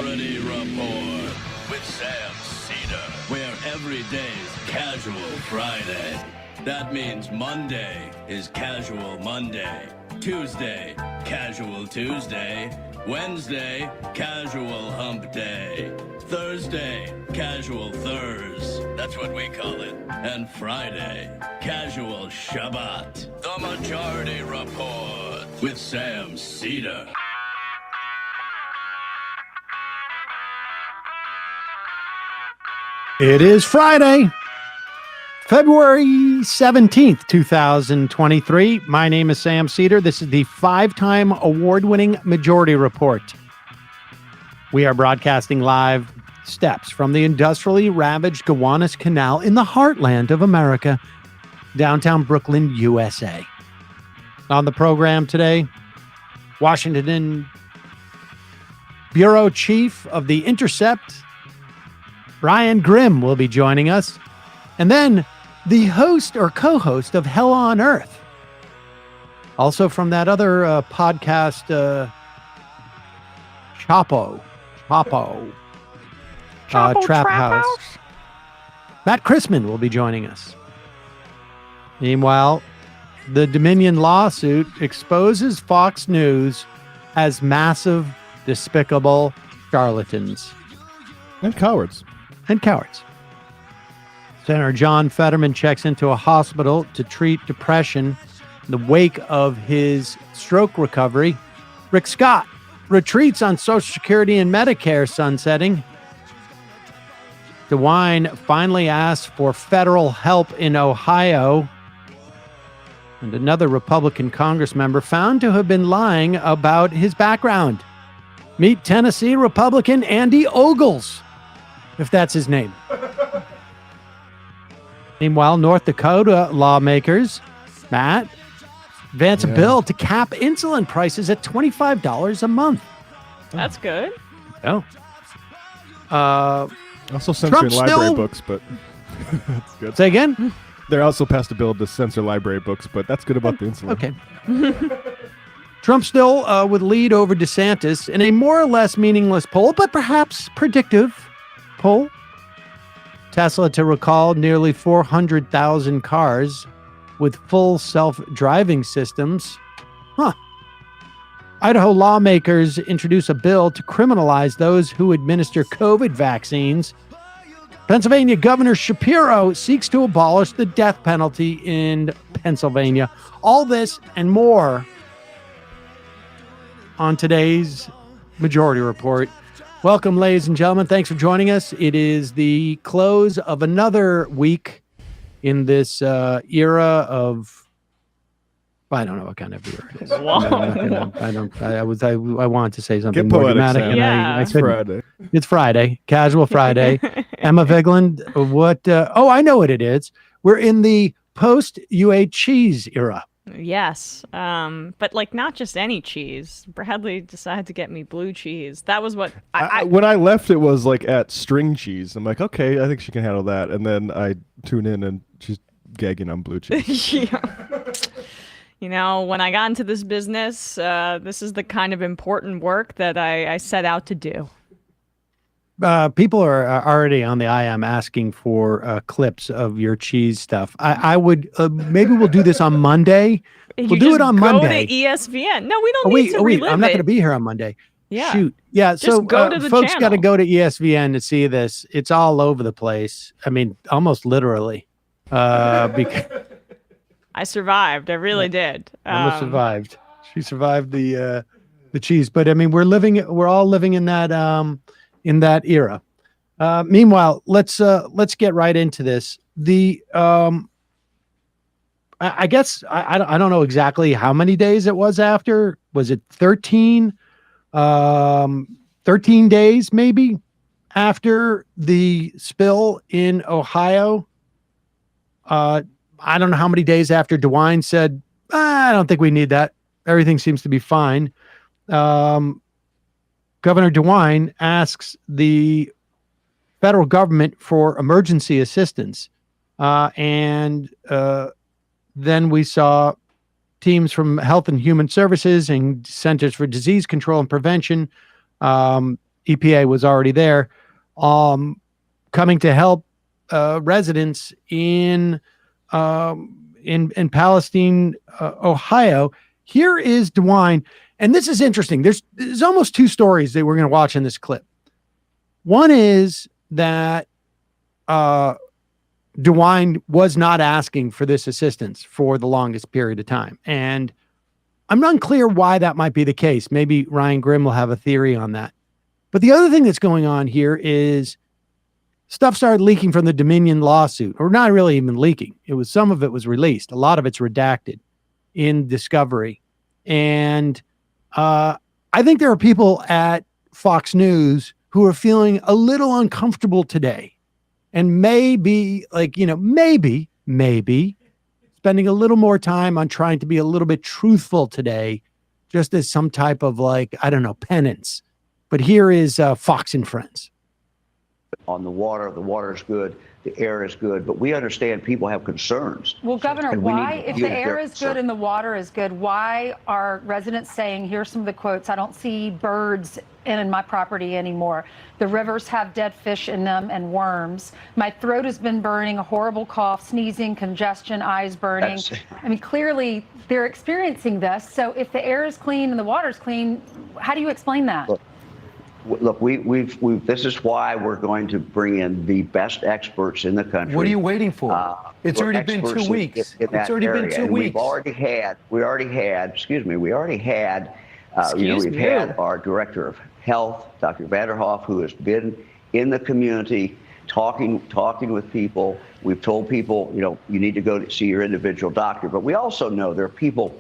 Majority Report with Sam Seder, where every day's Casual Friday. That means Monday is Casual Monday, Tuesday, Casual Tuesday, Wednesday, Casual Hump Day, Thursday, Casual Thurs, that's what we call it, and Friday, Casual Shabbat. The Majority Report with Sam Seder. It is Friday, February 17th, 2023. My name is Sam Seder. This is the 5-time award-winning Majority Report. We are broadcasting live steps from the industrially ravaged Gowanus Canal in the heartland of America, downtown Brooklyn, USA. On the program today, Washington Bureau Chief of the Intercept, Brian Grimm, will be joining us. And then the host or co-host of Hell on Earth. Also from that other podcast, Chapo. Trap House. Matt Christman will be joining us. Meanwhile, the Dominion lawsuit exposes Fox News as massive, despicable charlatans. And cowards. Senator John Fetterman checks into a hospital to treat depression in the wake of his stroke recovery. Rick Scott retreats on Social Security and Medicare sunsetting. DeWine finally asked for federal help in Ohio. And another Republican Congress member found to have been lying about his background. Meet Tennessee Republican Andy Ogles, if that's his name. Meanwhile, North Dakota lawmakers, Matt, advance a bill to cap insulin prices at $25 a month. That's good. Oh. Also censoring library books, but that's good. Say again? They're also passed a bill to censor library books, but that's good about the insulin. Okay. Trump still would lead over DeSantis in a more or less meaningless poll, but perhaps predictive poll. Tesla to recall nearly 400,000 cars with full self-driving systems. Idaho lawmakers introduce a bill to criminalize those who administer COVID vaccines. Pennsylvania Governor Shapiro seeks to abolish the death penalty in Pennsylvania. All this and more on today's Majority Report. Welcome, ladies and gentlemen. Thanks for joining us. It is the close of another week in this era of, I don't know what kind of era it is. I wanted to say something more dramatic. And it's Friday. It's Friday, Casual Friday. Emma Vigland, what? I know what it is. We're in the post-UA cheese era. Yes. But like not just any cheese. Bradley decided to get me blue cheese. That was what when I left, it was like at string cheese. I'm like, okay, I think she can handle that. And then I tune in and she's gagging on blue cheese. Yeah. You know, when I got into this business, this is the kind of important work that I set out to do. People are already on the IM asking for clips of your cheese stuff. I would maybe we'll do this on Monday. We'll do it on Monday. Go to ESPN. No, we don't need to relive I'm not going to it. be here on Monday. Yeah. Shoot. Yeah. Just So go to the folks got to channel. go to ESPN to see this. It's all over the place. I mean, almost literally. Because I survived. I really did. Emma survived. She survived the cheese. But I mean, we're all living in that era. Meanwhile, let's get right into this. I guess I don't know exactly how many days it was after. Was it 13? 13 days maybe after the spill in Ohio. I don't know how many days after DeWine said, I don't think we need that. Everything seems to be fine. Governor DeWine asks the federal government for emergency assistance. And then we saw teams from Health and Human Services and Centers for Disease Control and Prevention EPA was already there, coming to help residents in Palestine, Ohio. Here is DeWine, and this is interesting. There's almost two stories that we're going to watch in this clip. One is that DeWine was not asking for this assistance for the longest period of time, and I'm unclear why that might be the case. Maybe Ryan Grimm will have a theory on that. But the other thing that's going on here is stuff started leaking from the Dominion lawsuit, or not really even leaking. Some of it was released. A lot of it's redacted in discovery. And I think there are people at Fox News who are feeling a little uncomfortable today and maybe maybe spending a little more time on trying to be a little bit truthful today, just as some type of penance. But here is Fox and Friends. On the water is good, the air is good, but we understand people have concerns. Well, Governor, why, if the air is good and the water is good, why are residents saying, here's some of the quotes, I don't see birds in my property anymore. The rivers have dead fish in them and worms. My throat has been burning, a horrible cough, sneezing, congestion, eyes burning. I mean, clearly they're experiencing this. So if the air is clean and the water is clean, how do you explain that? Look, this is why we're going to bring in the best experts in the country. What are you waiting for? It's already been 2 weeks. It's already been 2 weeks. We already had our director of health, Dr. Vanderhoff, who has been in the community talking with people. We've told people, you need to go to see your individual doctor. But we also know there are people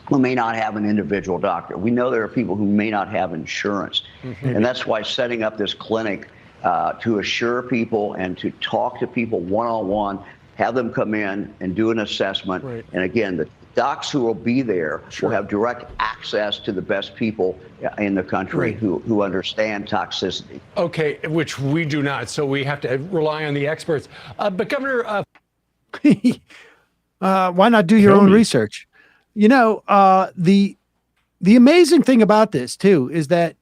who may not have an individual doctor. We know there are people who may not have insurance. Mm-hmm. And that's why setting up this clinic to assure people and to talk to people one-on-one, have them come in and do an assessment. Right. And again, the docs who will be there will have direct access to the best people in the country who understand toxicity. Okay, which we do not. So we have to rely on the experts. But Governor... why not do your own research? The amazing thing about this too is that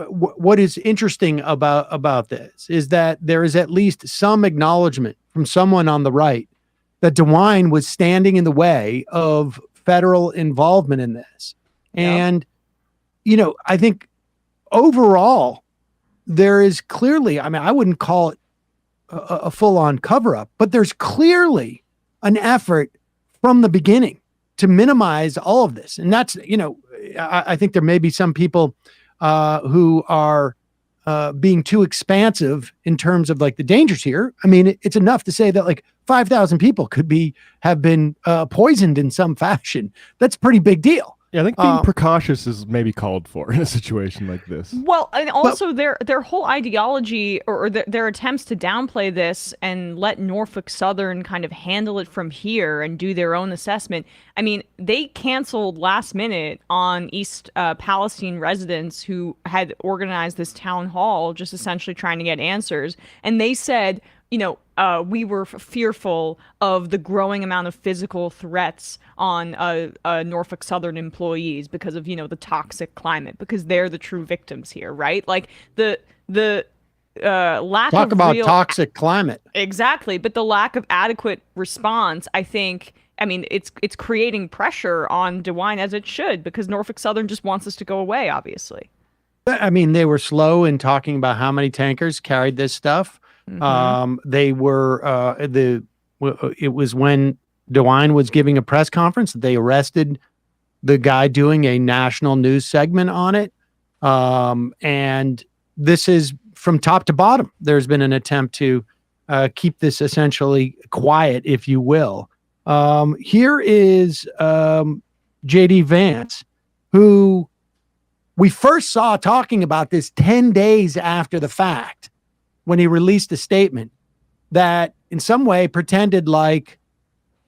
what is interesting about this is that there is at least some acknowledgement from someone on the right that DeWine was standing in the way of federal involvement in this. Yeah. And, I think overall there is clearly, I wouldn't call it a full-on cover-up, but there's clearly an effort from the beginning to minimize all of this. And that's, I think there may be some people who are being too expansive in terms of the dangers here. It's enough to say that 5,000 people have been poisoned in some fashion. That's a pretty big deal. Yeah, I think being precautious is maybe called for in a situation like this. Well, and also their whole ideology or their attempts to downplay this and let Norfolk Southern kind of handle it from here and do their own assessment. They canceled last minute on East Palestine residents who had organized this town hall, just essentially trying to get answers. And they said, we were fearful of the growing amount of physical threats on Norfolk Southern employees because of, the toxic climate, because they're the true victims here, right? The lack Talk about toxic climate. Exactly. But the lack of adequate response, I think, it's creating pressure on DeWine, as it should, because Norfolk Southern just wants this to go away, obviously. They were slow in talking about how many tankers carried this stuff. Mm-hmm. It was when DeWine was giving a press conference that they arrested the guy doing a national news segment on it. And this is from top to bottom. There's been an attempt to keep this essentially quiet, if you will. Here is J.D. Vance, who we first saw talking about this 10 days after the fact, when he released a statement that in some way pretended like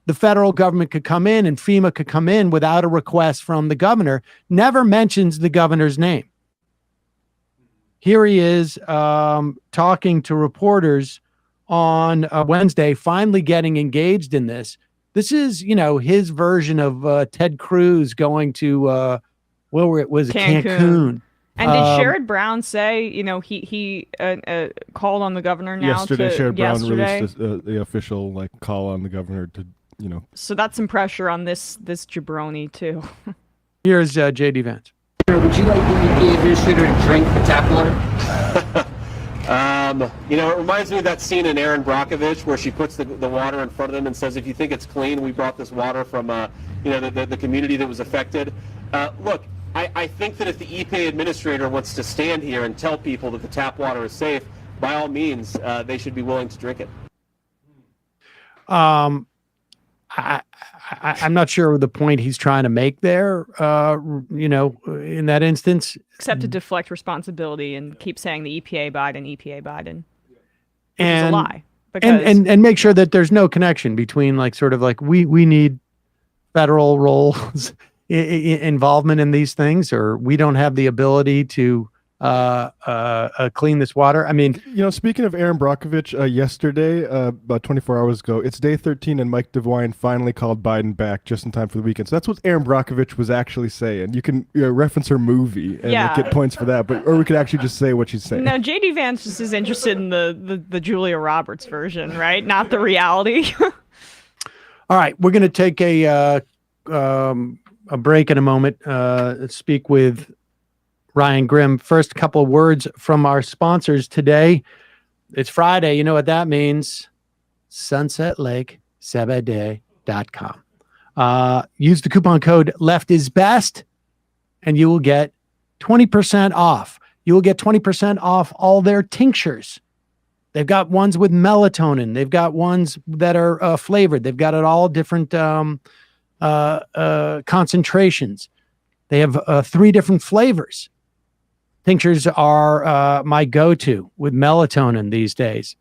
the federal government could come in and FEMA could come in without a request from the governor, never mentions the governor's name. Here he is talking to reporters on Wednesday, finally getting engaged in this. This is, his version of Ted Cruz going to, Cancun. And did Sherrod Brown say, he called on the governor now yesterday? Sherrod Brown yesterday? released the official call on the governor to, So that's some pressure on this jabroni too. Here's J.D. Vance. Would you like the EPA administrator to drink the tap water? It reminds me of that scene in Erin Brockovich where she puts the water in front of them and says, if you think it's clean, we brought this water from, the community that was affected. Look, I think that if the EPA administrator wants to stand here and tell people that the tap water is safe, by all means, they should be willing to drink it. I'm not sure the point he's trying to make there, in that instance. Except to deflect responsibility and keep saying the EPA Biden. Which And is a lie. Because and make sure that there's no connection between we need federal roles involvement in these things, or we don't have the ability to clean this water. I mean, speaking of Erin Brockovich, yesterday, about 24 hours ago, it's day 13, and Mike DeWine finally called Biden back just in time for the weekend. So that's what Erin Brockovich was actually saying. You can reference her movie and get points for that, or we could actually just say what she's saying. No, JD Vance just is interested in the Julia Roberts version, right? Not the reality. All right, we're going to take a break in a moment. Speak with Ryan Grimm. First, a couple of words from our sponsors today. It's Friday. You know what that means. SunsetLakeSebede.com. Use the coupon code LEFTISBEST and you will get 20% off. You will get 20% off all their tinctures. They've got ones with melatonin. They've got ones that are flavored. They've got it all different concentrations. They have 3 different flavors. Tinctures are my go-to with melatonin these days,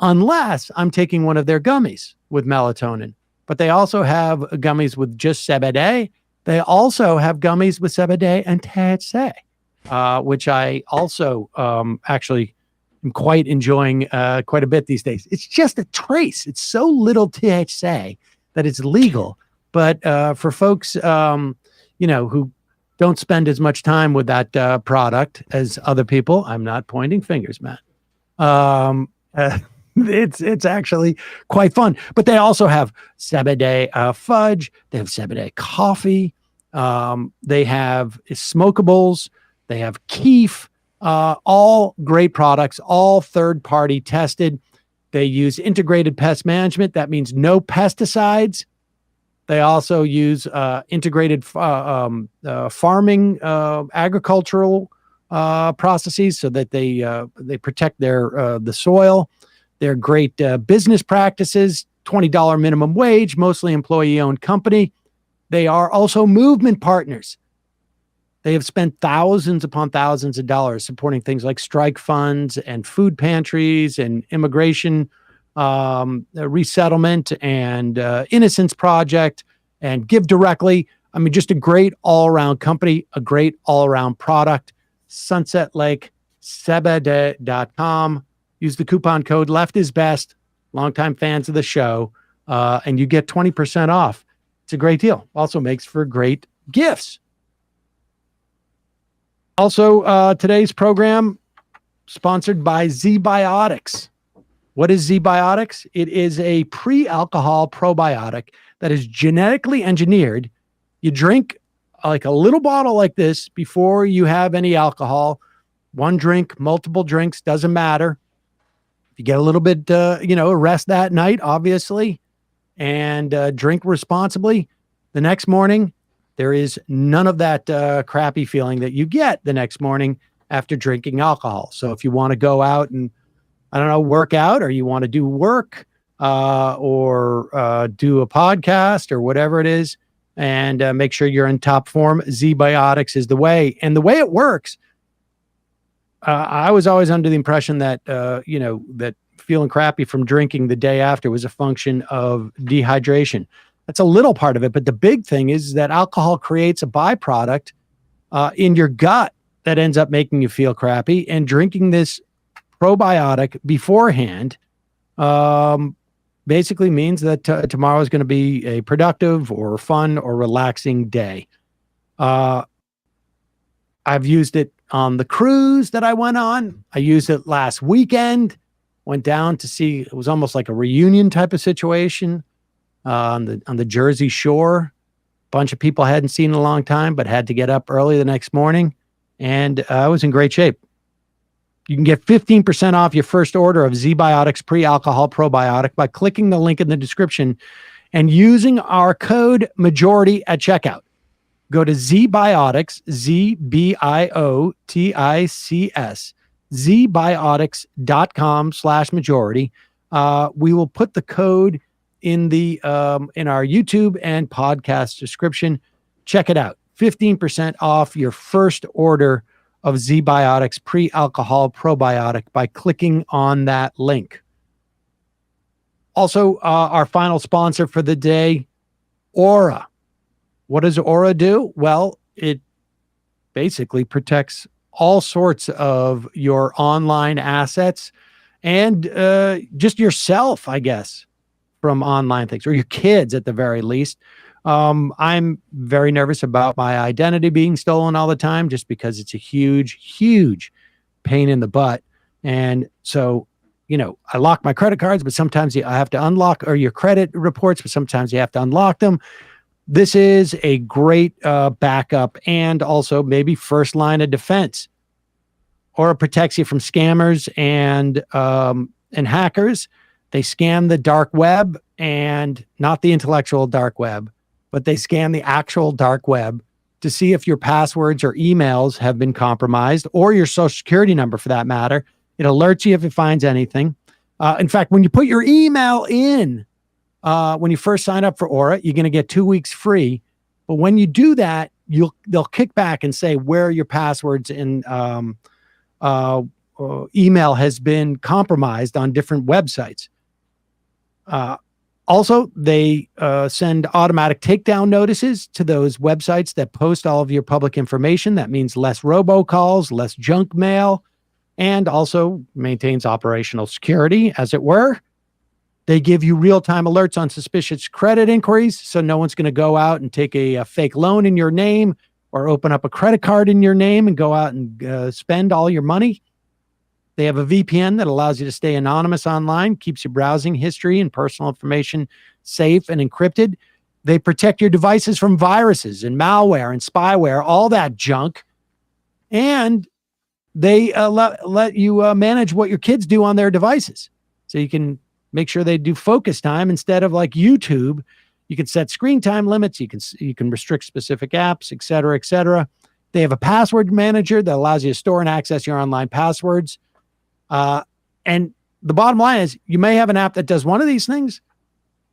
unless I'm taking one of their gummies with melatonin. But they also have gummies with just CBD. They also have gummies with CBD and THC, which I also actually am quite enjoying quite a bit these days. It's just a trace. It's so little THC that it's legal. But for folks, who don't spend as much time with that product as other people. I'm not pointing fingers, Matt. It's actually quite fun. But they also have CBD fudge. They have CBD coffee. They have smokables. They have Keef. All great products, all third-party tested. They use integrated pest management. That means no pesticides. They also use integrated farming, agricultural processes so that they protect the soil. They're great business practices, $20 minimum wage, mostly employee-owned company. They are also movement partners. They have spent thousands upon thousands of dollars supporting things like strike funds and food pantries and immigration resettlement and Innocence Project and Give Directly. I mean, just a great all-around company, a great all-around product. SunsetLakeSebede.com. Use the coupon code LEFTISBEST. Longtime fans of the show, and you get 20% off. It's a great deal. Also makes for great gifts. Also, today's program sponsored by Z-Biotics. What is Z-Biotics? It is a pre-alcohol probiotic that is genetically engineered. You drink like a little bottle like this before you have any alcohol. One drink, multiple drinks, doesn't matter. If you get a little bit, rest that night, obviously, and drink responsibly, the next morning, there is none of that crappy feeling that you get the next morning after drinking alcohol. So if you want to go out and, work out, or you want to do work or do a podcast or whatever it is, and make sure you're in top form, Z-Biotics is the way. And the way it works, I was always under the impression that, that feeling crappy from drinking the day after was a function of dehydration. That's a little part of it. But the big thing is that alcohol creates a byproduct in your gut that ends up making you feel crappy. And drinking this probiotic beforehand basically means that tomorrow is going to be a productive or fun or relaxing day. I've used it on the cruise that I went on. I used it last weekend. Went down to see, it was almost like a reunion type of situation on the Jersey Shore. Bunch of people I hadn't seen in a long time, but had to get up early the next morning. And I was in great shape. You can get 15% off your first order of Z-Biotics Pre-Alcohol Probiotic by clicking the link in the description and using our code MAJORITY at checkout. Go to Z-Biotics, Z-B-I-O-T-I-C-S, zbiotics.com/majority. We will put the code in our YouTube and podcast description. Check it out. 15% off your first order of Z-Biotics Pre-Alcohol Probiotic by clicking on that link. Also, our final sponsor for the day, Aura. What does Aura do? Well, it basically protects all sorts of your online assets and just yourself, I guess, from online things, or your kids at the very least. I'm very nervous about my identity being stolen all the time, just because it's a huge, huge pain in the butt. And so, I lock my credit cards, but sometimes I have to unlock, or your credit reports, but sometimes you have to unlock them. This is a great backup and also maybe first line of defense. Aura protects you from scammers and hackers. They scan the dark web, and not the intellectual dark web, but they scan the actual dark web to see if your passwords or emails have been compromised, or your social security number for that matter. It alerts you if it finds anything. In fact, when you put your email in, when you first sign up for Aura, you're going to get 2 weeks free. But when you do that, they'll kick back and say where your passwords and email has been compromised on different websites. Also, they send automatic takedown notices to those websites that post all of your public information. That means less robocalls, less junk mail, and also maintains operational security, as it were. They give you real-time alerts on suspicious credit inquiries, so no one's going to go out and take a fake loan in your name or open up a credit card in your name and go out and spend all your money. They have a VPN that allows you to stay anonymous online, keeps your browsing history and personal information safe and encrypted. They protect your devices from viruses and malware and spyware, all that junk. And they let you manage what your kids do on their devices. So you can make sure they do focus time instead of like YouTube. You can set screen time limits. You can restrict specific apps, et cetera, et cetera. They have a password manager that allows you to store and access your online passwords. And the bottom line is, you may have an app that does one of these things.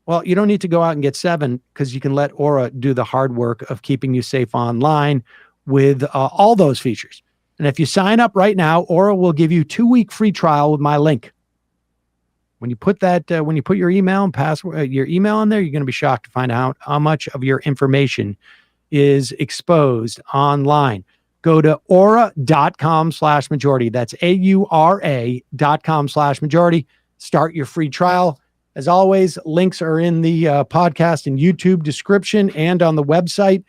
Well, you don't need to go out and get 7, because you can let Aura do the hard work of keeping you safe online with all those features. And if you sign up right now, Aura will give you 2-week free trial with my link. When you put your email and password, your email in there, you're going to be shocked to find out how much of your information is exposed online. Go to aura.com/majority. That's AURA.com/majority. Start your free trial. As always, links are in the podcast and YouTube description and on the website.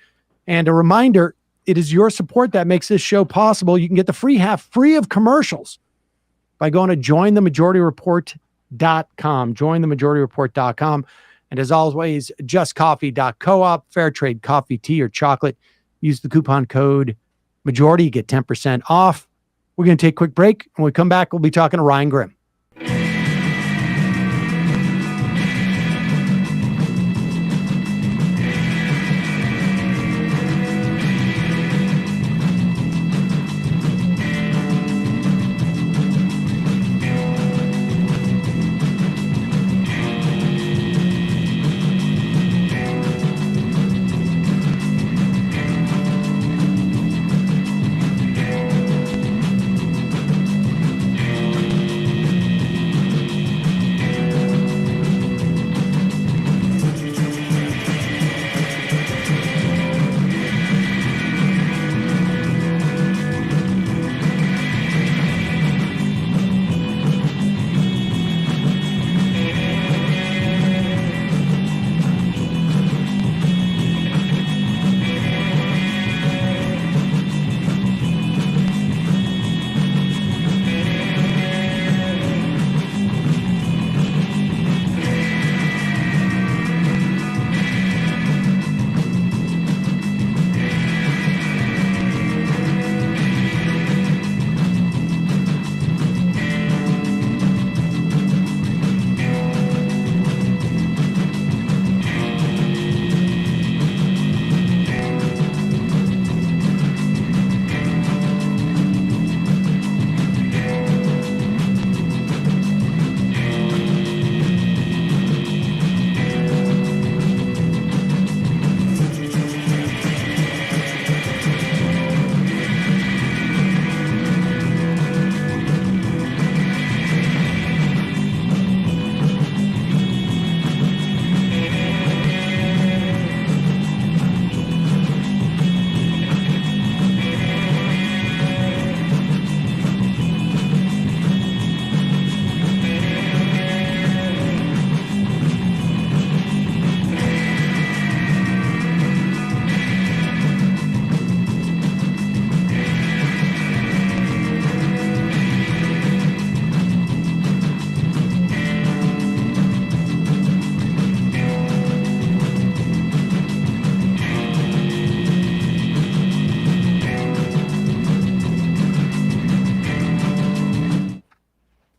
And a reminder, it is your support that makes this show possible. You can get the free half free of commercials by going to jointhemajority.com, jointhemajority.com. And as always, justcoffee.coop, fair trade coffee, tea, or chocolate. Use the coupon code Majority, you get 10% off. We're going to take a quick break. When we come back, we'll be talking to Ryan Grimm.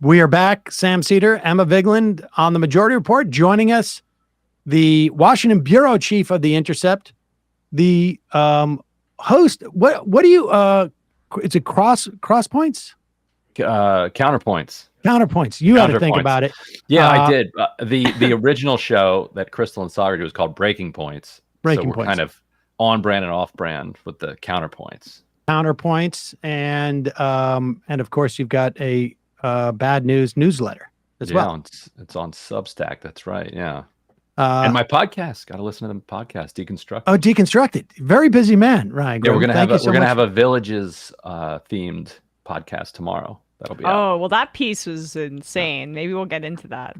We are back. Sam Seder, Emma Vigland on the Majority Report. Joining us, the Washington bureau chief of the Intercept, the host. What do you? It's a cross points. Counterpoints. Counterpoints. You had to think about it. Yeah, I did. The original show that Crystal and Saga did was called Breaking Points. Breaking Points. Kind of on brand and off brand with the counterpoints. Counterpoints, and of course you've got a bad news newsletter as well. It's on Substack. That's right. Yeah. And my podcast. Got to listen to the podcast. Deconstructed. Oh, Deconstructed. Very busy man, Ryan. Yeah, we're gonna have a villages themed podcast tomorrow. That'll be out. Well, that piece was insane. Maybe we'll get into that.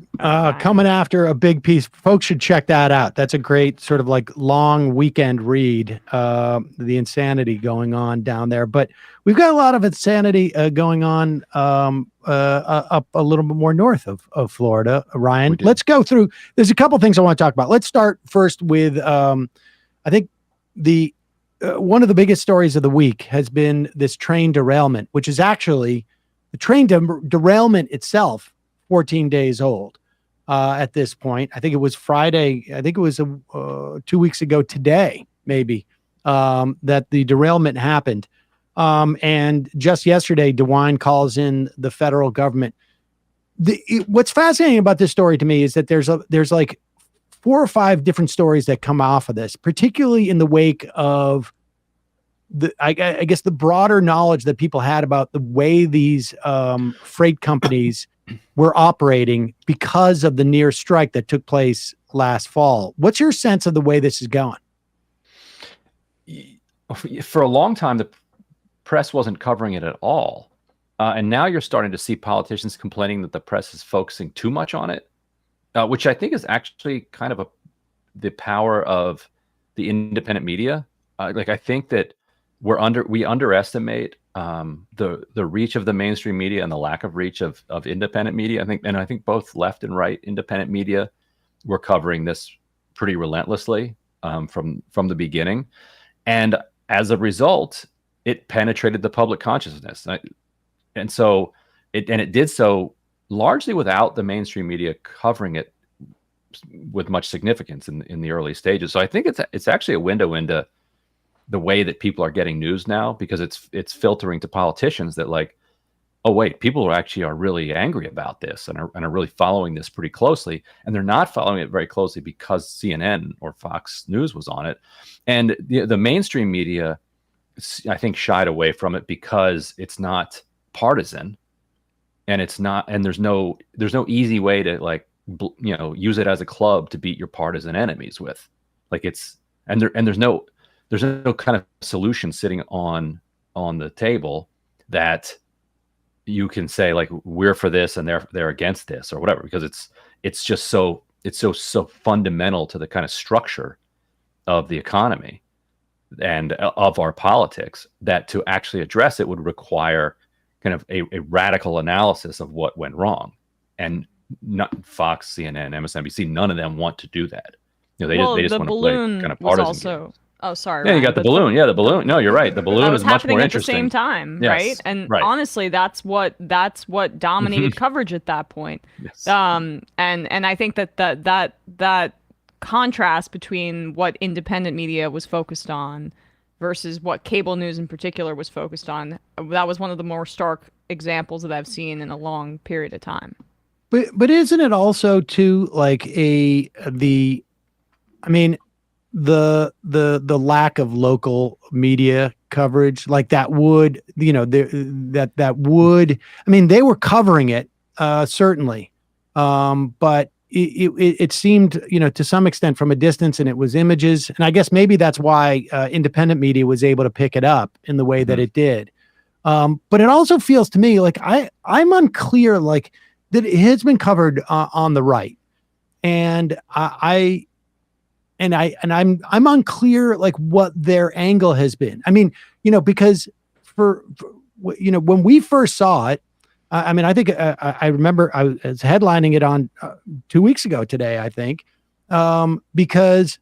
Coming after a big piece. Folks should check that out. That's a great sort of like long weekend read, the insanity going on down there. But we've got a lot of insanity going on up a little bit more north of Florida, Ryan. Let's go through. There's a couple things I want to talk about. Let's start first with, I think the one of the biggest stories of the week has been this train derailment, which is actually the train derailment itself, 14 days old at this point. I think it was Friday. I think it was 2 weeks ago today, maybe, that the derailment happened. And just yesterday, DeWine calls in the federal government. What's fascinating about this story to me is that there's like 4 or 5 different stories that come off of this, particularly in the wake of I guess the broader knowledge that people had about the way these freight companies were operating because of the near strike that took place last fall. What's your sense of the way this is going? For a long time, the press wasn't covering it at all. And now you're starting to see politicians complaining that the press is focusing too much on it, which I think is actually kind of the power of the independent media. I think that we underestimate the reach of the mainstream media and the lack of reach of independent media. I think both left and right independent media were covering this pretty relentlessly from the beginning, and as a result, it penetrated the public consciousness, and so it did so largely without the mainstream media covering it with much significance in the early stages. So I think it's actually a window into the way that people are getting news now, because it's filtering to politicians that like, oh wait, people are really angry about this and are really following this pretty closely, and they're not following it very closely because CNN or Fox News was on it, and the mainstream media, I think, shied away from it because it's not partisan, and there's no easy way to use it as a club to beat your partisan enemies with, there's no kind of solution sitting on the table that you can say like, we're for this and they're against this or whatever, because it's just so fundamental to the kind of structure of the economy and of our politics that to actually address it would require kind of a radical analysis of what went wrong. And not Fox, CNN, MSNBC, none of them want to do that. They just want to play kind of partisan games. Oh, sorry. Yeah, Ryan, you got the balloon. The balloon. No, you're right. The balloon is much more interesting. At the same time, yes, right? And honestly, that's what dominated coverage at that point. Yes. And I think that contrast between what independent media was focused on versus what cable news in particular was focused on, that was one of the more stark examples that I've seen in a long period of time. But isn't it also too like the lack of local media coverage, like that would, they were covering it, certainly. But it seemed, to some extent from a distance, and it was images. And I guess maybe that's why independent media was able to pick it up in the way that it did. But it also feels to me like I'm unclear, like that it has been covered on the right. And I'm unclear like what their angle has been. I mean, because for when we first saw it, I think I remember I was headlining it on 2 weeks ago today, I think, because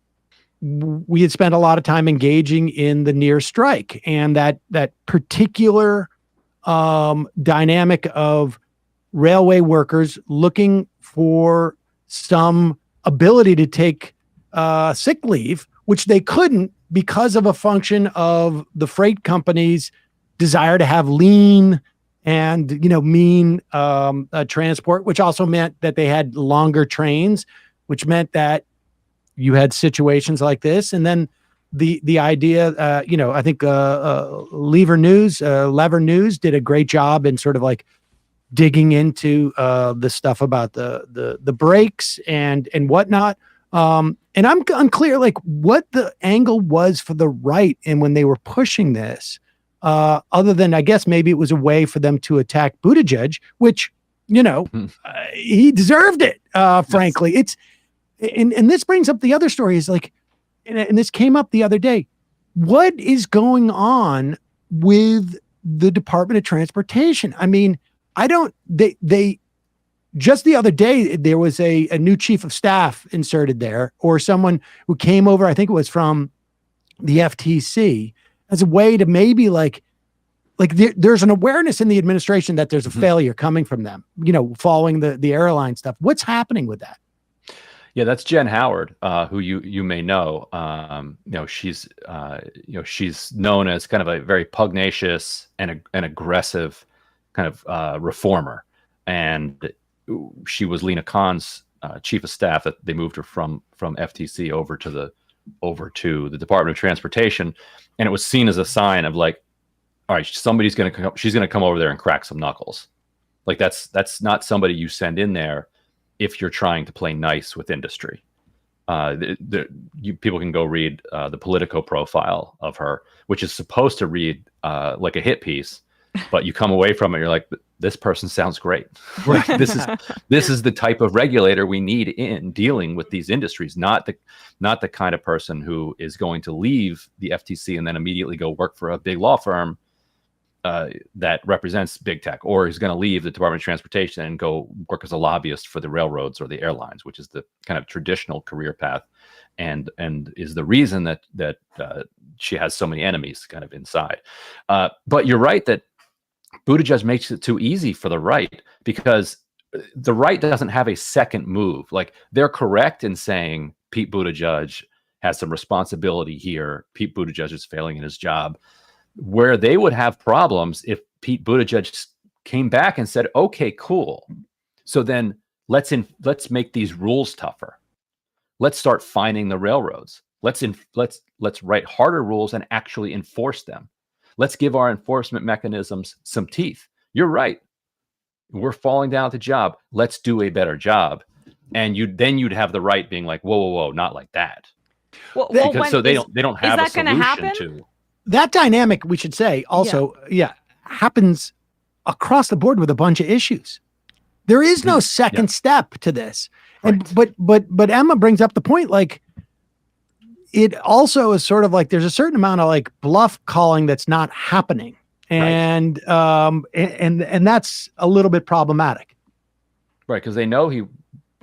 we had spent a lot of time engaging in the near strike and that particular dynamic of railway workers looking for some ability to take sick leave, which they couldn't because of a function of the freight companies' desire to have lean and mean transport, which also meant that they had longer trains, which meant that you had situations like this. And then the idea, I think Lever News did a great job in sort of like digging into the stuff about the brakes and whatnot. And I'm unclear like what the angle was for the right and when they were pushing this, other than I guess maybe it was a way for them to attack Buttigieg, which he deserved it. Frankly, it's and this brings up the other story is like, and this came up the other day. What is going on with the Department of Transportation? I mean, they just the other day, there was a new chief of staff inserted there, or someone who came over, I think it was from the FTC, as a way to maybe there's an awareness in the administration that there's a failure coming from them, following the airline stuff. What's happening with that? Yeah, that's Jen Howard, who you may know. She's known as kind of a very pugnacious and aggressive kind of reformer, and she was Lena Khan's chief of staff. That they moved her from FTC over to the Department of Transportation, and it was seen as a sign of like, all right, she's going to come over there and crack some knuckles. Like that's not somebody you send in there if you're trying to play nice with industry. People can go read the Politico profile of her, which is supposed to read like a hit piece, but you come away from it, you're like, this person sounds great. Like, this is the type of regulator we need in dealing with these industries, not the kind of person who is going to leave the FTC and then immediately go work for a big law firm that represents big tech, or he's going to leave the Department of Transportation and go work as a lobbyist for the railroads or the airlines, which is the kind of traditional career path, and is the reason that she has so many enemies kind of inside. But you're right that Buttigieg makes it too easy for the right, because the right doesn't have a second move. Like, they're correct in saying Pete Buttigieg has some responsibility here. Pete Buttigieg is failing in his job. Where they would have problems if Pete Buttigieg came back and said, okay, cool. So then let's make these rules tougher. Let's start fining the railroads. Let's write harder rules and actually enforce them. Let's give our enforcement mechanisms some teeth. You're right. We're falling down at the job. Let's do a better job. And you'd have the right being like, whoa, not like that. Well, because they don't have a solution to that dynamic. We should say also, happens across the board with a bunch of issues. There is no second step to this. Right. And but Emma brings up the point, like, it also is sort of like there's a certain amount of like bluff calling that's not happening. And and that's a little bit problematic. Right, because they know he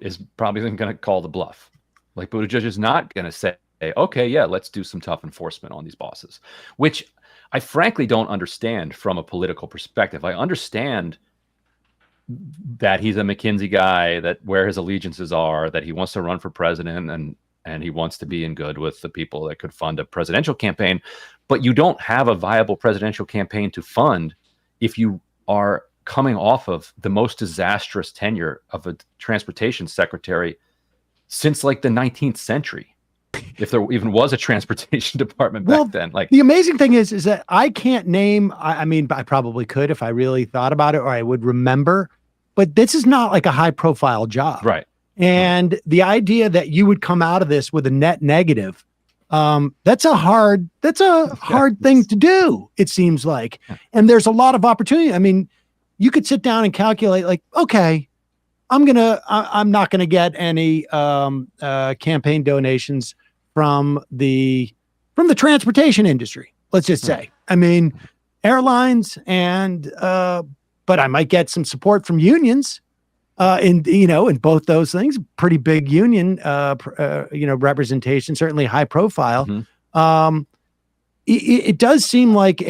is probably going to call the bluff. Like, Buttigieg is not going to say, okay, yeah, let's do some tough enforcement on these bosses, which I frankly don't understand from a political perspective. I understand that he's a McKinsey guy, that where his allegiances are, that he wants to run for president and he wants to be in good with the people that could fund a presidential campaign. But you don't have a viable presidential campaign to fund if you are coming off of the most disastrous tenure of a transportation secretary since like the 19th century. If there even was a transportation department back then. Like, the amazing thing is that I can't name, I mean, I probably could if I really thought about it, or I would remember, but this is not like a high profile job. Right. And the idea that you would come out of this with a net negative, that's a hard thing to do, it seems like. And there's a lot of opportunity. I mean, you could sit down and calculate like, okay, I'm not going to get any campaign donations from the transportation industry. Let's just say, I mean, airlines but I might get some support from unions in both those things. Pretty big union, representation, certainly high profile. Mm-hmm. It does seem like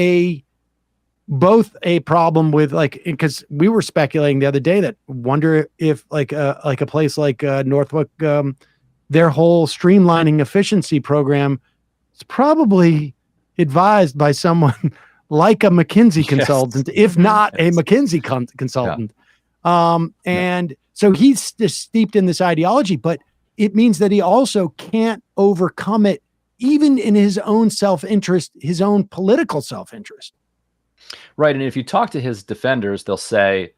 both a problem with because we were speculating the other day that wonder if like a place like Northwick, their whole streamlining efficiency program is probably advised by someone like a McKinsey consultant, if not a McKinsey consultant. And so he's just steeped in this ideology, but it means that he also can't overcome it, even in his own self-interest, his own political self-interest. Right. And if you talk to his defenders, they'll say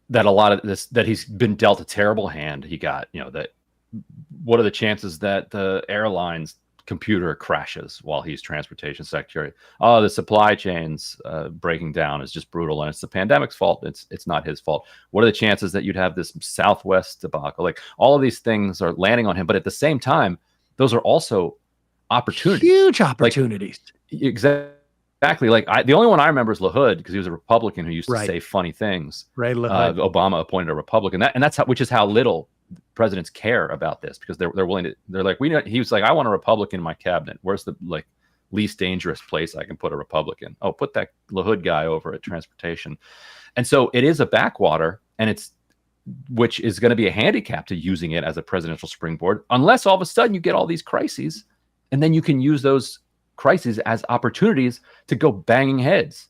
that a lot of this, that he's been dealt a terrible hand. He got, that what are the chances that the airline's computer crashes while he's transportation secretary? Oh, the supply chains breaking down is just brutal, and it's the pandemic's fault. It's not his fault. What are the chances that you'd have this Southwest debacle? Like, all of these things are landing on him, but at the same time, those are also opportunities, huge opportunities. Exactly. Like, the only one I remember is LaHood, because he was a Republican who used to say funny things. Right. Obama appointed a Republican, and that's which is how little presidents care about this, because they're willing to. They're like, he was like, I want a Republican in my cabinet. Where's the least dangerous place I can put a Republican? Oh, put that LaHood guy over at transportation. And so it is a backwater, and which is going to be a handicap to using it as a presidential springboard, unless all of a sudden you get all these crises, and then you can use those crises as opportunities to go banging heads.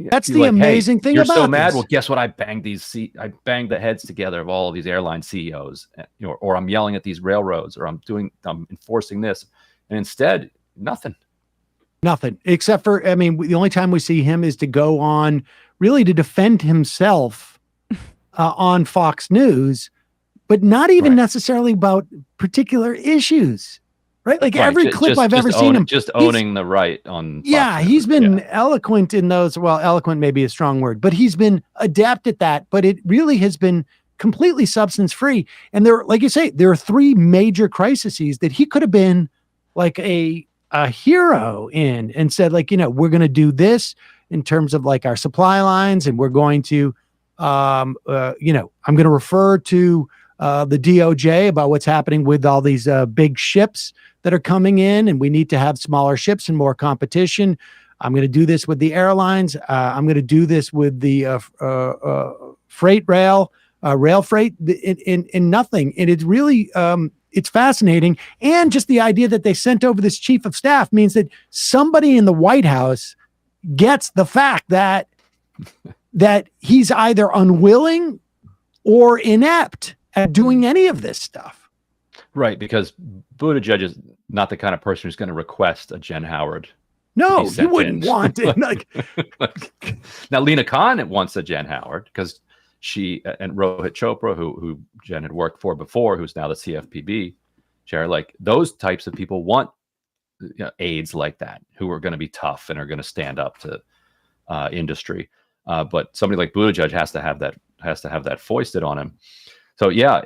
That's the amazing thing about it. You're so mad. Well, guess what? I banged the heads together of all of these airline CEOs, or I'm yelling at these railroads, or I'm enforcing this. And instead, nothing, except for, the only time we see him is to go on really to defend himself on Fox News, but not even necessarily about particular issues. Right, like every clip I've ever seen him just owning the right on. He's been eloquent in those. Well, eloquent may be a strong word, but he's been adept at that. But it really has been completely substance free. And there, like you say, there are three major crises that he could have been like a hero in, and said, we're going to do this in terms of like our supply lines, and we're going to, I'm going to refer to the DOJ about what's happening with all these big ships that are coming in, and we need to have smaller ships and more competition. I'm going to do this with the airlines. I'm going to do this with the rail freight, in nothing. And it's really, it's fascinating. And just the idea that they sent over this chief of staff means that somebody in the White House gets the fact that he's either unwilling or inept at doing any of this stuff. Right, because Buttigieg is not the kind of person who's going to request a Jen Howard. No, he wouldn't want it. Now, Lena Khan wants a Jen Howard, because she and Rohit Chopra, who Jen had worked for before, who's now the CFPB chair, like those types of people want aides like that, who are going to be tough and are going to stand up to industry. But somebody like Buttigieg has to have that foisted on him. So yeah,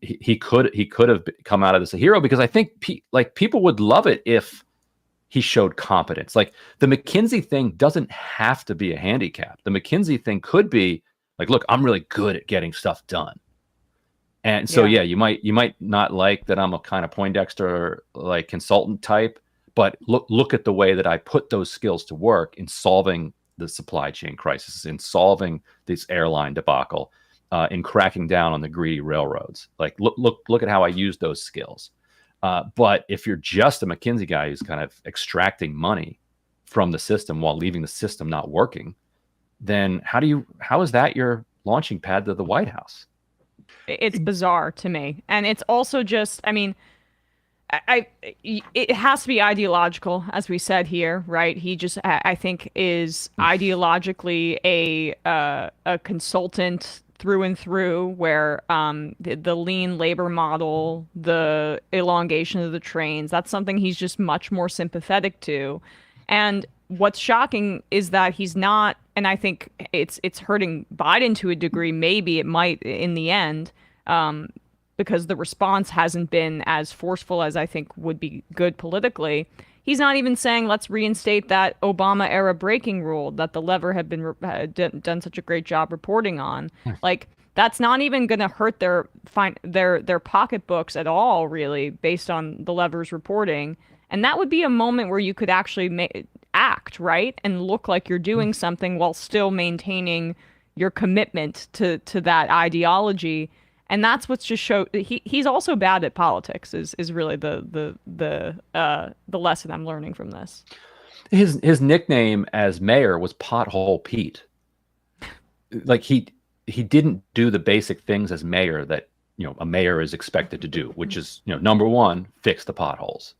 he could have come out of this a hero, because I think people would love it if he showed competence. Like, the McKinsey thing doesn't have to be a handicap. The McKinsey thing could be like, look, I'm really good at getting stuff done. And so you might not like that I'm a kind of Poindexter like consultant type, but look at the way that I put those skills to work in solving the supply chain crisis, in solving this airline debacle. In cracking down on the greedy railroads. Like, look at how I use those skills. But if you're just a McKinsey guy who's kind of extracting money from the system while leaving the system not working, then how is that your launching pad to the White House? It's bizarre to me. And it's also just, it has to be ideological, as we said here, right? He just, I think, is ideologically a consultant through and through, where the lean labor model, the elongation of the trains, that's something he's just much more sympathetic to. And what's shocking is that he's not, and I think it's hurting Biden to a degree. Maybe it might in the end, because the response hasn't been as forceful as I think would be good politically. He's not even saying, let's reinstate that Obama era braking rule that the Lever had been done such a great job reporting on. Like, that's not even going to hurt their pocketbooks at all, really, based on the Lever's reporting. And that would be a moment where you could actually act, right? And look like you're doing something while still maintaining your commitment to that ideology. And that's what's just he's also bad at politics is really the lesson I'm learning from this. His nickname as mayor was Pothole Pete. Like he didn't do the basic things as mayor that, you know, a mayor is expected to do, which is, you know, number one, fix the potholes.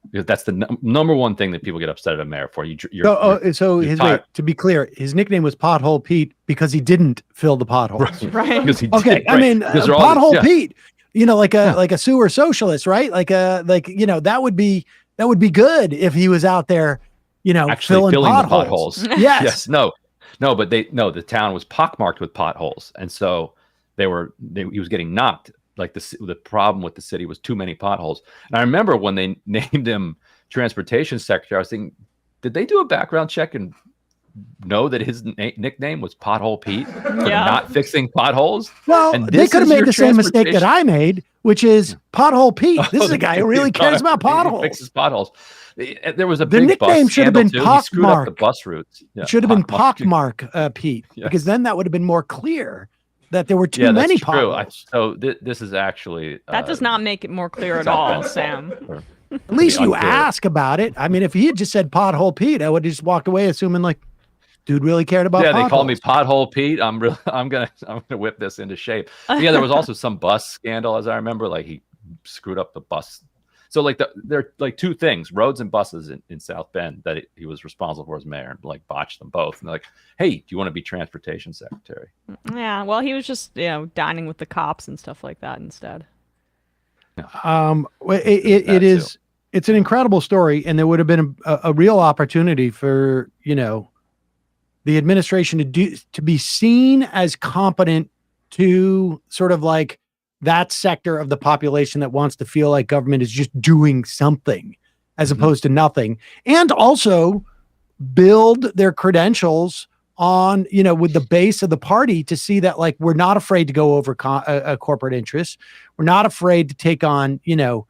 Because that's the number one thing that people get upset at a mayor for. Wait, to be clear, his nickname was Pothole Pete because he didn't fill the potholes. Right. Because he Okay. did, I mean, Pothole Pete, you know, like Yeah. a sewer socialist, right? You know, that would be good if he was out there, you know, actually filling potholes. the potholes. Yes. Yes. No, but the town was pockmarked with potholes. And so he was getting knocked. Like the problem with the city was too many potholes. And I remember when they named him transportation secretary, I was thinking, did they do a background check and know that his nickname was Pothole Pete for not fixing potholes? Well, and they could have made the same mistake that I made, which is Pothole Pete. This is a guy who really cares about potholes. Fixes potholes. There was a The big nickname bus should have been scandal, too. He screwed up the Pockmark. bus routes. Yeah, It should have been Pockmark Pete, Yes. because then that would have been more clear that there were too Yeah, many that's true. potholes. So this is actually That does not make it more clear at South all, Bend's Sam. fault. At least you unfair. ask about it. I mean, if he had just said Pothole Pete, I would have just walked away assuming like, dude really cared about potholes. They called me Pothole Pete. I'm gonna whip this into shape. But yeah, there was also some bus scandal, as I remember. Like he screwed up the bus. So like there are like two things: roads and buses in South Bend that he was responsible for as mayor, and like botched them both. And they're like, "Hey, do you want to be transportation secretary?" Yeah, well, he was just, you know, dining with the cops and stuff like that instead. It's an incredible story, and there would have been a real opportunity for, you know, the administration to be seen as competent to sort of like that sector of the population that wants to feel like government is just doing something as opposed to nothing, and also build their credentials on, you know, with the base of the party to see that, like, we're not afraid to go over corporate interests. We're not afraid to take on, you know,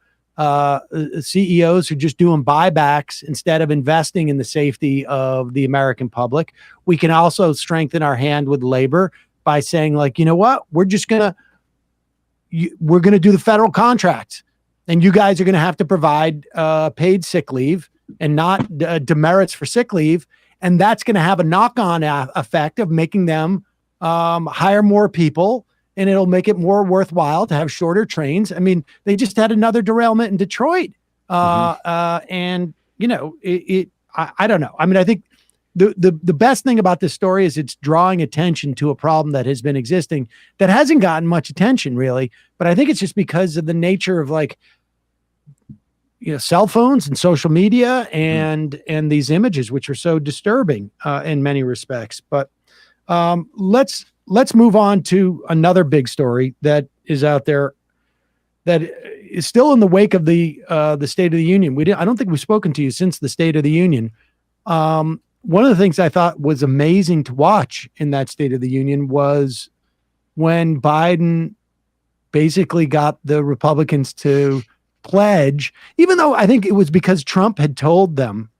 CEOs who are just doing buybacks instead of investing in the safety of the American public. We can also strengthen our hand with labor by saying, like, you know what, we're going to do the federal contracts, and you guys are going to have to provide paid sick leave and not demerits for sick leave. And that's going to have a knock-on effect of making them hire more people, and it'll make it more worthwhile to have shorter trains. I mean, they just had another derailment in Detroit. And, you know, I don't know. I mean, I think the best thing about this story is it's drawing attention to a problem that has been existing that hasn't gotten much attention, really. But I think it's just because of the nature of, like, you know, cell phones and social media and these images, which are so disturbing in many respects. But let's move on to another big story that is out there that is still in the wake of the State of the Union. I don't think we've spoken to you since the State of the Union. One of the things I thought was amazing to watch in that State of the Union was when Biden basically got the Republicans to pledge, even though I think it was because Trump had told them,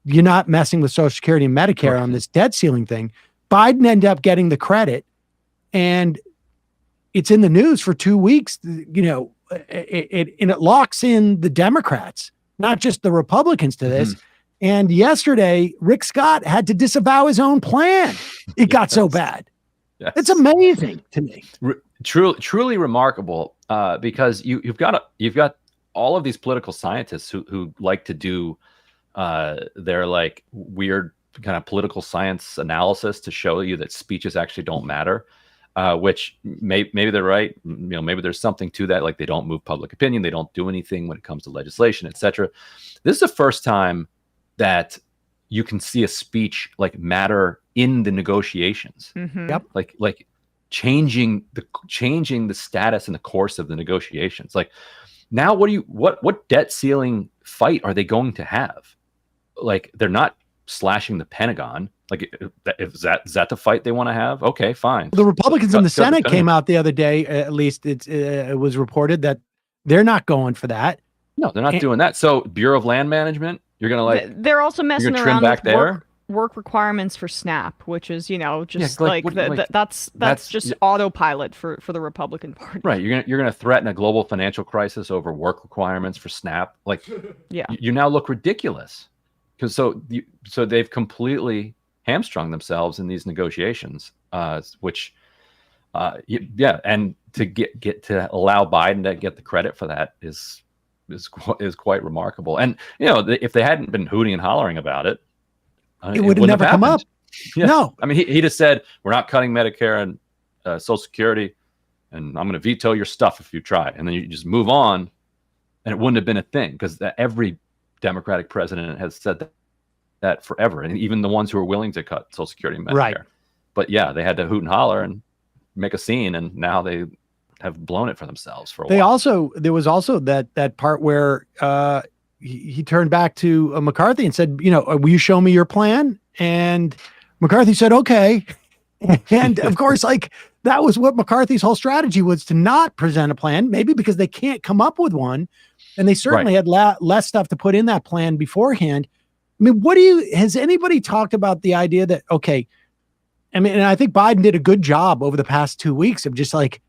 you're not messing with Social Security and Medicare on this debt ceiling thing. Biden ended up getting the credit, and it's in the news for 2 weeks. You know, it locks in the Democrats, not just the Republicans, to this. And yesterday, Rick Scott had to disavow his own plan. It got so bad. Yes. It's amazing to me. Truly remarkable, because you've got all of these political scientists who like to do their like weird kind of political science analysis to show you that speeches actually don't matter, which maybe they're right. You know, maybe there's something to that. Like, they don't move public opinion. They don't do anything when it comes to legislation, etc. This is the first time that you can see a speech like matter in the negotiations. Yep. Like changing the status and the course of the negotiations. Like, now what debt ceiling fight are they going to have? Like, they're not slashing the Pentagon. Like, is that the fight they want to have? Okay, fine. The Republicans in the Senate came out the other day, at least it was reported, that they're not going for that. No, they're not doing that. So Bureau of Land Management, You're gonna like they're also messing trim around back with there? work requirements for SNAP, which is just like, that's just autopilot for the Republican Party. Right. You're gonna threaten a global financial crisis over work requirements for SNAP. Like, Yeah. you now look ridiculous because so they've completely hamstrung themselves in these negotiations, which and to get to allow Biden to get the credit for that is quite remarkable. And if they hadn't been hooting and hollering about it, it would have never come up. Yeah. No, I mean, he just said, we're not cutting Medicare and Social Security, and I'm going to veto your stuff if you try. And then you just move on, and it wouldn't have been a thing because every Democratic president has said that forever, and even the ones who are willing to cut Social Security and Medicare. Right. But yeah, they had to hoot and holler and make a scene, and now they have blown it for themselves for a while. There was also that part where he turned back to McCarthy and said, will you show me your plan? And McCarthy said, okay. And of course, like, that was what McCarthy's whole strategy was, to not present a plan, maybe because they can't come up with one. And they certainly had less stuff to put in that plan beforehand. I mean, has anybody talked about the idea that, okay, I mean, and I think Biden did a good job over the past 2 weeks of just like,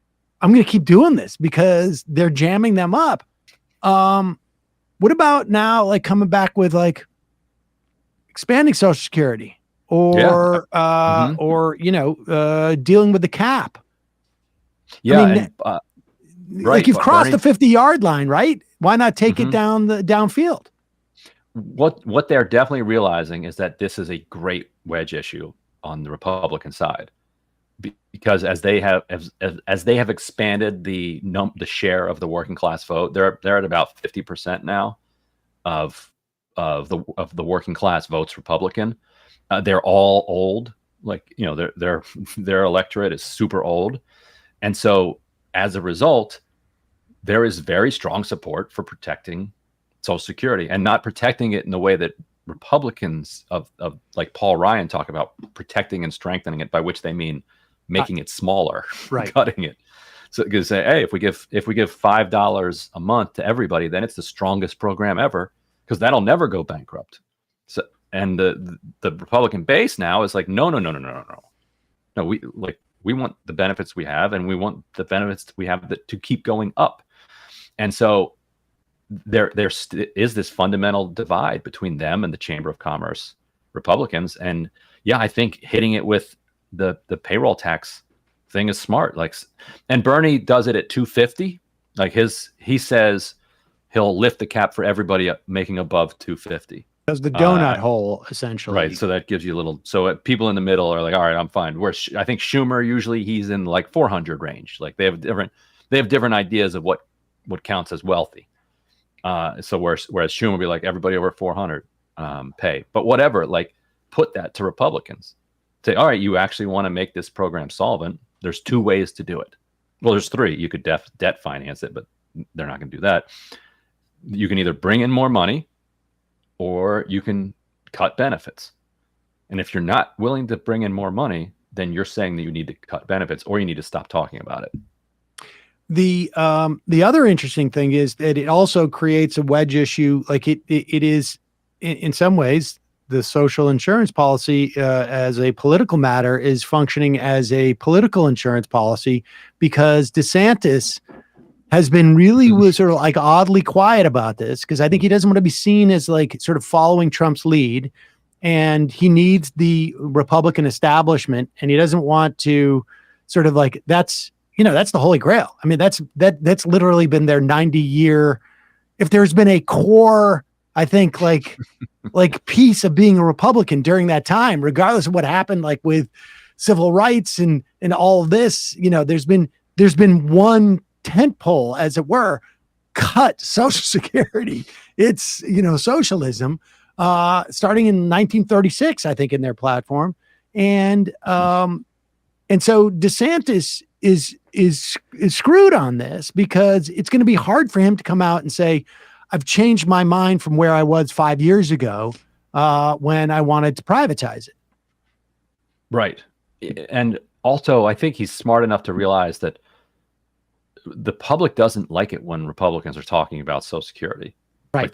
I'm going to keep doing this because they're jamming them up. What about now, like, coming back with like expanding Social Security or dealing with the cap? Yeah. I mean, like, you've crossed the 50-yard line, right? Why not take it down the downfield? What they're definitely realizing is that this is a great wedge issue on the Republican side, because as they have expanded the share of the working class vote, they're at about 50% now of the working class votes Republican. They're all old, like, their electorate is super old, and so as a result, there is very strong support for protecting Social Security, and not protecting it in the way that Republicans of like Paul Ryan talk about protecting and strengthening it, by which they mean making it smaller, right? Cutting it. So you can say, hey, if we give $5 a month to everybody, then it's the strongest program ever, because that'll never go bankrupt. So, and the Republican base now is like, no. We want the benefits we have, and we want the benefits we have to keep going up. And so there is this fundamental divide between them and the Chamber of Commerce Republicans. And yeah, I think hitting it with the payroll tax thing is smart. Like, and Bernie does it at 250. Like, he says he'll lift the cap for everybody making above 250. Does the donut hole, essentially. Right. So that gives you a little, so people in the middle are like, all right, I'm fine. Where I think Schumer, usually he's in like 400 range. Like, they have different ideas of what counts as wealthy. So whereas Schumer will be like, everybody over 400 pay, but whatever, like, put that to Republicans. Say, all right, you actually want to make this program solvent. There's two ways to do it. Well, there's three. You could debt finance it, but they're not going to do that. You can either bring in more money, or you can cut benefits. And if you're not willing to bring in more money, then you're saying that you need to cut benefits, or you need to stop talking about it. The other interesting thing is that it also creates a wedge issue. Like, it is in some ways, the social insurance policy as a political matter is functioning as a political insurance policy, because DeSantis has been really sort of like oddly quiet about this, because I think he doesn't want to be seen as like sort of following Trump's lead, and he needs the Republican establishment, and he doesn't want to sort of like, that's the Holy Grail. I mean, that's literally been their 90-year. If there's been a core, I think, like piece of being a Republican during that time, regardless of what happened, like with civil rights and all of this, there's been one tent pole, as it were: cut Social Security. It's, socialism, starting in 1936, I think, in their platform. And so DeSantis is screwed on this, because it's going to be hard for him to come out and say, I've changed my mind from where I was 5 years ago when I wanted to privatize it. Right. And also, I think he's smart enough to realize that the public doesn't like it when Republicans are talking about Social Security. Right. Like,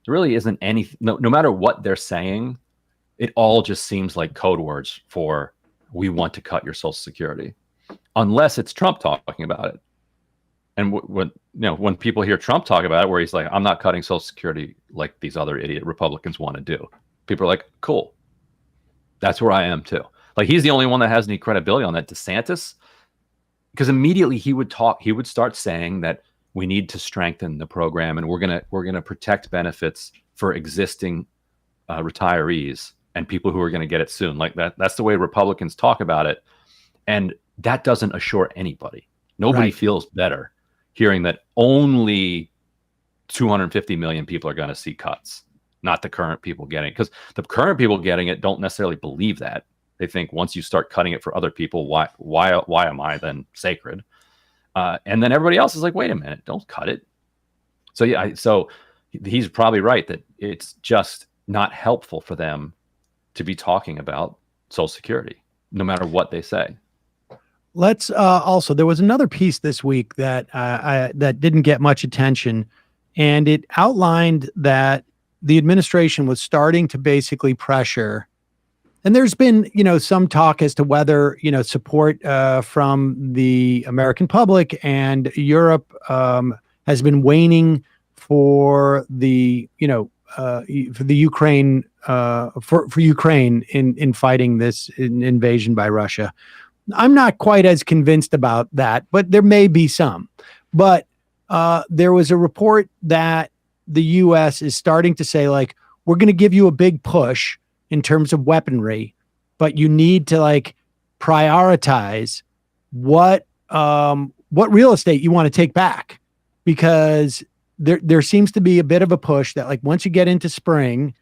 There really isn't any, no matter what they're saying, it all just seems like code words for we want to cut your Social Security, unless it's Trump talking about it. And when people hear Trump talk about it, where he's like, I'm not cutting Social Security like these other idiot Republicans want to do, people are like, cool. That's where I am too. Like, he's the only one that has any credibility on that. DeSantis, because immediately he would start saying that we need to strengthen the program, and we're gonna protect benefits for existing retirees and people who are going to get it soon. Like that's the way Republicans talk about it, and that doesn't assure anybody. Nobody feels better hearing that only 250 million people are going to see cuts, not the current people getting it. Because the current people getting it don't necessarily believe that. They think once you start cutting it for other people, why am I then sacred? And then everybody else is like, wait a minute, don't cut it. So yeah, so he's probably right that it's just not helpful for them to be talking about Social Security, no matter what they say. Let's also, there was another piece this week that that didn't get much attention, and it outlined that the administration was starting to basically pressure. And there's been, some talk as to whether, support from the American public and Europe has been waning for the, for the Ukraine, for Ukraine in fighting this invasion by Russia. I'm not quite as convinced about that, but there may be some. But there was a report that the U.S. is starting to say, like, we're going to give you a big push in terms of weaponry, but you need to prioritize what real estate you want to take back, because there seems to be a bit of a push that once you get into spring,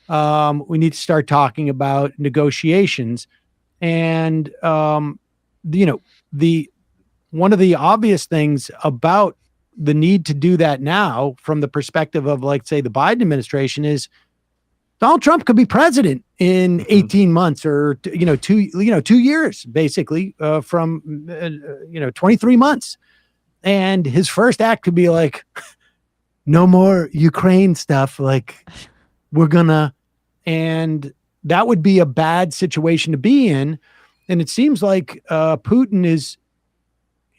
we need to start talking about negotiations. And the one of the obvious things about the need to do that now, from the perspective of say the Biden administration, is Donald Trump could be president in 18 months or 2 years, basically, from 23 months. And his first act could be no more Ukraine stuff. We're gonna, and that would be a bad situation to be in. And it seems like Putin is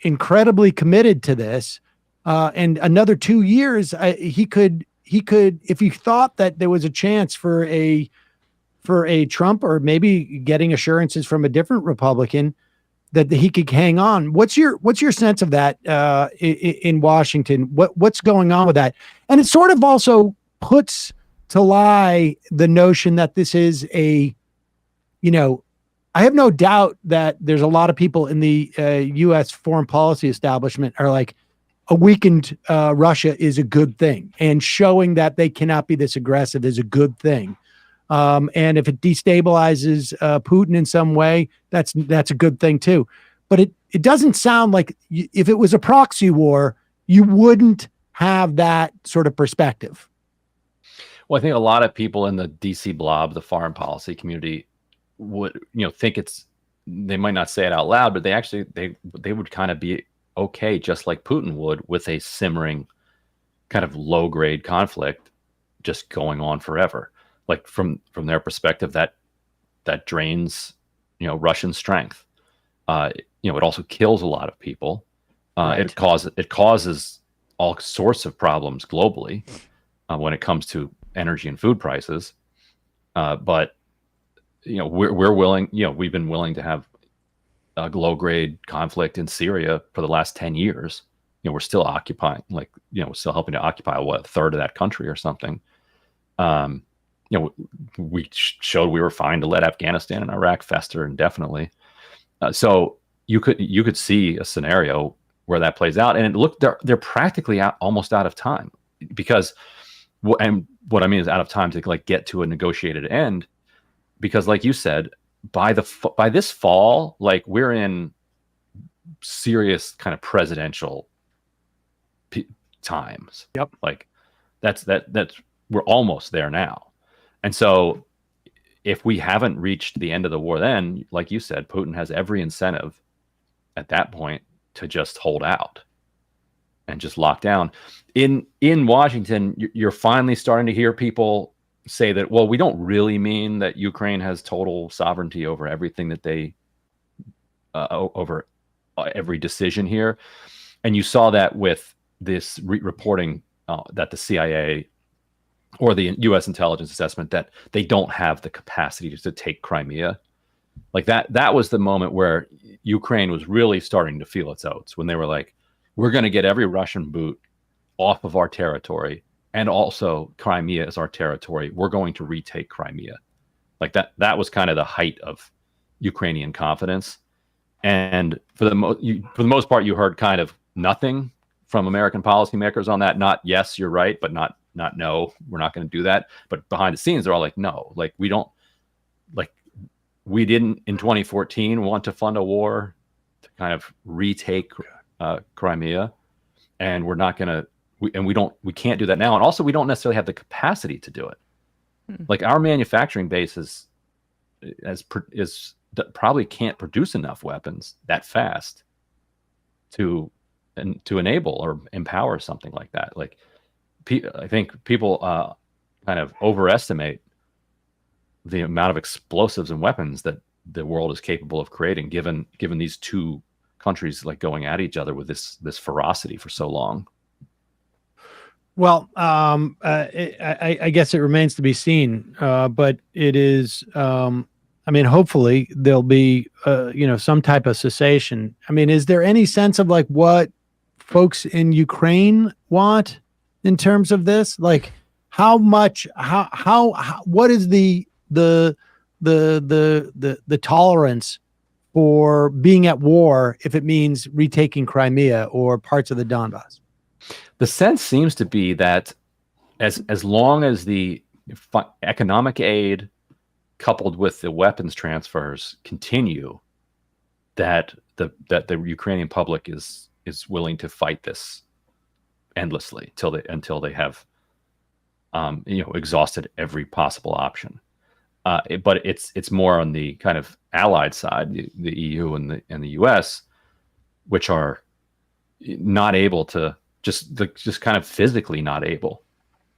incredibly committed to this. And another 2 years, he could, if he thought that there was a chance for a Trump, or maybe getting assurances from a different Republican, that he could hang on. What's your sense of that in Washington? What's going on with that? And it sort of also puts to lie the notion that this is I have no doubt that there's a lot of people in the U.S. foreign policy establishment are like, a weakened Russia is a good thing, and showing that they cannot be this aggressive is a good thing. And if it destabilizes Putin in some way, that's a good thing too. But it doesn't sound like if it was a proxy war, you wouldn't have that sort of perspective. Well, I think a lot of people in the DC blob, the foreign policy community, would think they might not say it out loud, but they would kind of be okay, just like Putin would, with a simmering kind of low grade conflict just going on forever. Like from their perspective, that drains Russian strength. It also kills a lot of people. Right. It causes all sorts of problems globally when it comes to energy and food prices. But we're willing. We've been willing to have a low grade conflict in Syria for the last 10 years. We're still occupying, we're still helping to occupy a third of that country or something. We showed we were fine to let Afghanistan and Iraq fester indefinitely. So you could see a scenario where that plays out, and they're practically almost out of time, because what I mean is out of time to get to a negotiated end, because like you said, by this fall, we're in serious kind of presidential times. Yep. That's we're almost there now. And so if we haven't reached the end of the war, then, like you said, Putin has every incentive at that point to just hold out and just lock down. in Washington, you're finally starting to hear people say that, well, we don't really mean that Ukraine has total sovereignty over everything that they over every decision here. And you saw that with this reporting that the CIA or the U.S. intelligence assessment that they don't have the capacity to take Crimea. Like that was the moment where Ukraine was really starting to feel its oats, when they were like, we're going to get every Russian boot off of our territory, and also Crimea is our territory. We're going to retake Crimea. Like that was kind of the height of Ukrainian confidence. And for the most part, you heard kind of nothing from American policymakers on that. Not yes, you're right, but not no, we're not going to do that. But behind the scenes, they're all like, no, like we don't, like we didn't in 2014 want to fund a war to kind of retake Crimea, and we're not going to, we can't do that now. And also, we don't necessarily have the capacity to do it. Like our manufacturing base probably can't produce enough weapons that fast to enable or empower something like that. Like I think people kind of overestimate the amount of explosives and weapons that the world is capable of creating, given these two countries like going at each other with this ferocity for so long. Well, I guess it remains to be seen, but it is. I mean, hopefully there'll be, some type of cessation. I mean, is there any sense of like what folks in Ukraine want in terms of this? Like, how much? How what is the tolerance for being at war if it means retaking Crimea or parts of the Donbass? The sense seems to be that as long as the economic aid coupled with the weapons transfers continue, that the Ukrainian public is willing to fight this endlessly until they have exhausted every possible option. But it's more on the kind of allied side, the EU and the US, which are not able to just kind of physically not able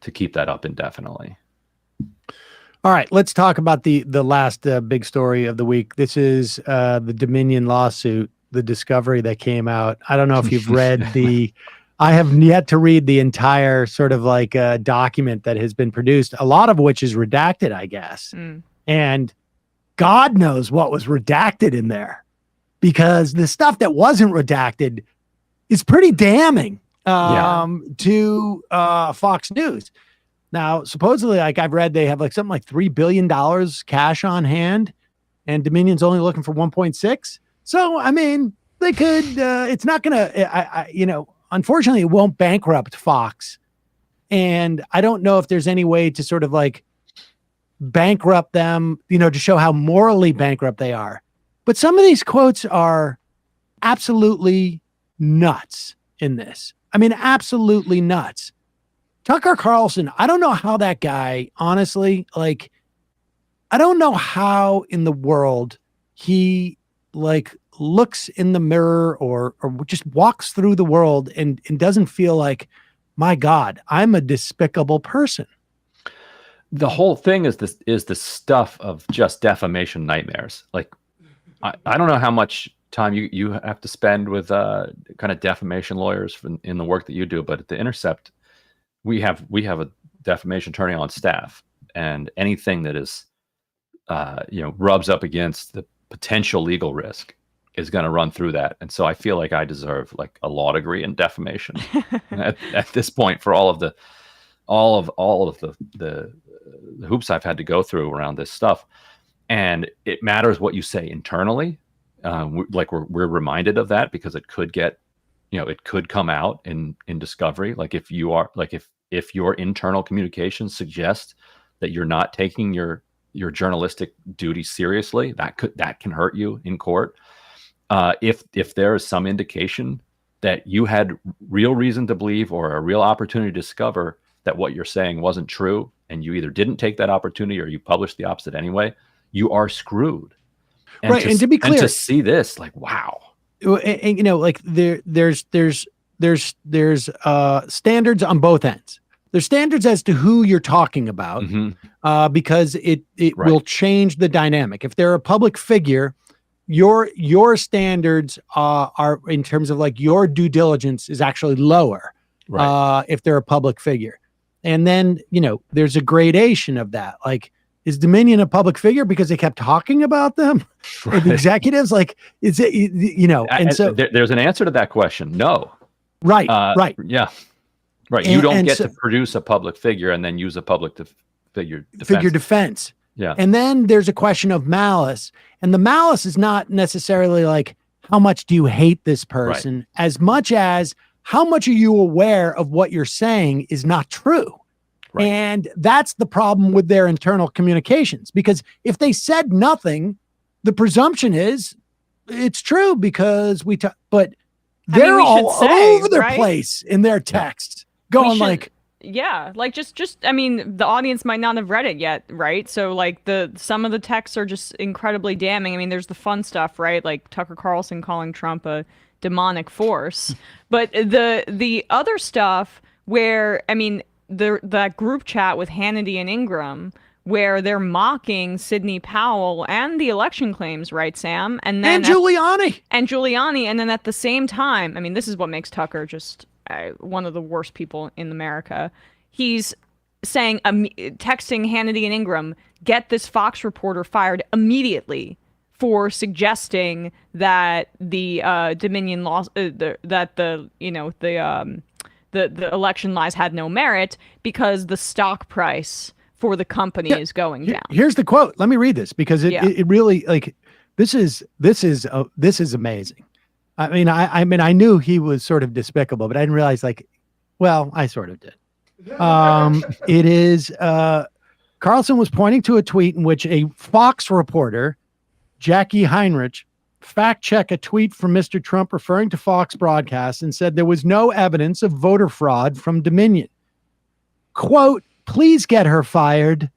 to keep that up indefinitely. All right, let's talk about the last big story of the week. This is the Dominion lawsuit, the discovery that came out. I don't know if you've read I have yet to read the entire sort of like document that has been produced, a lot of which is redacted, I guess. And God knows what was redacted in there, because the stuff that wasn't redacted is pretty damning to Fox News. Now, supposedly, like I've read, they have like something like $3 billion cash on hand, and Dominion's only looking for 1.6. So, I mean, they could, it's not going to, unfortunately, it won't bankrupt Fox. And I don't know if there's any way to sort of like bankrupt them, to show how morally bankrupt they are. But some of these quotes are absolutely nuts in this. I mean, absolutely nuts. Tucker Carlson, I don't know how that guy, honestly, like, I don't know how in the world he like looks in the mirror or just walks through the world and doesn't feel like, my God, I'm a despicable person. The whole thing is the stuff of just defamation nightmares. Like, I don't know how much time you have to spend with kind of defamation lawyers in the work that you do, but at the Intercept, we have a defamation attorney on staff, and anything that is, rubs up against the potential legal risk is going to run through that. And so I feel like I deserve like a law degree in defamation at this point for all of the hoops I've had to go through around this stuff. And it matters what you say internally. We're reminded of that because it could get, it could come out in discovery. Like if your internal communications suggest that you're not taking your journalistic duty seriously, that can hurt you in court. If there is some indication that you had real reason to believe or a real opportunity to discover that what you're saying wasn't true, and you either didn't take that opportunity or you published the opposite anyway, you are screwed. And right. And to be clear, and to see this, like, wow. And like there's there's standards on both ends. There's standards as to who you're talking about, because it will change the dynamic. If they're a public figure, your standards are in terms of like your due diligence is actually lower if they're a public figure. And then, there's a gradation of that. Like, is Dominion a public figure because they kept talking about them? The executives, like, is it, and so there's an answer to that question. No. Right. Yeah. Right. You don't get to produce a public figure and then use a public figure defense. Yeah. And then there's a question of malice. And the malice is not necessarily like, how much do you hate this person, as much as how much are you aware of what you're saying is not true? Right. And that's the problem with their internal communications, because if they said nothing, the presumption is it's true because but they're all over the place in their texts going like, yeah, like just I mean, the audience might not have read it yet, right? So like some of the texts are just incredibly damning. I mean, there's the fun stuff, right? Like Tucker Carlson calling Trump a demonic force. But the other stuff where, I mean, that group chat with Hannity and Ingram where they're mocking Sidney Powell and the election claims, right, Sam? And Giuliani. And then at the same time, I mean, this is what makes Tucker just one of the worst people in America. He's saying, texting Hannity and Ingram, get this Fox reporter fired immediately for suggesting that the Dominion laws, the election lies had no merit because the stock price for the company is going down. Here's the quote. Let me read this because it really, like, this is amazing. I mean, I knew he was sort of despicable, but I didn't realize, like, well, I sort of did. It is, Carlson was pointing to a tweet in which a Fox reporter, Jackie Heinrich, fact-check a tweet from Mr. Trump referring to Fox broadcast and said there was no evidence of voter fraud from Dominion. Quote, please get her fired.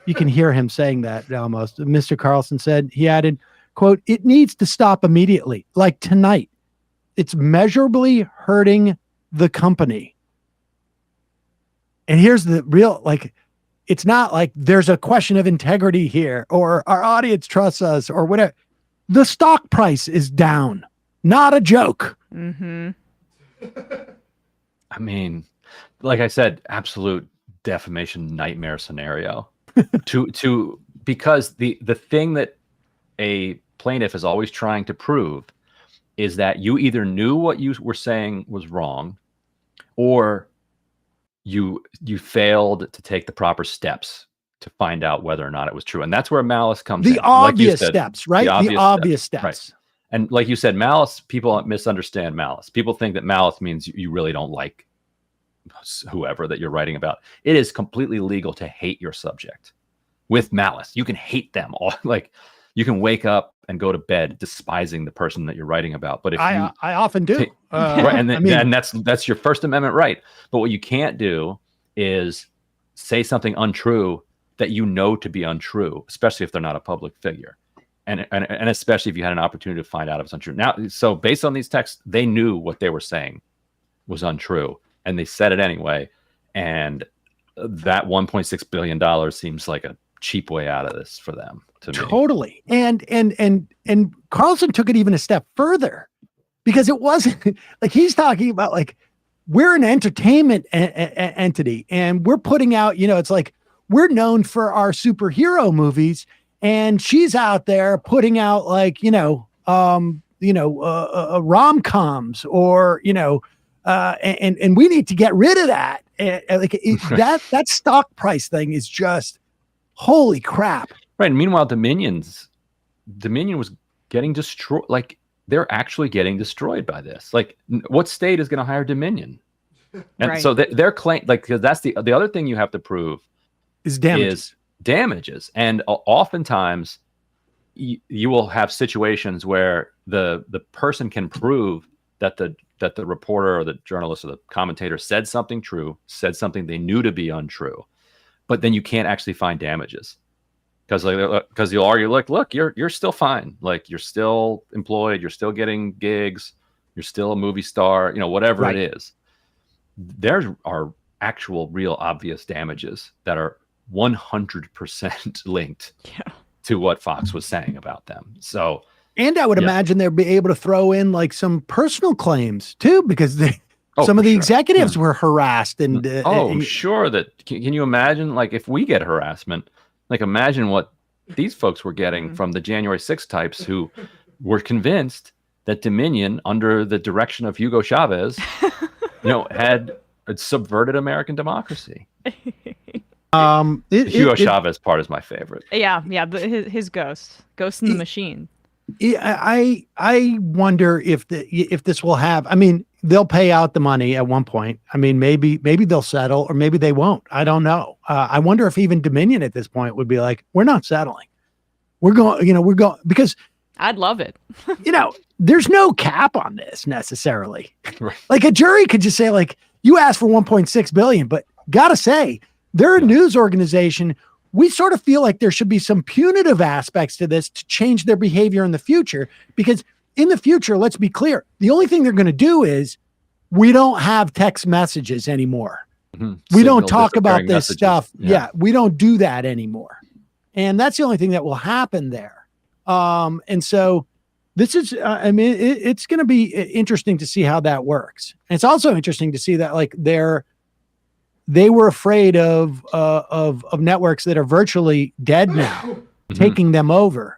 You can hear him saying that almost. Mr. Carlson said, he added, quote, it needs to stop immediately, like tonight. It's measurably hurting the company. And here's the real, like, it's not like there's a question of integrity here or our audience trusts us or whatever. The stock price is down. Not a joke. Mm-hmm. I mean, like I said, absolute defamation nightmare scenario. Because the thing that a plaintiff is always trying to prove is that you either knew what you were saying was wrong, or you failed to take the proper steps to find out whether or not it was true. And that's where malice comes in. The obvious steps, right? The obvious steps. Right. And like you said, malice, people misunderstand malice. People think that malice means you really don't like whoever that you're writing about. It is completely legal to hate your subject with malice. You can hate them all. Like, you can wake up and go to bed despising the person that you're writing about. But if I often do, right, and that's your First Amendment right. But what you can't do is say something untrue that you know to be untrue, especially if they're not a public figure, and especially if you had an opportunity to find out if it's untrue. Now, so based on these texts, they knew what they were saying was untrue, and they said it anyway. And that $1.6 billion seems like a cheap way out of this for them. Totally. And Carlson took it even a step further, because it wasn't like he's talking about, like, we're an entertainment entity and we're putting out, it's like we're known for our superhero movies, and she's out there putting out, like, rom-coms or, and we need to get rid of that. That stock price thing is just holy crap. Right. And meanwhile, Dominion was getting destroyed. Like, they're actually getting destroyed by this. Like, what state is going to hire Dominion? And so their claim, like, because that's the other thing you have to prove is damages. And oftentimes you will have situations where the person can prove that the reporter or the journalist or the commentator said something true, said something they knew to be untrue, but then you can't actually find damages. Because you'll argue, like, look, you're still fine. Like, you're still employed. You're still getting gigs. You're still a movie star, whatever Right. it is. There are actual, real, obvious damages that are 100% linked to what Fox was saying about them. So, and I would imagine they'd be able to throw in like some personal claims too, because some of the executives were harassed and sure. Can you imagine, like, if we get harassment, like, imagine what these folks were getting from the January 6th types who were convinced that Dominion, under the direction of Hugo Chavez, had subverted American democracy. Hugo Chavez part is my favorite. Yeah, his ghost in the machine. I wonder if this will have. I mean, they'll pay out the money at one point. I mean, maybe they'll settle, or maybe they won't. I don't know. I wonder if even Dominion at this point would be like, we're not settling. We're going, because I'd love it. There's no cap on this necessarily. Right. Like, a jury could just say, like, you asked for 1.6 billion, but gotta say, they're a news organization. We sort of feel like there should be some punitive aspects to this to change their behavior in the future, because in the future, let's be clear, the only thing they're going to do is, we don't have text messages anymore. We don't talk about this messages. stuff. Yeah, we don't do that anymore. And that's the only thing that will happen there. And so this is, it's going to be interesting to see how that works. And it's also interesting to see that, like, they were afraid of networks that are virtually dead now, taking them over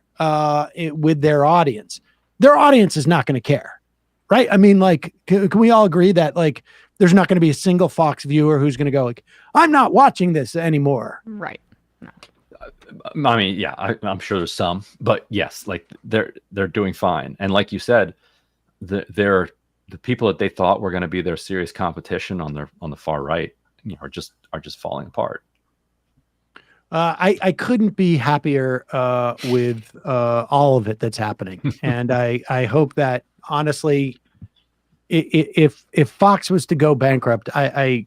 with their audience. Their audience is not going to care, right? I mean, like, can we all agree that, like, there's not going to be a single Fox viewer who's going to go, like, I'm not watching this anymore. Right. No. I mean, yeah, I'm sure there's some, but yes, like, they're doing fine. And like you said, the people that they thought were going to be their serious competition on the far right, are just falling apart. I couldn't be happier with all of it that's happening, and I hope that, honestly, if Fox was to go bankrupt, I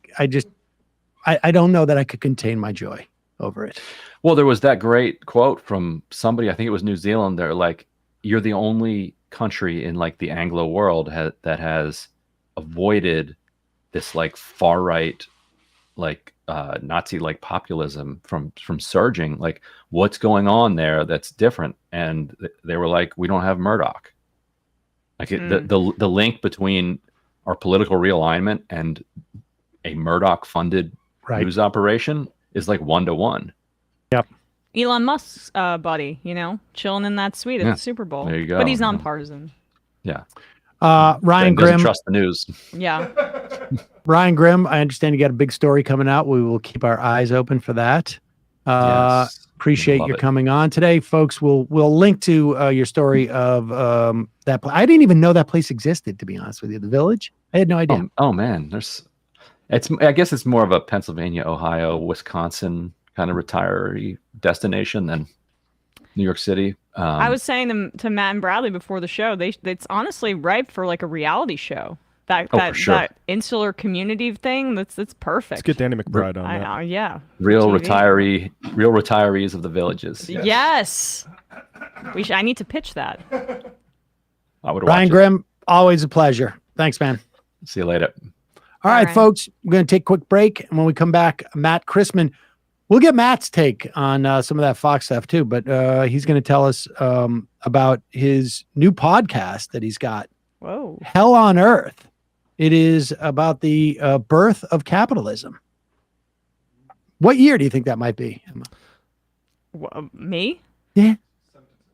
don't know that I could contain my joy over it. Well, there was that great quote from somebody, I think it was New Zealand. They're like, "You're the only country in, like, the Anglo world that has avoided this, like, far right, like, Nazi, like, populism from surging. Like, what's going on there that's different?" And they were like, "We don't have Murdoch." Like, the link between our political realignment and a Murdoch funded news operation is like 1-to-1. Yep. Elon Musk's buddy, chilling in that suite at the Super Bowl. There you go. But he's nonpartisan. Yeah. Ryan doesn't Grimm, trust the news. Yeah. Ryan Grimm, I understand you got a big story coming out. We will keep our eyes open for that. Yes. Appreciate your coming on today, folks. We'll link to your story of that. I didn't even know that place existed, to be honest with you. The Village. I had no idea. Oh man, I guess it's more of a Pennsylvania, Ohio, Wisconsin kind of retiree destination than New York City. I was saying to Matt and Bradley before the show, it's honestly ripe for, like, a reality show. That insular community thing, that's perfect. Let's get Danny McBride on that. Yeah. Real retirees of the villages. Yes. I need to pitch that. I would. Ryan Grimm, always a pleasure. Thanks, man. See you later. All right, folks, we're going to take a quick break. And when we come back, Matt Christman, we'll get Matt's take on some of that Fox stuff too, but he's going to tell us about his new podcast that he's got. Whoa. Hell on Earth. It is about the birth of capitalism. What year do you think that might be, Emma? Me? Yeah.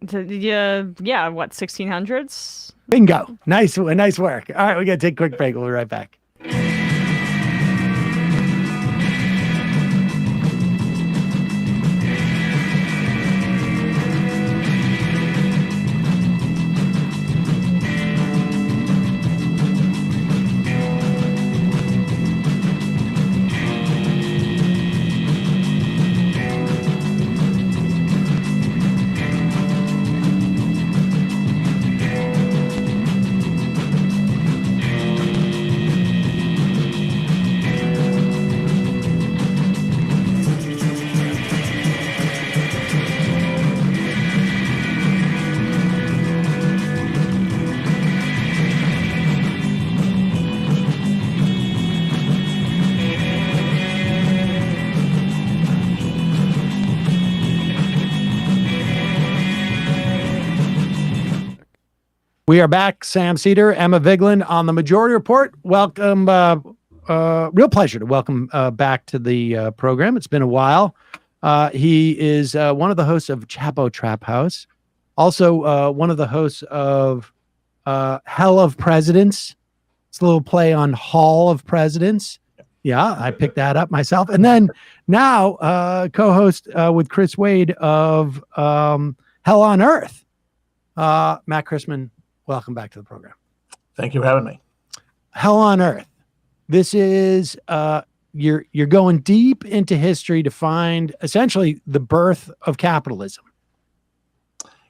Yeah, what, 1600s? Bingo. Nice work. All right, we got to take a quick break. We'll be right back. We are back. Sam Seder, Emma Vigeland on the Majority Report. Welcome. Real pleasure to welcome back to the program. It's been a while. He is one of the hosts of Chapo Trap House, also one of the hosts of Hell of Presidents. It's a little play on Hall of Presidents. Yeah, I picked that up myself. And then now co-host with Chris Wade of Hell on Earth. Matt Christman, welcome back to the program. Thank you for having me. Hell on Earth. This is you're going deep into history to find essentially the birth of capitalism.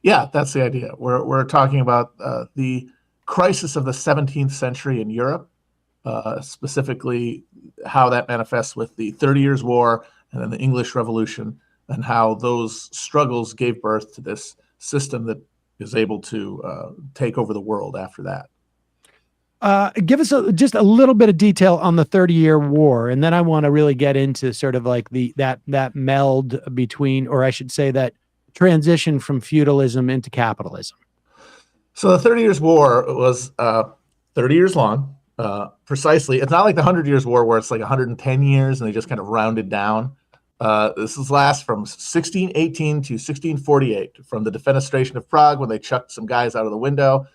Yeah, that's the idea. We're talking about the crisis of the 17th century in Europe, specifically how that manifests with the 30 Years' War and then the English Revolution, and how those struggles gave birth to this system that is able to take over the world after that. Give us just a little bit of detail on the 30-Year War, and then I want to really get into sort of like that meld between, or I should say that transition from feudalism into capitalism. So the 30 Years' War was 30 years long, precisely. It's not like the 100 Years' War where it's like 110 years and they just kind of rounded down. This is last from 1618 to 1648, from the defenestration of Prague when they chucked some guys out of the window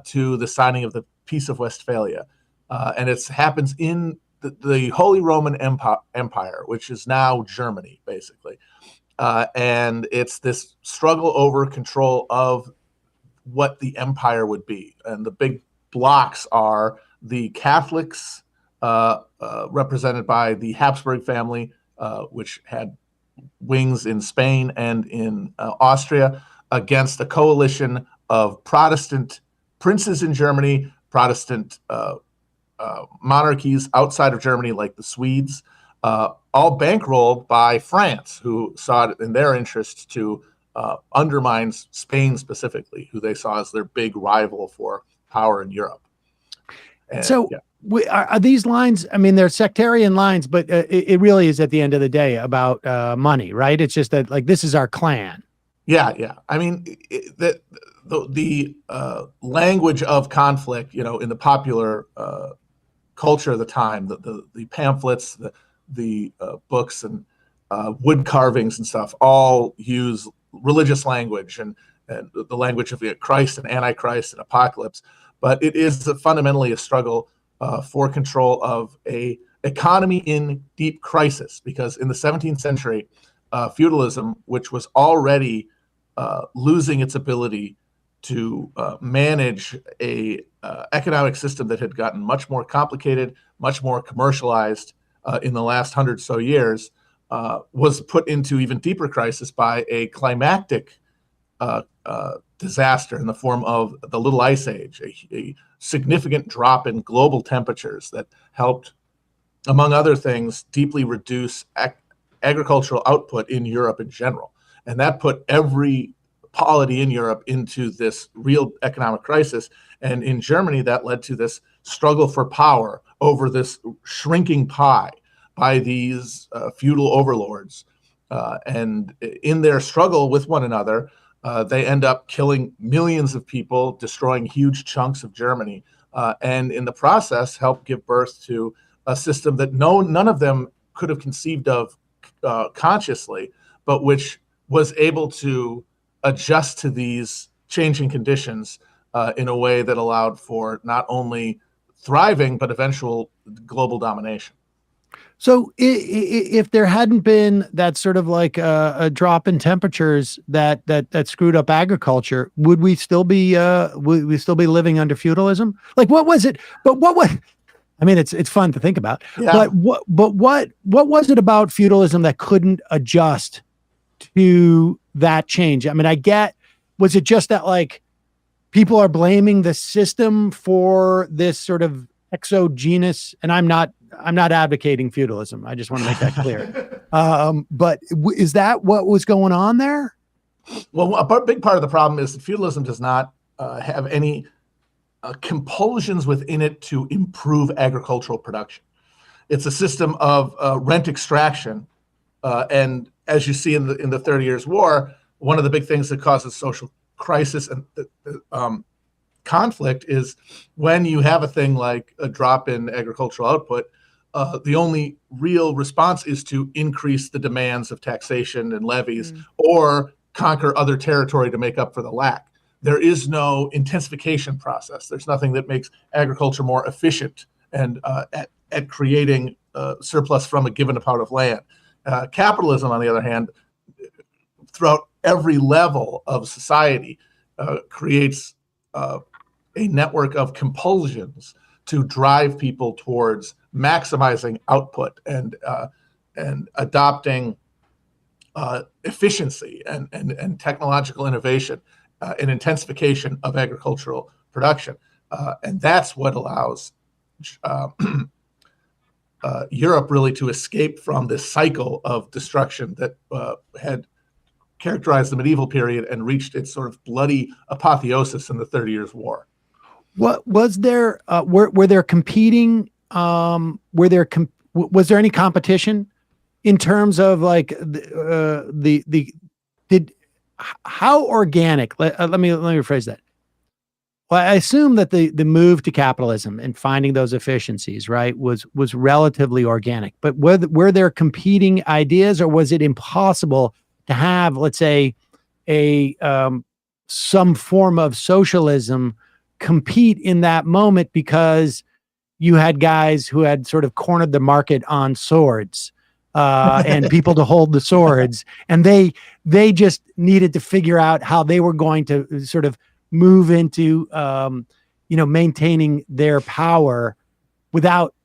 to the signing of the Peace of Westphalia. And it happens in the Holy Roman Empire, which is now Germany, basically. And it's this struggle over control of what the empire would be. And the big blocks are the Catholics, represented by the Habsburg family, which had wings in Spain and in Austria, against a coalition of Protestant princes in Germany, Protestant monarchies outside of Germany, like the Swedes, all bankrolled by France, who saw it in their interest to undermine Spain specifically, who they saw as their big rival for power in Europe. And, so are these lines, I mean, they're sectarian lines, but it really is at the end of the day about money, right? It's just that, like, this is our clan. Yeah. I mean, the language of conflict, in the popular culture of the time, the pamphlets, the books and wood carvings and stuff all use religious language and the language of Christ and Antichrist and apocalypse. But it is fundamentally a struggle for control of a economy in deep crisis, because in the 17th century, feudalism, which was already losing its ability to manage a economic system that had gotten much more complicated, much more commercialized in the last 100 so years, was put into even deeper crisis by a climactic disaster in the form of the Little Ice Age, a significant drop in global temperatures that helped, among other things, deeply reduce agricultural output in Europe in general. And that put every polity in Europe into this real economic crisis. And in Germany, that led to this struggle for power over this shrinking pie by these feudal overlords. And in their struggle with one another, they end up killing millions of people, destroying huge chunks of Germany, and in the process help give birth to a system that none of them could have conceived of consciously, but which was able to adjust to these changing conditions in a way that allowed for not only thriving, but eventual global domination. So if there hadn't been that sort of like a drop in temperatures that screwed up agriculture, would we still be living under feudalism? Like, what was it? But what was? I mean, it's fun to think about. Yeah. But what was it about feudalism that couldn't adjust to that change? I mean, was it just that, like, people are blaming the system for this sort of exogenous, and I'm not advocating feudalism. I just want to make that clear. But is that what was going on there? Well, a big part of the problem is that feudalism does not have any compulsions within it to improve agricultural production. It's a system of rent extraction. And as you see in the 30 Years' War, one of the big things that causes social crisis and conflict is when you have a thing like a drop in agricultural output, the only real response is to increase the demands of taxation and levies or conquer other territory to make up for the lack. There is no intensification process. There's nothing that makes agriculture more efficient and at creating surplus from a given amount of land. Capitalism, on the other hand, throughout every level of society, creates a network of compulsions to drive people towards maximizing output and adopting efficiency and technological innovation and intensification of agricultural production. And that's what allows Europe really to escape from this cycle of destruction that had characterized the medieval period and reached its sort of bloody apotheosis in the 30 Years' War. What was there? Were there competing? Was there any competition in terms of like how organic? Let me rephrase that. Well, I assume that the move to capitalism and finding those efficiencies, right, was relatively organic. But were there competing ideas, or was it impossible to have, let's say, some form of socialism compete in that moment because you had guys who had sort of cornered the market on swords and people to hold the swords, and they just needed to figure out how they were going to sort of move into maintaining their power without,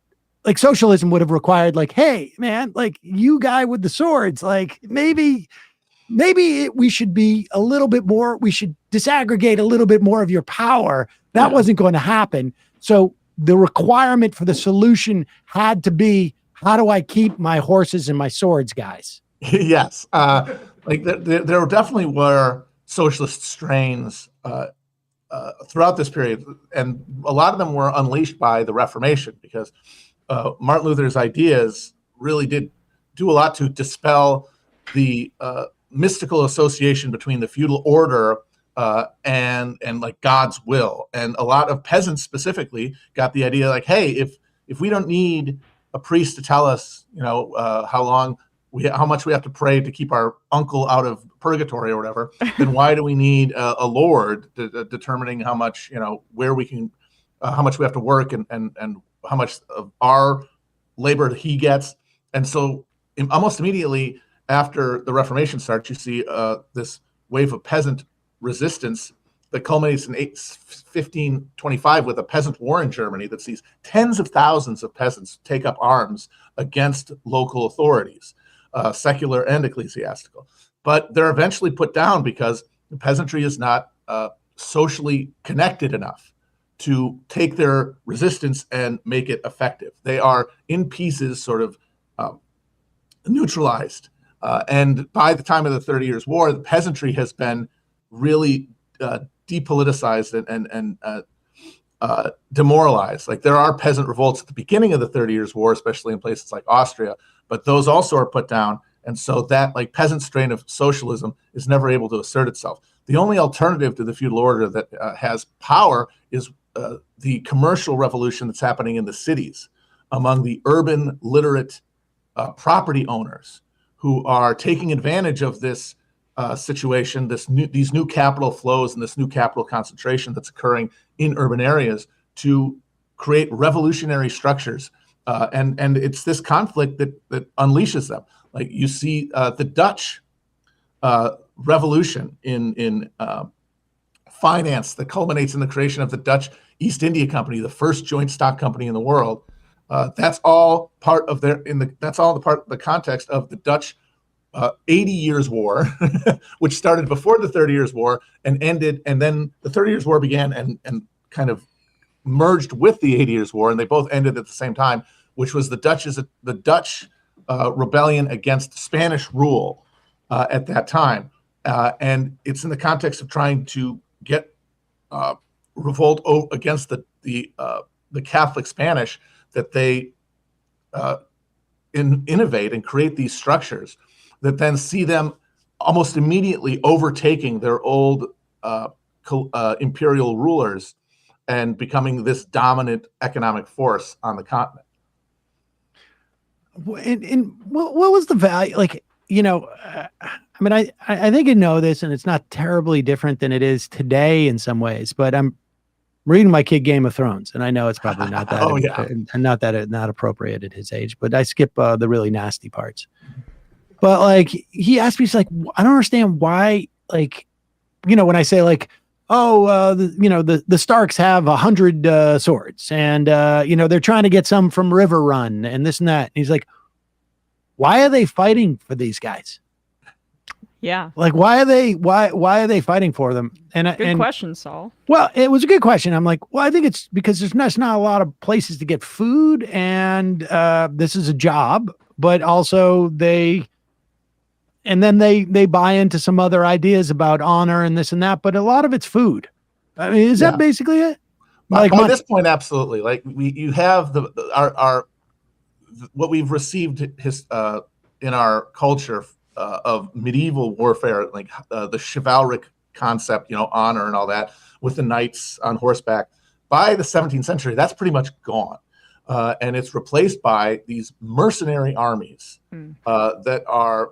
like, socialism would have required, like, hey man, like, you guy with the swords, like, maybe we should be a little bit more, we should disaggregate a little bit more of your power. That wasn't going to happen. So the requirement for the solution had to be, how do I keep my horses and my swords, guys? Yes. Like there definitely were socialist strains throughout this period, and a lot of them were unleashed by the Reformation, because Martin Luther's ideas really did do a lot to dispel the mystical association between the feudal order and like God's will. And a lot of peasants specifically got the idea, like, hey, if we don't need a priest to tell us, how much we have to pray to keep our uncle out of purgatory or whatever, then why do we need a lord determining how much, where we can, how much we have to work and how much of our labor he gets. And so almost immediately after the Reformation starts, you see this wave of peasant resistance that culminates in 1525 with a peasant war in Germany that sees tens of thousands of peasants take up arms against local authorities, secular and ecclesiastical. But they're eventually put down because the peasantry is not socially connected enough to take their resistance and make it effective. They are in pieces, sort of neutralized. And by the time of the 30 Years' War, the peasantry has been really depoliticized and demoralized. Like, there are peasant revolts at the beginning of the 30 Years' War, especially in places like Austria, but those also are put down. And so that, like, peasant strain of socialism is never able to assert itself. The only alternative to the feudal order that has power is the commercial revolution that's happening in the cities among the urban literate property owners who are taking advantage of this situation, these new capital flows and this new capital concentration that's occurring in urban areas to create revolutionary structures. And it's this conflict that unleashes them. Like, you see the Dutch revolution in finance that culminates in the creation of the Dutch East India Company, the first joint stock company in the world. That's all part of the context of the Dutch 80 Years' War, which started before the 30 Years' War and ended, and then the 30 Years' War began and kind of merged with the 80 Years' War, and they both ended at the same time, which was the Dutch rebellion against Spanish rule at that time. And it's in the context of trying to get revolt against the Catholic Spanish that they innovate and create these structures that then see them almost immediately overtaking their old imperial rulers and becoming this dominant economic force on the continent. And what was the value? Like, I mean, I think you know this, and it's not terribly different than it is today in some ways, but I'm reading my kid Game of Thrones, and I know it's probably not that, not appropriate at his age, but I skip the really nasty parts. But like, he asked me, he's like, I don't understand why, like, when I say like, the Starks have 100 swords, and they're trying to get some from River Run and this and that. And he's like, why are they fighting for these guys? Yeah. Like, why are they fighting for them? Good question, Saul. Well, it was a good question. I'm like, well, I think it's because there's not a lot of places to get food, and this is a job, but also they buy into some other ideas about honor and this and that, but a lot of it's food. I mean, is that basically it? By this point, absolutely. Like you have our what we've received in our culture of medieval warfare, like the chivalric concept, honor and all that, with the knights on horseback. By the 17th century, that's pretty much gone. And it's replaced by these mercenary armies that are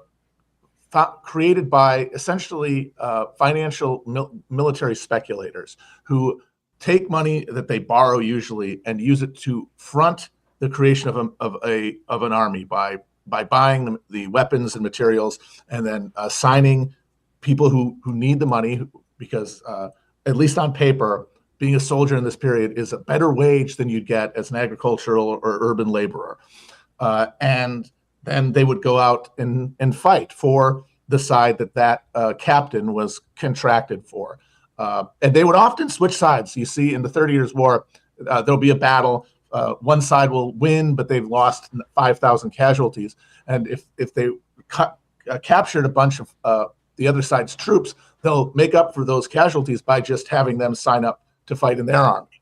created by essentially financial military speculators who take money that they borrow usually and use it to front the creation of an army by buying the weapons and materials, and then signing people who need the money, because at least on paper, being a soldier in this period is a better wage than you'd get as an agricultural or urban laborer. And then they would go out and fight for the side that captain was contracted for. And they would often switch sides. You see in the 30 Years' War, there'll be a battle. One side will win, but they've lost 5,000 casualties. And if they captured a bunch of the other side's troops, they'll make up for those casualties by just having them sign up to fight in their army.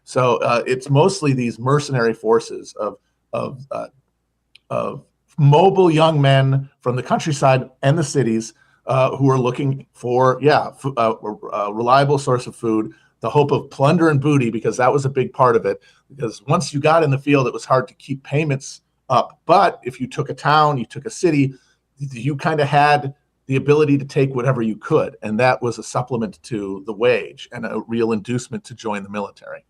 So it's mostly these mercenary forces of mobile young men from the countryside and the cities who are looking for, a reliable source of food, the hope of plunder and booty, because that was a big part of it. Because once you got in the field, it was hard to keep payments up. But if you took a town, you took a city, you kind of had the ability to take whatever you could. And that was a supplement to the wage and a real inducement to join the military.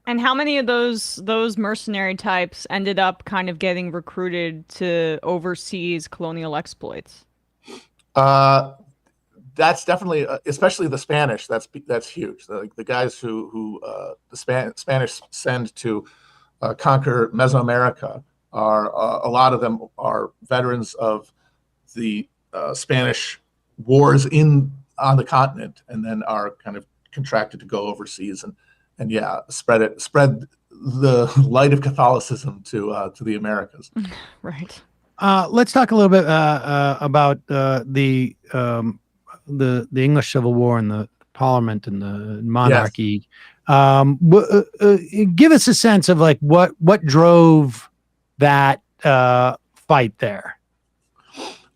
And how many of those mercenary types ended up kind of getting recruited to overseas colonial exploits? That's definitely, especially the Spanish. That's huge. The guys who the Spanish send to conquer Mesoamerica are a lot of them are veterans of the Spanish wars on the continent, and then are kind of contracted to go overseas and spread the light of Catholicism to the Americas. Right. Let's talk a little bit about the English Civil War and the Parliament and the monarchy. Yes. Give us a sense of like what drove that fight there.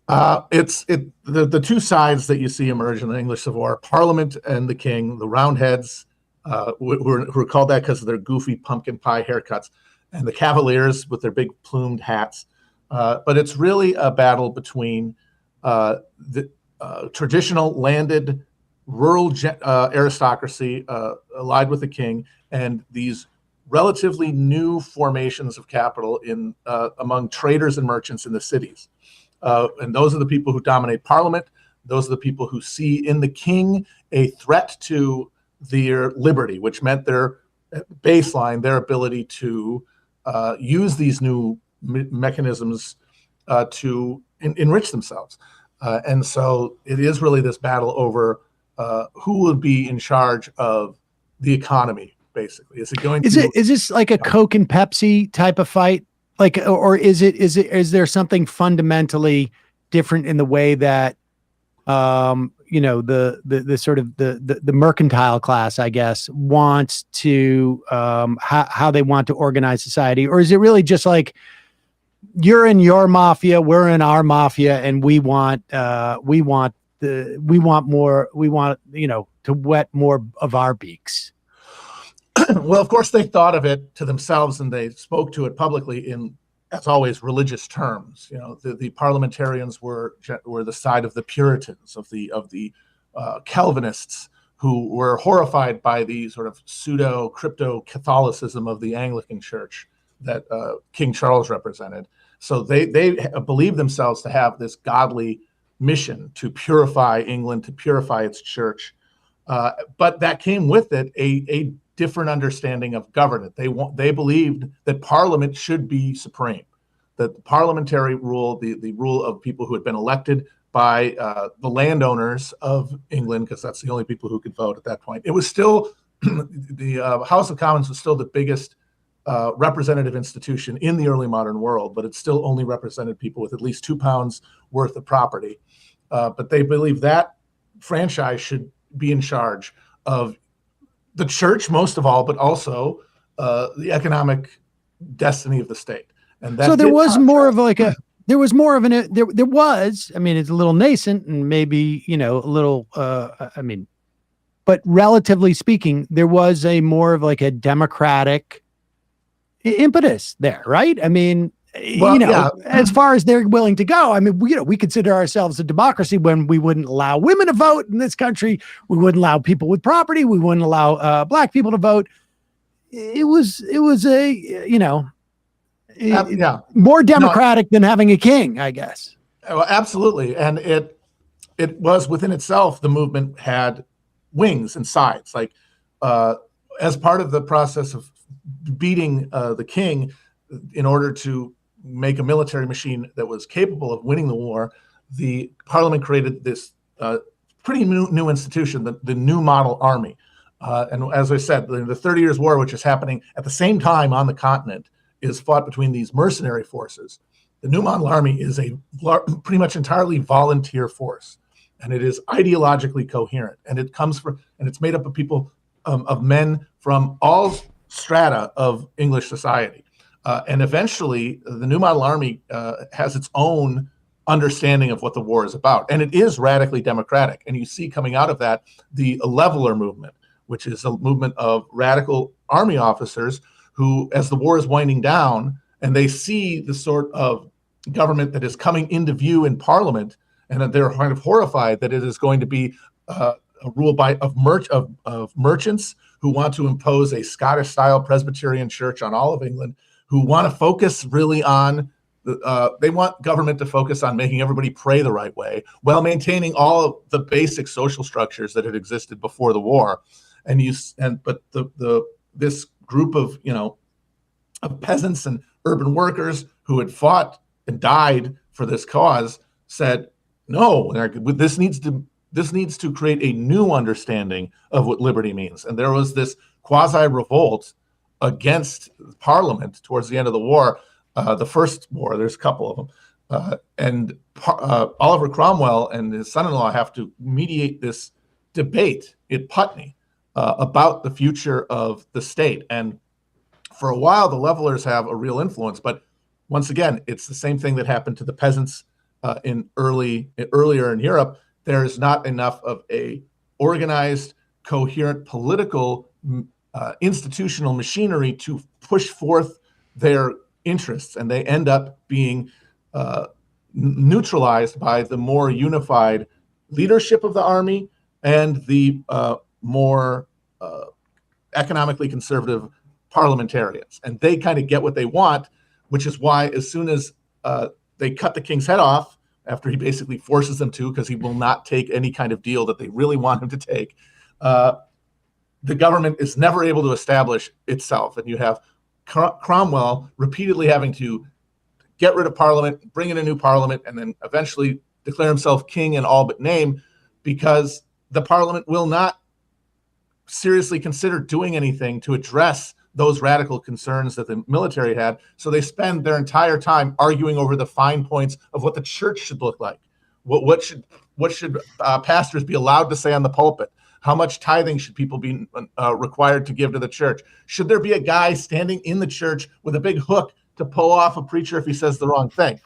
The two sides that you see emerge in the English Civil War: Parliament and the King, the Roundheads, who are called that because of their goofy pumpkin pie haircuts, and the Cavaliers with their big plumed hats. But it's really a battle between the traditional landed rural aristocracy allied with the king, and these relatively new formations of capital among traders and merchants in the cities. And those are the people who dominate Parliament. Those are the people who see in the king a threat to their liberty, which meant their baseline, their ability to use these new mechanisms to enrich themselves. And so it is really this battle over who will be in charge of the economy, basically. Is this like a Coke and Pepsi type of fight? Like, or is there something fundamentally different in the way that the sort of the mercantile class, I guess, wants to how they want to organize society? Or is it really just like, you're in your mafia, we're in our mafia, and we want to wet more of our beaks? well, of course, they thought of it to themselves and they spoke to it publicly in, as always, religious terms. You know, the parliamentarians were the side of the Puritans, of the Calvinists, who were horrified by the sort of pseudo crypto Catholicism of the Anglican Church that King Charles represented. So they believed themselves to have this godly mission to purify England, to purify its church. But that came with it a different understanding of government. They believed that Parliament should be supreme, that the parliamentary rule, the rule of people who had been elected by the landowners of England, because that's the only people who could vote at that point. It was still, the House of Commons was still the biggest representative institution in the early modern world, but it still only represented people with at least £2 worth of property. But they believe that franchise should be in charge of the church, most of all, but also the economic destiny of the state. And that so there was more of like there was, I mean, it's a little nascent and maybe, a little, but relatively speaking, there was a more of like a democratic impetus there, right? I mean, as far as they're willing to go, I mean, we consider ourselves a democracy when we wouldn't allow women to vote in this country. We wouldn't allow people with property. We wouldn't allow black people to vote. It was more democratic than having a king, I guess. Well, absolutely. And it was within itself, the movement had wings and sides. Like as part of the process of beating the king in order to make a military machine that was capable of winning the war, the Parliament created this pretty new institution, the New Model Army. And as I said, the 30 Years' War, which is happening at the same time on the continent, is fought between these mercenary forces. The New Model Army is a pretty much entirely volunteer force, and it is ideologically coherent. And it's made up of people, of men from all strata of English society. And eventually, the New Model Army has its own understanding of what the war is about. And it is radically democratic. And you see coming out of that, the Leveler movement, which is a movement of radical army officers who, as the war is winding down, and they see the sort of government that is coming into view in Parliament, and that they're kind of horrified that it is going to be a rule of merchants who want to impose a Scottish-style Presbyterian church on all of England, who want to focus really on, they want government to focus on making everybody pray the right way while maintaining all of the basic social structures that had existed before the war. But this group of of peasants and urban workers who had fought and died for this cause said, no, this needs to create a new understanding of what liberty means. And there was this quasi-revolt against Parliament towards the end of the war, the first war. There's a couple of them, and Oliver Cromwell and his son-in-law have to mediate this debate at Putney about the future of the state. And for a while, the Levelers have a real influence, but once again, it's the same thing that happened to the peasants earlier in Europe. There is not enough of a organized, coherent political institutional machinery to push forth their interests, and they end up being neutralized by the more unified leadership of the army and the more economically conservative parliamentarians. And they kind of get what they want, which is why as soon as they cut the king's head off, after he basically forces them to, because he will not take any kind of deal that they really want him to take, the government is never able to establish itself. And you have Cromwell repeatedly having to get rid of Parliament, bring in a new Parliament, and then eventually declare himself king in all but name, because the Parliament will not seriously consider doing anything to address those radical concerns that the military had. So they spend their entire time arguing over the fine points of what the church should look like. What should pastors be allowed to say on the pulpit? How much tithing should people be required to give to the church? Should there be a guy standing in the church with a big hook to pull off a preacher if he says the wrong thing?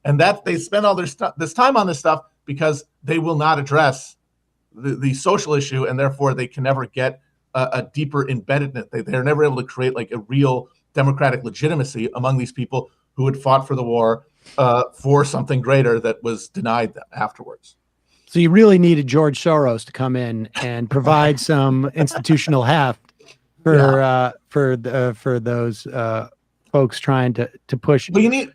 And that they spend all this time on this stuff because they will not address the social issue, and therefore they can never get a deeper embeddedness. They're never able to create like a real democratic legitimacy among these people who had fought for the war for something greater that was denied them afterwards. So you really needed George Soros to come in and provide some institutional heft for those folks trying to push. But you need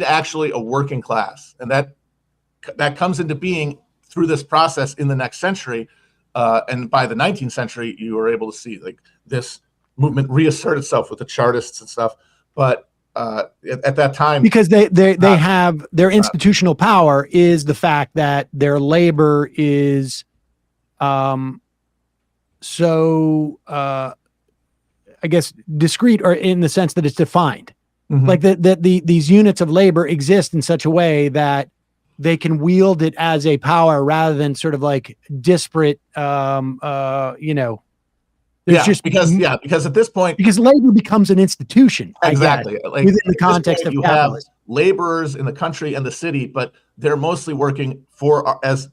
actually a working class, and that comes into being through this process in the next century. And by the 19th century, you were able to see like this movement reassert itself with the Chartists and stuff. But at that time, because they have their institutional power is the fact that their labor is so I guess discrete, or in the sense that it's defined. Mm-hmm. Like these units of labor exist in such a way that they can wield it as a power rather than sort of like disparate because at this point, because labor becomes an institution. Exactly. Like, within the context of capitalism. Have laborers in the country and the city, but they're mostly working as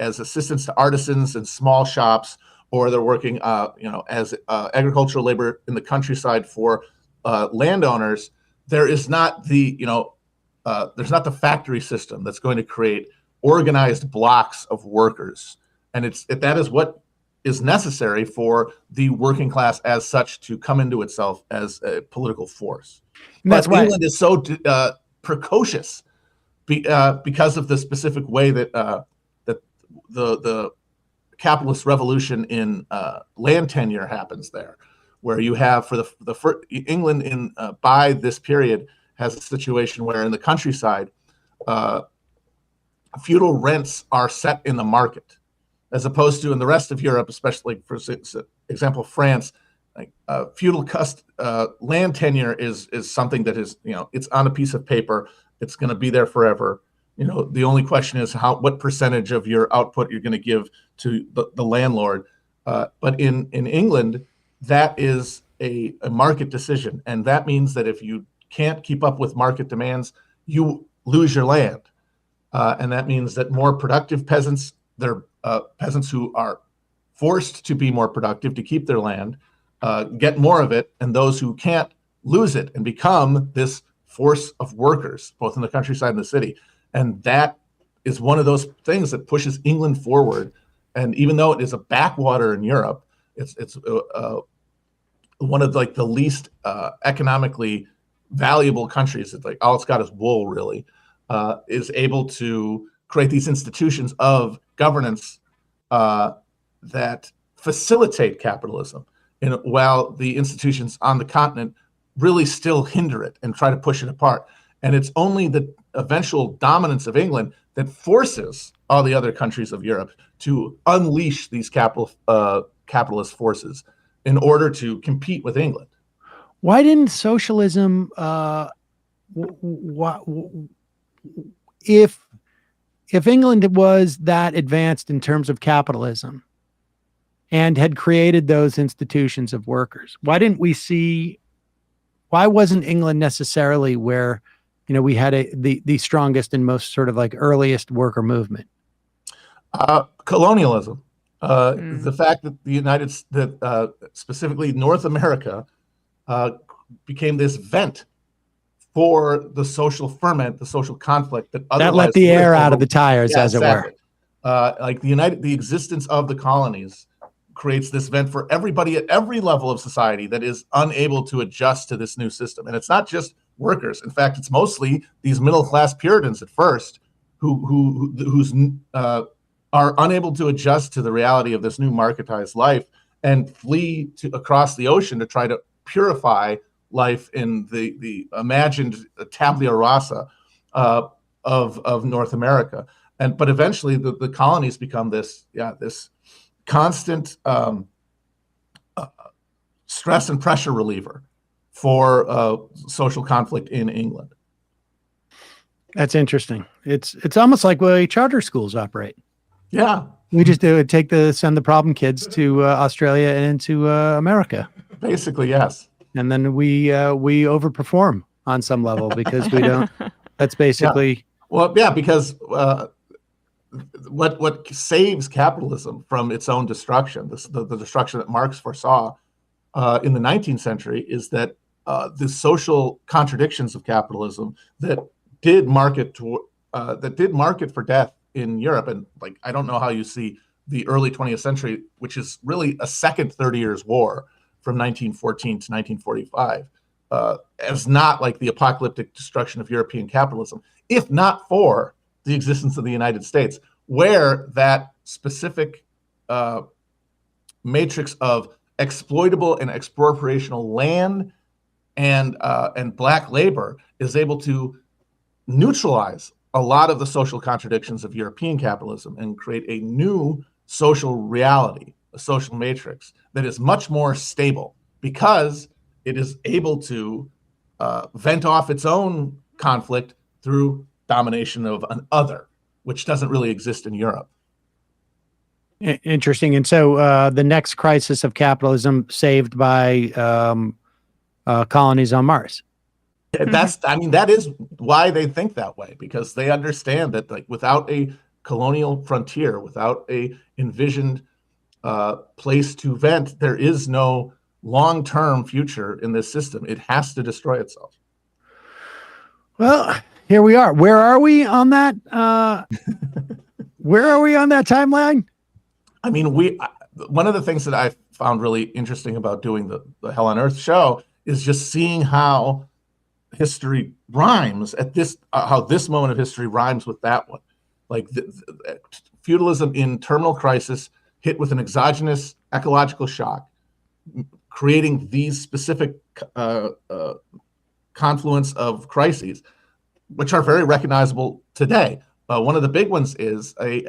assistants to artisans and small shops, or they're working as agricultural labor in the countryside for landowners. There is not there's not the factory system that's going to create organized blocks of workers, and that is what is necessary for the working class as such to come into itself as a political force. That's why England is so precocious because of the specific way that the capitalist revolution in land tenure happens there, where you have for the first England in by this period has a situation where in the countryside, feudal rents are set in the market, as opposed to in the rest of Europe, especially for example, France, like feudal land tenure is something that is, it's on a piece of paper. It's going to be there forever. The only question is what percentage of your output you're going to give to the landlord. But in England, that is a market decision. And that means that if you can't keep up with market demands, you lose your land. And that means that more productive peasants, they're peasants who are forced to be more productive to keep their land, get more of it, and those who can't lose it and become this force of workers, both in the countryside and the city. And that is one of those things that pushes England forward. And even though it is a backwater in Europe, it's one of like the least economically valuable countries. It's like all it's got is wool, really, is able to create these institutions of governance that facilitate capitalism, while the institutions on the continent really still hinder it and try to push it apart. And it's only the eventual dominance of England that forces all the other countries of Europe to unleash these capitalist forces in order to compete with England. Why didn't socialism, if England was that advanced in terms of capitalism and had created those institutions of workers, why wasn't England necessarily where, we had the strongest and most sort of like earliest worker movement? Colonialism. The fact that specifically North America became this vent for the social ferment, the social conflict that let the air out of the tires, as exactly. it were. Like the existence of the colonies creates this vent for everybody at every level of society that is unable to adjust to this new system. And it's not just workers. In fact, it's mostly these middle-class Puritans at first who are unable to adjust to the reality of this new marketized life and flee across the ocean to try to purify life in the imagined tabula rasa of North America. But eventually the colonies become this constant stress and pressure reliever for social conflict in England. That's interesting. It's almost like the way charter schools operate. Yeah. We just send the problem kids to Australia and into America. Basically, yes. And then we overperform on some level because we don't. That's basically. Yeah. Well, yeah, because what saves capitalism from its own destruction, the destruction that Marx foresaw in the 19th century, is that the social contradictions of capitalism that did market for death in Europe. And like, I don't know how you see the early 20th century, which is really a second 30 Years' War from 1914 to 1945, as not like the apocalyptic destruction of European capitalism, if not for the existence of the United States, where that specific matrix of exploitable and expropriational land and black labor is able to neutralize a lot of the social contradictions of European capitalism and create a new social reality, a social matrix that is much more stable because it is able to vent off its own conflict through domination of an other, which doesn't really exist in Europe. Interesting. And so the next crisis of capitalism saved by colonies on Mars. That is why they think that way, because they understand that, like, without a colonial frontier, without a envisioned place to vent, there is no long-term future in this system. It has to destroy itself. Well, here we are. Where are we on that? Where are we on that timeline? I mean, one of the things that I found really interesting about doing the Hell on Earth show is just seeing how history rhymes at this, how this moment of history rhymes with that one. Like feudalism in terminal crisis, hit with an exogenous ecological shock, creating these specific confluence of crises, which are very recognizable today. One of the big ones is a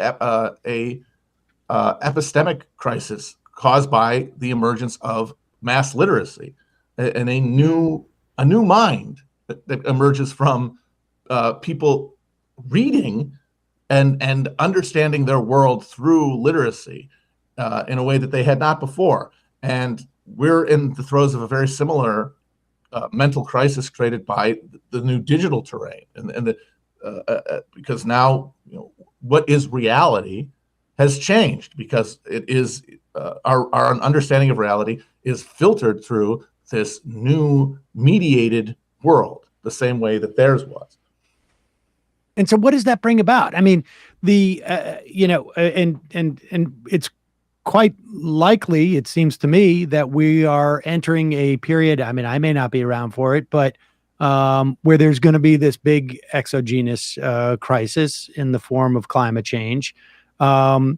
epistemic crisis caused by the emergence of mass literacy and a new mind that emerges from people reading and understanding their world through literacy in a way that they had not before. And we're in the throes of a very similar mental crisis created by the new digital terrain, and because now, you know, what is reality has changed, because it is our understanding of reality is filtered through this new mediated world, the same way that theirs was. And so what does that bring about? I mean, and it's quite likely, it seems to me, that we are entering a period, I mean, I may not be around for it, but where there's going to be this big exogenous crisis in the form of climate change. Do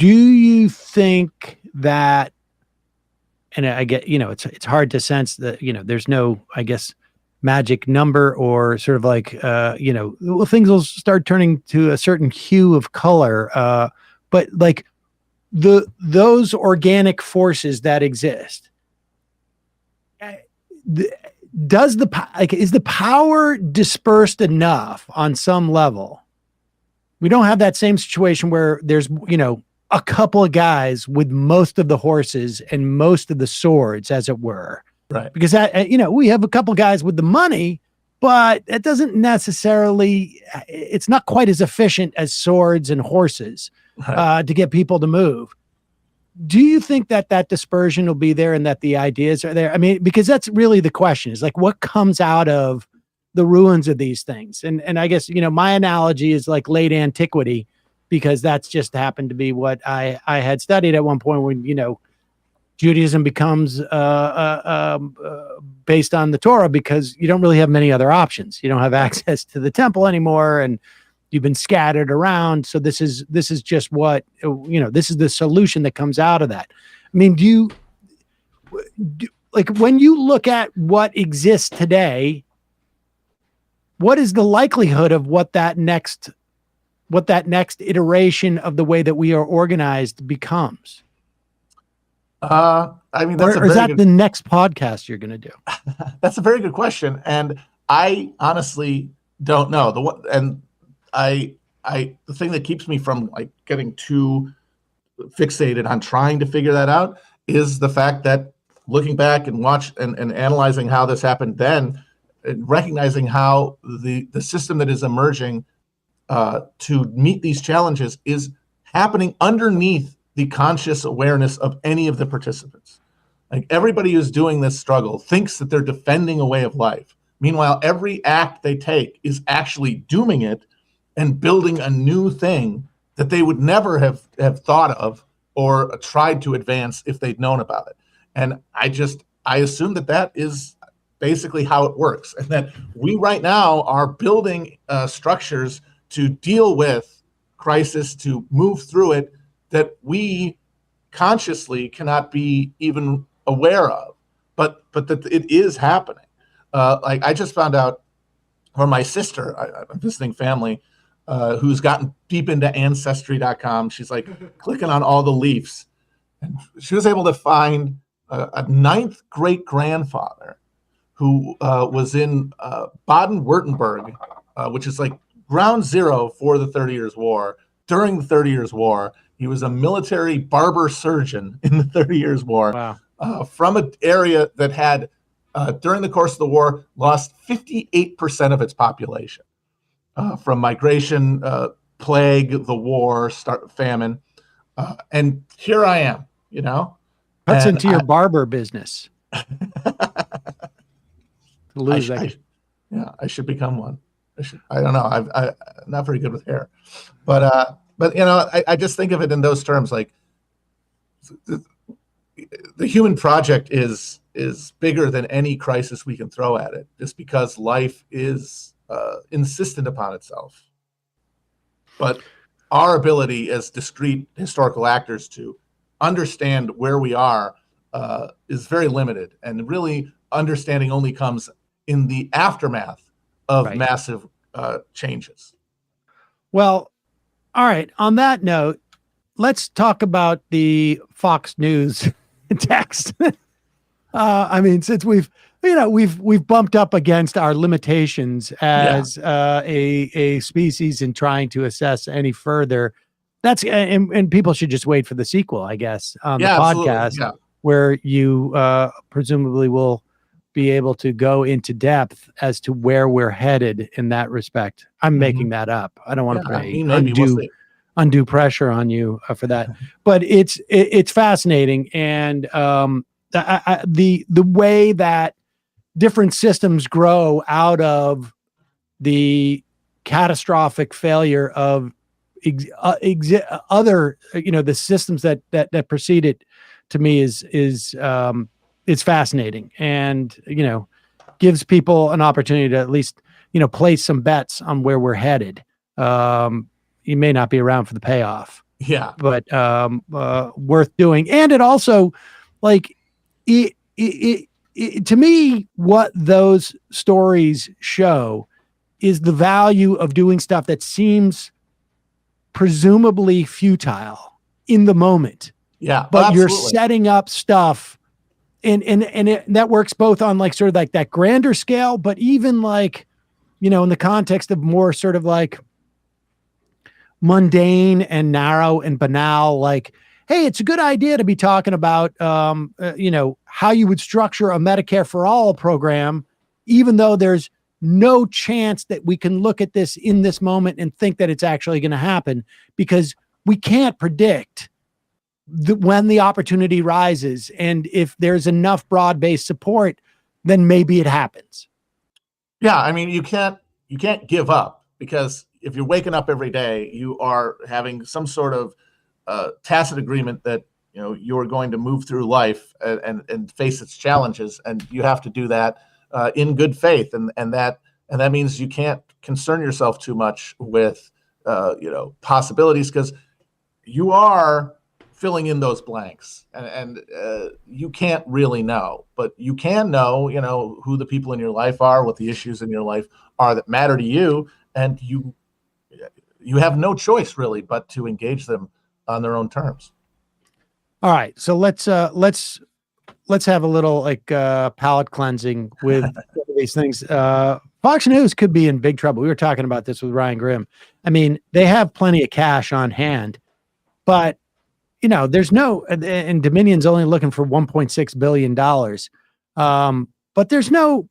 you think that, and I get, it's hard to sense that, there's no, I guess, magic number or sort of like, things will start turning to a certain hue of color. But like those organic forces that exist, is the power dispersed enough on some level? We don't have that same situation where there's, a couple of guys with most of the horses and most of the swords, as it were. Right. Because we have a couple guys with the money, but it doesn't necessarily, it's not quite as efficient as swords and horses to get people to move. Do you think that dispersion will be there and that the ideas are there? I mean, because that's really the question, is like, what comes out of the ruins of these things? And I guess, my analogy is like late antiquity, because that's just happened to be what I had studied at one point when, Judaism becomes based on the Torah, because you don't really have many other options. You don't have access to the temple anymore, and you've been scattered around. So this is just what, this is the solution that comes out of that. I mean, like when you look at what exists today, what is the likelihood of what that next iteration of the way that we are organized becomes? I mean, is that the next podcast you're going to do? That's a very good question, and I honestly don't know. The thing that keeps me from like getting too fixated on trying to figure that out is the fact that looking back and and analyzing how this happened then, and recognizing how the system that is emerging to meet these challenges is happening underneath the conscious awareness of any of the participants. Like everybody who's doing this struggle thinks that they're defending a way of life. Meanwhile, every act they take is actually dooming it and building a new thing that they would never have thought of or tried to advance if they'd known about it. And I assume that is basically how it works, and that we right now are building structures to deal with crisis, to move through it, that we consciously cannot be even aware of, but that it is happening. Like I just found out from my sister, I'm visiting family, who's gotten deep into Ancestry.com. She's like clicking on all the leaves, and she was able to find a ninth great grandfather who was in Baden-Württemberg, which is like ground zero for the 30 Years War. During the 30 Years War, he was a military barber surgeon in the 30 Years War. Wow. From an area that had, during the course of the war, lost 58% of its population from migration, plague, the war, famine. And here I am, you know. Cuts into your barber business. I should become one. I don't know. I'm not very good with hair, but you know, I just think of it in those terms. Like the human project is bigger than any crisis we can throw at it, just because life is insistent upon itself. But our ability as discrete historical actors to understand where we are is very limited, and really understanding only comes in the aftermath of massive changes. Well, all right. On that note, let's talk about the Fox News text. I mean, since we've bumped up against our limitations as a species in trying to assess any further, that's and people should just wait for the sequel, I guess, on the podcast, where you presumably will be able to go into depth as to where we're headed in that respect. I'm making that up. I don't want to put undue pressure on you for that, but it's fascinating, and the way that different systems grow out of the catastrophic failure of other, the systems that precede it, to me is fascinating, and gives people an opportunity to at least place some bets on where we're headed. You may not be around for the payoff, but worth doing. And it also, like, it to me, what those stories show is the value of doing stuff that seems presumably futile in the moment. But you're setting up stuff, and that works both on like sort of like that grander scale, but even like, in the context of more sort of like mundane and narrow and banal, like, hey, it's a good idea to be talking about, how you would structure a Medicare for all program, even though there's no chance that we can look at this in this moment and think that it's actually going to happen, because we can't predict when the opportunity rises. And if there's enough broad-based support, then maybe it happens. Yeah. I mean, you can't give up, because if you're waking up every day, you are having some sort of tacit agreement that, you're going to move through life and face its challenges. And you have to do that in good faith. And that means you can't concern yourself too much with, possibilities, because you are filling in those blanks, and you can't really know, but you can know, who the people in your life are, what the issues in your life are that matter to you, and you have no choice really but to engage them on their own terms. All right, so let's have a little like palate cleansing with these things. Fox News could be in big trouble. We were talking about this with Ryan Grimm. I mean, they have plenty of cash on hand, but there's no, and Dominion's only looking for $1.6 billion. But there's no,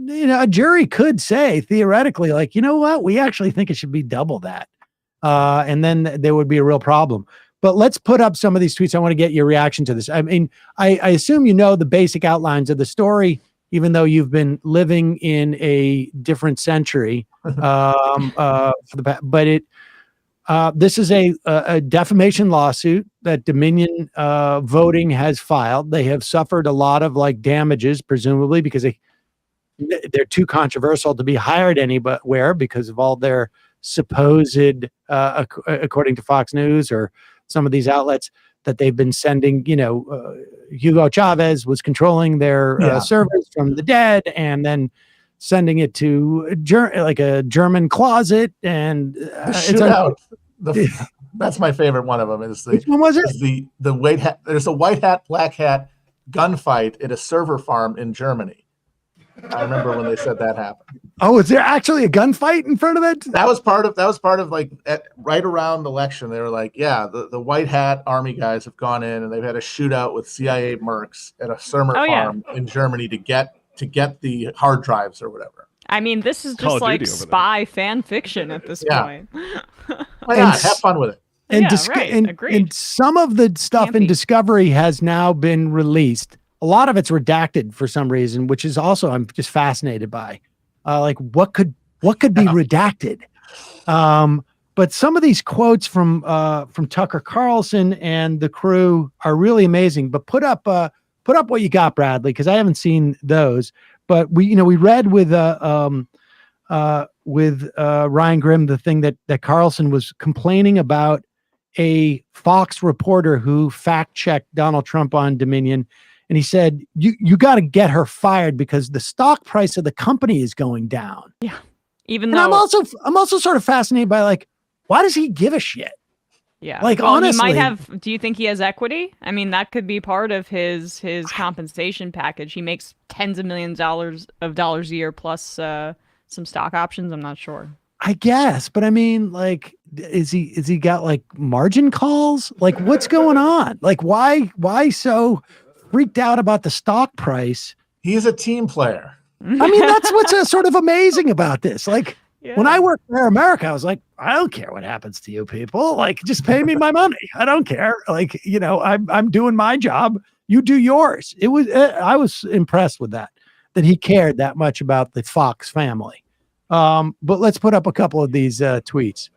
a jury could say theoretically, like, you know what, we actually think it should be double that. And then there would be a real problem. But let's put up some of these tweets. I want to get your reaction to this. I mean, I assume you know the basic outlines of the story, even though you've been living in a different century. This is a defamation lawsuit that Dominion Voting has filed. They have suffered a lot of like damages, presumably because they're too controversial to be hired anywhere because of all their supposed, according to Fox News or some of these outlets, that they've been sending, Hugo Chavez was controlling their servers from the dead and then sending it to a German closet. And shootout. That's my favorite one of them. Which one was it? The white hat. There's a white hat, black hat gunfight at a server farm in Germany. I remember when they said that happened. Oh, is there actually a gunfight in front of that? That was part of like right around the election. They were like, yeah, the white hat army guys have gone in and they've had a shootout with CIA mercs at a server farm in Germany to get the hard drives or whatever. I mean, this is just like spy fan fiction at this point. Why not? Have fun with it. And some of the stuff in Discovery has now been released. A lot of it's redacted for some reason, which is also I'm just fascinated by. Like what could be redacted? But some of these quotes from Tucker Carlson and the crew are really amazing. But put up what you got, Bradley, because I haven't seen those. But we read with Ryan Grimm the thing that Carlson was complaining about a Fox reporter who fact-checked Donald Trump on Dominion. And he said, you got to get her fired because the stock price of the company is going down. Yeah. Even though I'm also sort of fascinated by like, why does he give a shit? Yeah. Like, honestly, he might have, do you think he has equity? I mean, that could be part of his compensation package. He makes tens of millions of dollars a year plus some stock options. I'm not sure. I guess, but I mean, like, is he got like margin calls? Like, what's going on? Like, why so freaked out about the stock price? He's a team player. I mean, that's what's sort of amazing about this. Like, when I worked for Air America, I was like, I don't care what happens to you people. Like, just pay me my money. I don't care. Like, I'm doing my job. You do yours. I was impressed with that he cared that much about the Fox family. But let's put up a couple of these tweets.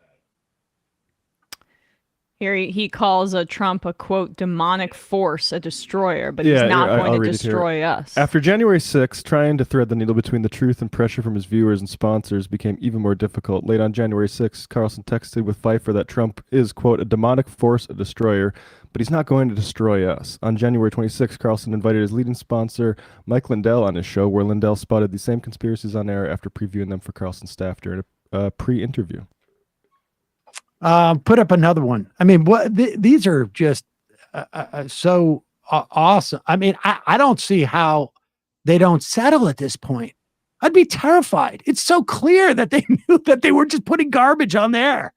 Here he calls Trump a, quote, demonic force, a destroyer, but he's not going to destroy us. After January 6th, trying to thread the needle between the truth and pressure from his viewers and sponsors became even more difficult. Late on January 6th, Carlson texted with Pfeiffer that Trump is, quote, a demonic force, a destroyer, but he's not going to destroy us. On January 26th, Carlson invited his leading sponsor, Mike Lindell, on his show, where Lindell spotted the same conspiracies on air after previewing them for Carlson's staff during a pre-interview. Put up another one. I mean, these are just so awesome. I mean, I don't see how they don't settle at this point. I'd be terrified. It's so clear that they knew that they were just putting garbage on there.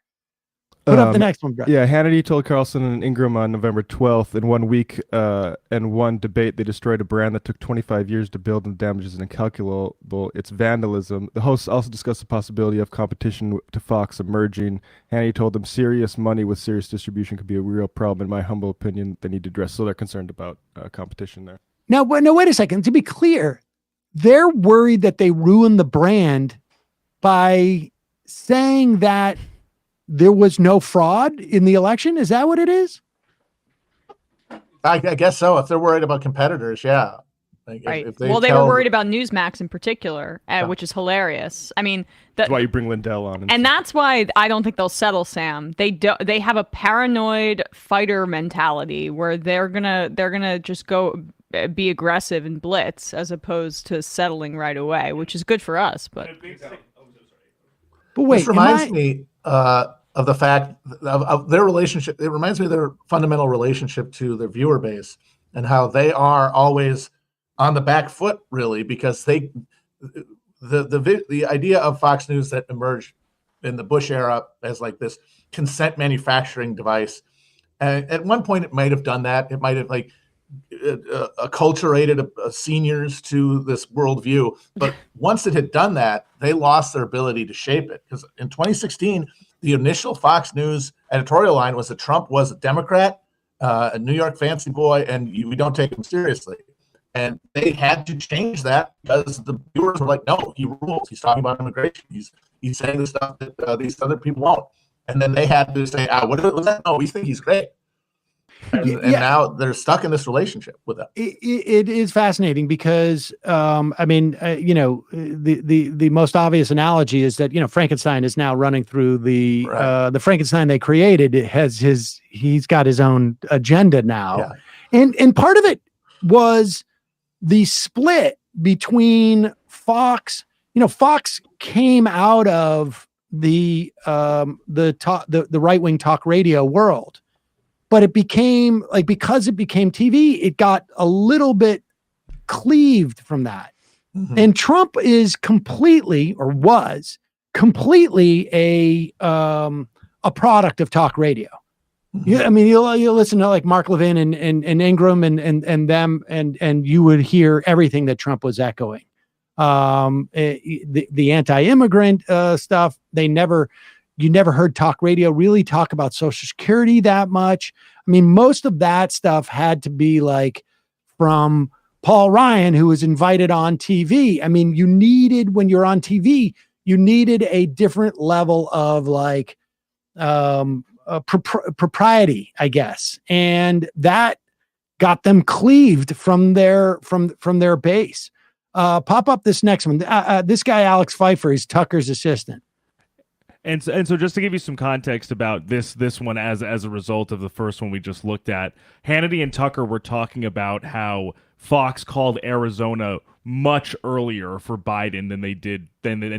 Put up the next one, Brett. Yeah, Hannity told Carlson and Ingram on November 12th, in 1 week and one debate, they destroyed a brand that took 25 years to build and the damage is incalculable. It's vandalism. The hosts also discussed the possibility of competition to Fox emerging. Hannity told them serious money with serious distribution could be a real problem. In my humble opinion, they need to address. So they're concerned about competition there. Now, wait a second. To be clear, they're worried that they ruin the brand by saying that there was no fraud in the election. Is that what it is? I guess so. If they're worried about competitors, yeah. Like right. If they were worried about Newsmax in particular, which is hilarious. I mean, that's why you bring Lindell on. And that's why I don't think they'll settle, Sam. They have a paranoid fighter mentality where they're gonna just go be aggressive and blitz as opposed to settling right away, which is good for us. But wait, this reminds me of the fact of their relationship. It reminds me of their fundamental relationship to their viewer base and how they are always on the back foot, really, because the idea of Fox News that emerged in the Bush era as like this consent manufacturing device. And at one point, it might have done that. It might have like acculturated seniors to this worldview. But once it had done that, they lost their ability to shape it. Because in 2016, the initial Fox News editorial line was that Trump was a Democrat, a New York fancy boy, and we don't take him seriously. And they had to change that because the viewers were like, no, he rules. He's talking about immigration. He's saying the stuff that these other people won't. And then they had to say, what was that? No, we think he's great. And now they're stuck in this relationship with them. It is fascinating because, the most obvious analogy is that, Frankenstein is now running through the Frankenstein they created. He's got his own agenda now. Yeah. And part of it was the split between Fox. Fox came out of the right-wing talk radio world, but it became because it became TV, it got a little bit cleaved from that. Mm-hmm. And Trump is was completely a product of talk radio. Yeah, I mean, you listen to like Mark Levin and Ingram and them, and you would hear everything that Trump was echoing. The anti-immigrant stuff. You never heard talk radio really talk about Social Security that much. I mean, most of that stuff had to be like from Paul Ryan, who was invited on TV. I mean, when you're on TV, you needed a different level of like propriety, I guess, and that got them cleaved from their base. Pop up this next one. This guy Alex Pfeiffer is Tucker's assistant. And so just to give you some context about this one as a result of the first one we just looked at, Hannity and Tucker were talking about how Fox called Arizona much earlier for Biden than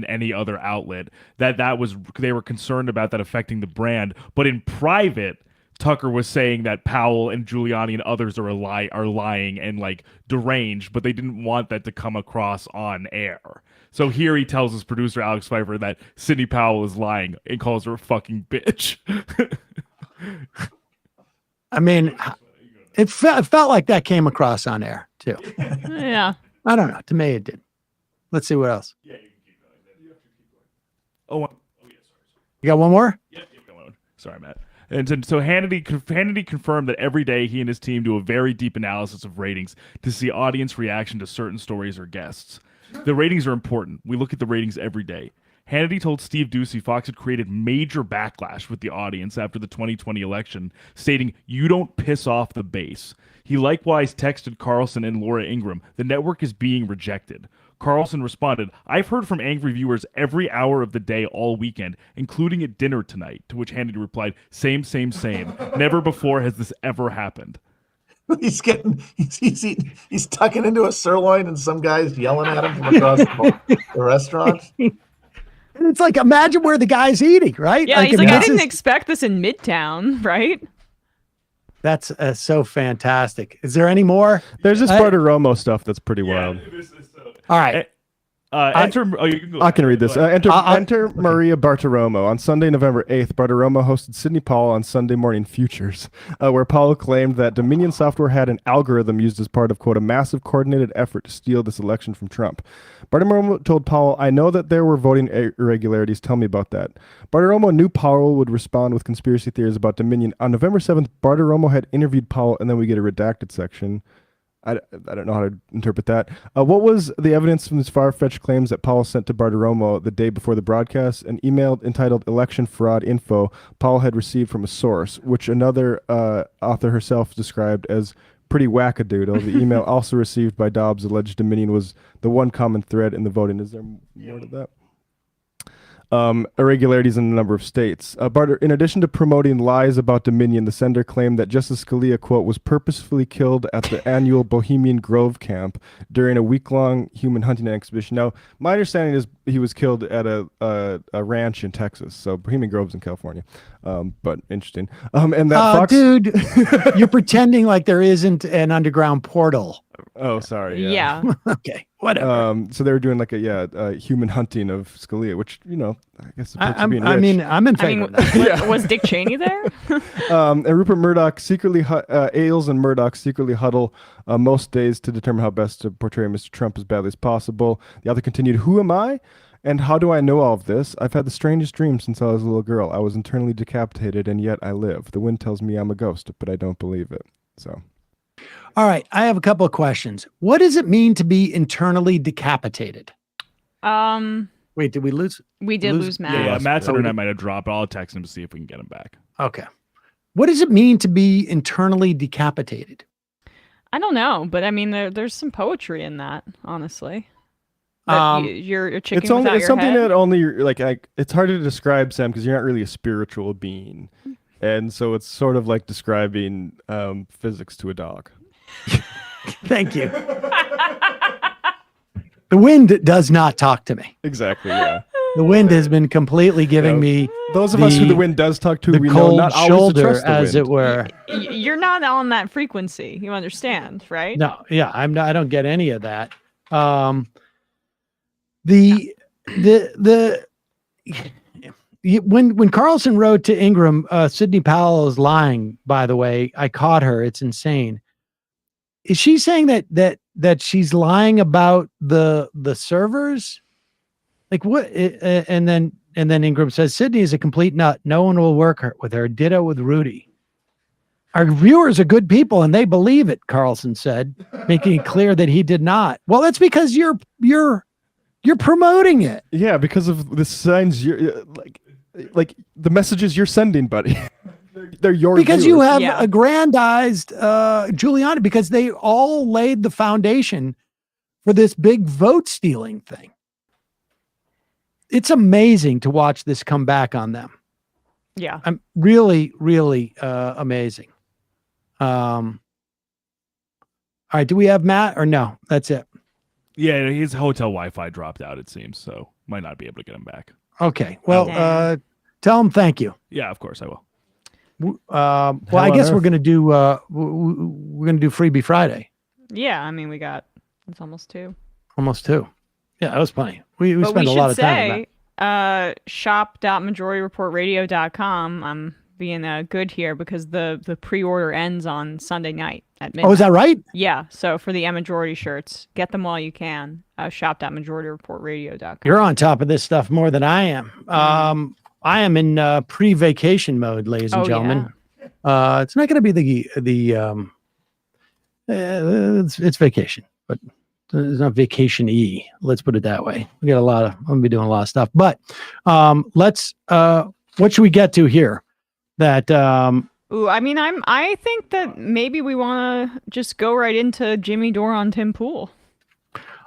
any other outlet. They were concerned about that affecting the brand. But in private, Tucker was saying that Powell and Giuliani and others are lying and like deranged, but they didn't want that to come across on air. So here he tells his producer Alex Pfeiffer that Sidney Powell is lying and calls her a fucking bitch. I mean, it felt like that came across on air too. Yeah. I don't know. To me, it did. Let's see what else. Yeah, you can keep going. You have to keep going. Oh yeah, sorry. You got one more? Yeah, keep going. Sorry, Matt. And so Hannity confirmed that every day he and his team do a very deep analysis of ratings to see audience reaction to certain stories or guests. The ratings are important. We look at the ratings every day. Hannity told Steve Doocy Fox had created major backlash with the audience after the 2020 election, stating, "You don't piss off the base." He likewise texted Carlson and Laura Ingraham, "The network is being rejected." Carlson responded, "I've heard from angry viewers every hour of the day all weekend, including at dinner tonight," to which Hannity replied, "Same. Never before has this ever happened." He's tucking into a sirloin and some guy's yelling at him from across the restaurant. It's like, imagine where the guy's eating, right? Yeah, he's like, I didn't expect this in Midtown, right? That's so fantastic. Is there any more? There's this Bartiromo stuff that's pretty wild. All right. I can read this. Enter Maria Bartiromo. On Sunday, November 8th, Bartiromo hosted Sidney Powell on Sunday Morning Futures, where Powell claimed that Dominion Software had an algorithm used as part of, quote, a massive coordinated effort to steal this election from Trump. Bartiromo told Powell, "I know that there were voting irregularities. Tell me about that." Bartiromo knew Powell would respond with conspiracy theories about Dominion. On November 7th, Bartiromo had interviewed Powell, and then we get a redacted section. I don't know how to interpret that. What was the evidence from these far-fetched claims that Powell sent to Bartiromo the day before the broadcast? An email entitled "Election Fraud Info" Powell had received from a source, which another author herself described as pretty wackadoodle. The email also received by Dobbs alleged Dominion was the one common thread in the voting. Is there more to that? Irregularities in a number of states. In addition to promoting lies about Dominion, the sender claimed that Justice Scalia, quote, was purposefully killed at the annual Bohemian Grove camp during a week-long human hunting expedition. Now, my understanding is he was killed at a ranch in Texas, so Bohemian Grove's in California. But interesting. And that Fox dude, you're pretending like there isn't an underground portal. Oh, sorry. Yeah. Okay, whatever. So they were doing like a human hunting of Scalia, which I guess the perks of being rich. I'm in favor of that. Was Dick Cheney there? And Rupert Murdoch Ailes and Murdoch secretly huddle most days to determine how best to portray Mr. Trump as badly as possible. The author continued, "Who am I? And how do I know all of this? I've had the strangest dream since I was a little girl. I was internally decapitated, and yet I live. The wind tells me I'm a ghost, but I don't believe it." So, all right, I have a couple of questions. What does it mean to be internally decapitated? Wait, did we lose? We did lose Matt. Yeah, Matt's internet might have dropped. I'll text him to see if we can get him back. Okay. What does it mean to be internally decapitated? I don't know, but I mean, there's some poetry in that, honestly. You're chicken it's without your something head. that only it's hard to describe, Sam, because you're not really a spiritual being, and so it's sort of like describing physics to a dog. Thank you. The wind does not talk to me. Exactly. Yeah. The wind has been completely giving me those of us who the wind does talk to. The we cold know not always shoulder, to trust the as wind. it were. You're not on that frequency. You understand, right? No, yeah, I'm not. I don't get any of that. When Carlson wrote to Ingram, Sidney Powell is lying. By the way, I caught her. It's insane. Is she saying that she's lying about the servers? Like what? And then Ingram says Sidney is a complete nut. No one will work with her. Ditto with Rudy. Our viewers are good people and they believe it, Carlson said, making it clear that he did not. Well, that's because you're promoting it. Yeah, because of the signs you're like the messages you're sending, buddy. They're your because viewers. you have aggrandized Giuliani, because they all laid the foundation for this big vote stealing thing. It's amazing to watch this come back on them. Yeah. I'm really, really amazing. All right, do we have Matt or no? That's it. Yeah, his hotel Wi-Fi dropped out, it seems, so might not be able to get him back. Okay. Well, tell him thank you. Yeah, of course I will. Well, I guess we're gonna do Freebie Friday. Yeah, I mean it's almost 2. Almost 2. Yeah, that was plenty. We spent a lot of time on that. Shop.majorityreportradio.com. I'm being good here because the pre-order ends on Sunday night at midnight. Oh, is that right? Yeah. So for the M-Majority shirts, get them while you can. Shop.majorityreportradio.com. You're on top of this stuff more than I am. I am in pre-vacation mode, ladies and gentlemen. Yeah. It's not going to be it's vacation, but it's not vacation-y. Let's put it that way. I'm gonna be doing a lot of stuff, but let's. What should we get to here? That. Ooh, I mean, I think that maybe we want to just go right into Jimmy Dore on Tim Pool.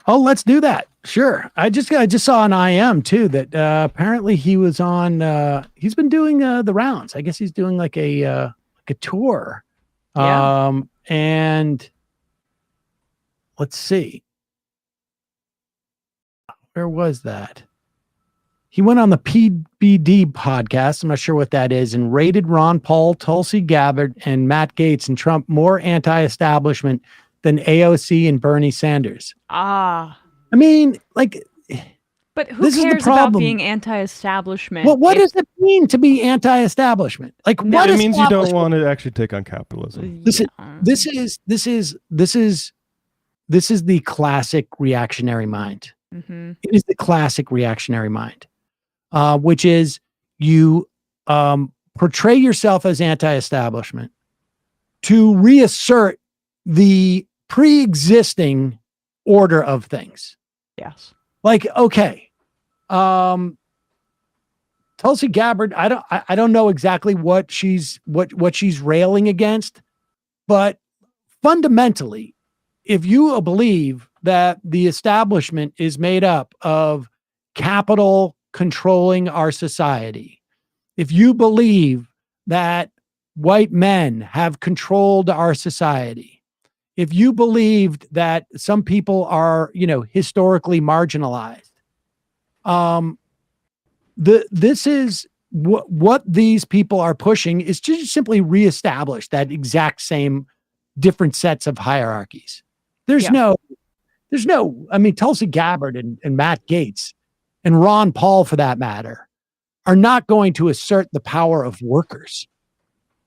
Oh, let's do that. Sure. I just saw on IM too that apparently he was on. He's been doing the rounds. I guess he's doing like a tour. Yeah. And let's see. Where was that? He went on the PBD podcast. I'm not sure what that is, and rated Ron Paul, Tulsi Gabbard, and Matt Gaetz and Trump more anti-establishment than AOC and Bernie Sanders. I mean, like, but who cares about being anti-establishment? Well, what does it mean to be anti-establishment? Like, what it means you don't want to actually take on capitalism. This is the classic reactionary mind. Mm-hmm. It is the classic reactionary mind, which is you portray yourself as anti-establishment to reassert the pre-existing order of things. Yes. Like, okay. Tulsi Gabbard, I don't know exactly what she's railing against, but fundamentally, if you believe that the establishment is made up of capital controlling our society, if you believe that white men have controlled our society, if you believed that some people are, historically marginalized, this is what these people are pushing is to just simply reestablish that exact same different sets of hierarchies. There's no, I mean, Tulsi Gabbard and Matt Gaetz and Ron Paul, for that matter, are not going to assert the power of workers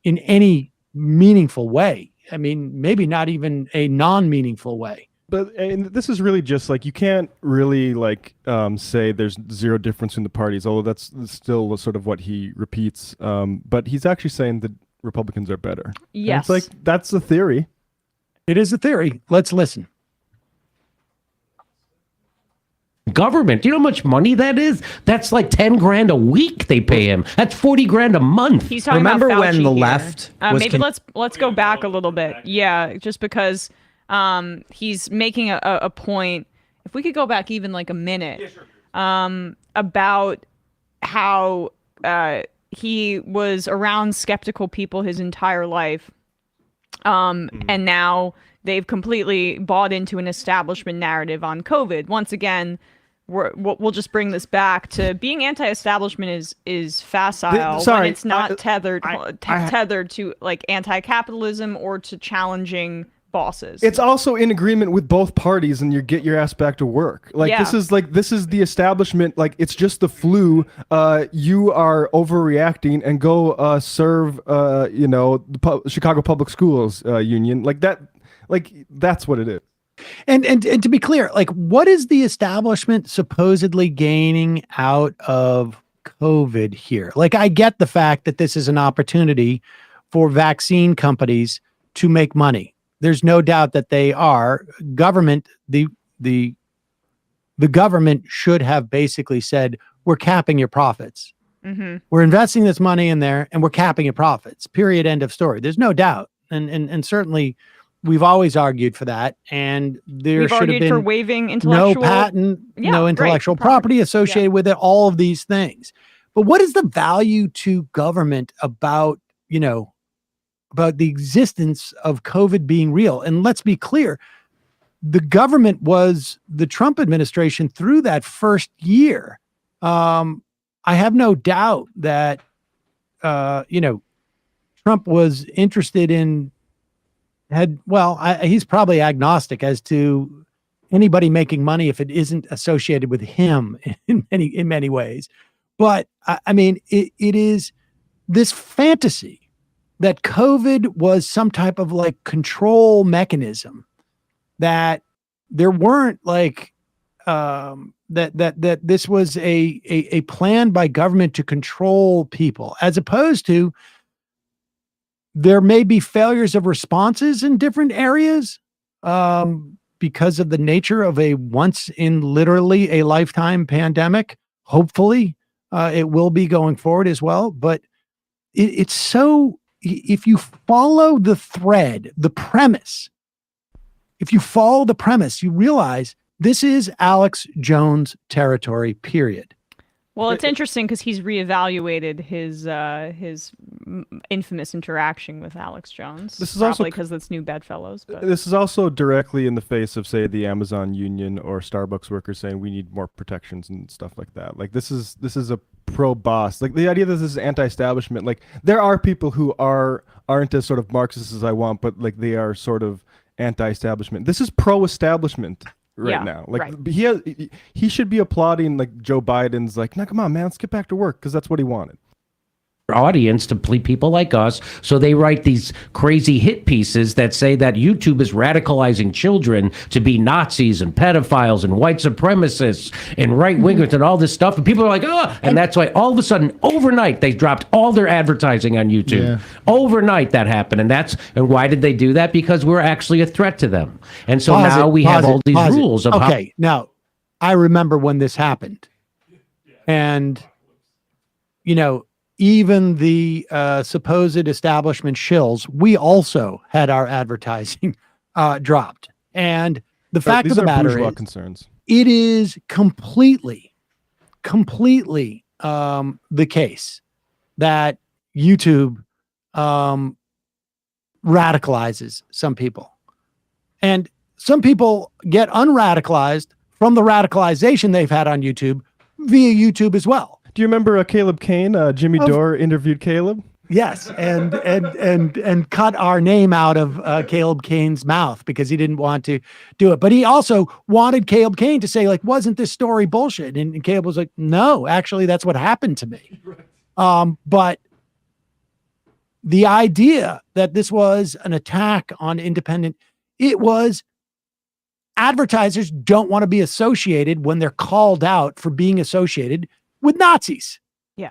in any meaningful way. I mean, maybe not even a non-meaningful way. But and this is really just like, you can't really like say there's zero difference in the parties, although that's still sort of what he repeats. But he's actually saying that Republicans are better. Yes. And it's like, that's a theory. It is a theory. Let's listen. Government, do you know how much money that is? That's like 10 grand a week they pay him. That's 40 grand a month. He's talking Remember about when Fauci the here. left was maybe let's go back a little bit. Yeah, just because he's making a point. If we could go back even like a minute, about how he was around skeptical people his entire life, and now they've completely bought into an establishment narrative on COVID. Once again, we'll just bring this back to being anti-establishment is facile when it's not tethered to like anti-capitalism or to challenging bosses. It's also in agreement with both parties, and you get your ass back to work. Like this is the establishment. Like, it's just the flu. You are overreacting, and go serve the Chicago Public Schools union. Like that. Like, that's what it is. And to be clear, like, what is the establishment supposedly gaining out of COVID here? Like, I get the fact that this is an opportunity for vaccine companies to make money. There's no doubt that they are. Government, the government should have basically said, we're capping your profits. Mm-hmm. We're investing this money in there, and we're capping your profits. Period. End of story. There's no doubt. And certainly, we've always argued for that, and there should have been for waiving intellectual no patent, no intellectual property associated with it, all of these things. But what is the value to government about the existence of COVID being real? And let's be clear, the government was the Trump administration through that first year. I have no doubt that, Trump was interested in he's probably agnostic as to anybody making money if it isn't associated with him in many ways. But I mean, it is this fantasy that COVID was some type of like control mechanism, that there weren't like that this was a plan by government to control people, as opposed to there may be failures of responses in different areas because of the nature of a once in literally a lifetime pandemic. Hopefully it will be going forward as well. But it's so, if you follow the thread, the premise, you realize this is Alex Jones territory, period. Well, it's interesting because he's reevaluated his infamous interaction with Alex Jones. This is probably also because it's New Bedfellows. But this is also directly in the face of, say, the Amazon union or Starbucks workers saying we need more protections and stuff like that. Like, this is a pro-boss. Like, the idea that this is anti-establishment. Like, there are people who aren't as sort of Marxist as I want, but like they are sort of anti-establishment. This is pro-establishment. Now, like he should be applauding like Joe Biden's like, no, come on, man, let's get back to work, because that's what he wanted. Audience to please people like us, so they write these crazy hit pieces that say that YouTube is radicalizing children to be Nazis and pedophiles and white supremacists and right wingers and all this stuff, and people are like, oh, and that's why all of a sudden overnight they dropped all their advertising on YouTube. Overnight that happened, and why did they do that? Because we're actually a threat to them, and so now we have all these rules of now I remember when this happened, and even the supposed establishment shills, we also had our advertising dropped. And the fact of the matter is, concerns. It is completely the case that YouTube radicalizes some people. And some people get unradicalized from the radicalization they've had on YouTube via YouTube as well. Do you remember Caleb Kane? Jimmy Dore interviewed Caleb. Yes, and cut our name out of Caleb Kane's mouth because he didn't want to do it. But he also wanted Caleb Kane to say, like, wasn't this story bullshit? And Caleb was like, no, actually, that's what happened to me. But the idea that this was an attack on independent, it was advertisers don't want to be associated when they're called out for being associated with Nazis. Yeah.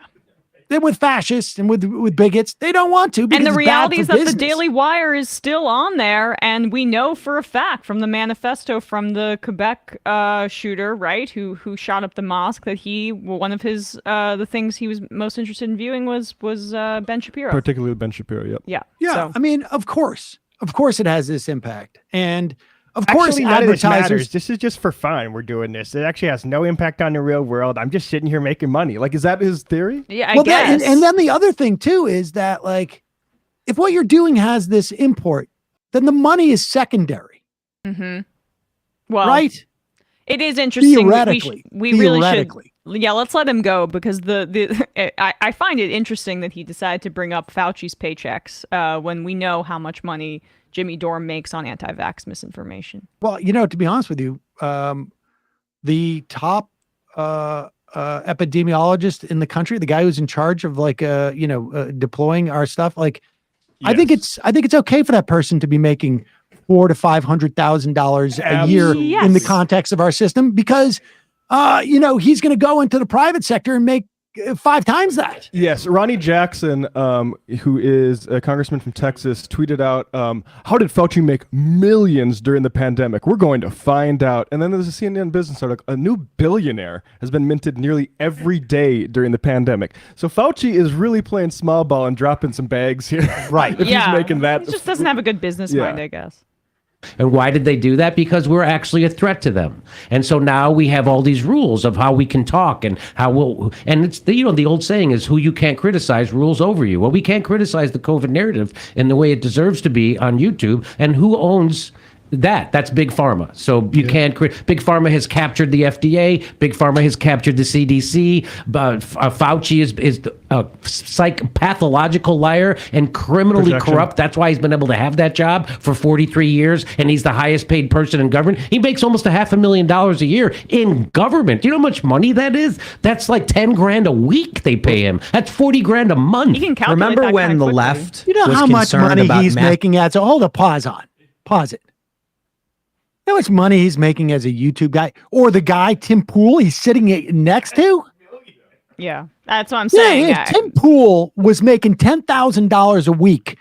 Then with fascists and with bigots, they don't want to. And the reality is that business. the Daily Wire is still on there, and we know for a fact from the manifesto from the Quebec shooter, right, who shot up the mosque, that one of his the things he was most interested in viewing was Ben Shapiro, particularly Ben Shapiro. Yep. Yeah. Yeah. So. I mean, of course, it has this impact, and of course, Actually, none of this advertisers. matters. This is just for fun. We're doing this. It actually has no impact on the real world. I'm just sitting here making money. Like, is that his theory? Yeah, I guess. And then the other thing too is that, like, if what you're doing has this import, then the money is secondary. Mm-hmm. Well, right. It is interesting. Theoretically, we really should. Yeah, let's let him go because I find it interesting that he decided to bring up Fauci's paychecks when we know how much money Jimmy Dore makes on anti-vax misinformation. Well, to be honest with you, the top epidemiologist in the country, the guy who's in charge of deploying our stuff, like, yes. I think it's okay for that person to be making $400,000 to $500,000 a year in the context of our system because he's going to go into the private sector and make 5 times that. Yes, Ronnie Jackson, who is a congressman from Texas, tweeted out, how did Fauci make millions during the pandemic? We're going to find out. And then there's a CNN business article. A new billionaire has been minted nearly every day during the pandemic. So Fauci is really playing small ball and dropping some bags here. Right. If he's making that. He just doesn't have a good business mind, I guess. And why did they do that? Because we're actually a threat to them. And so now we have all these rules of how we can talk and and it's the old saying is who you can't criticize rules over you. Well, we can't criticize the COVID narrative in the way it deserves to be on YouTube. And who owns that? That's Big Pharma. So you can't. Big Pharma has captured the FDA. Big Pharma has captured the CDC. Fauci is a pathological liar and criminally corrupt. That's why he's been able to have that job for 43 years, and he's the highest paid person in government. He makes almost $500,000 a year in government. Do you know how much money that is? That's like $10,000 a week they pay him. That's $40,000 a month. You can calculate Remember that when the quickly. left? You know was how much money about he's making at? So hold a pause it. You know how much money he's making as a YouTube guy, or the guy Tim Pool he's sitting next to? Yeah, that's what I'm saying. Yeah, if Tim Pool was making $10,000 a week,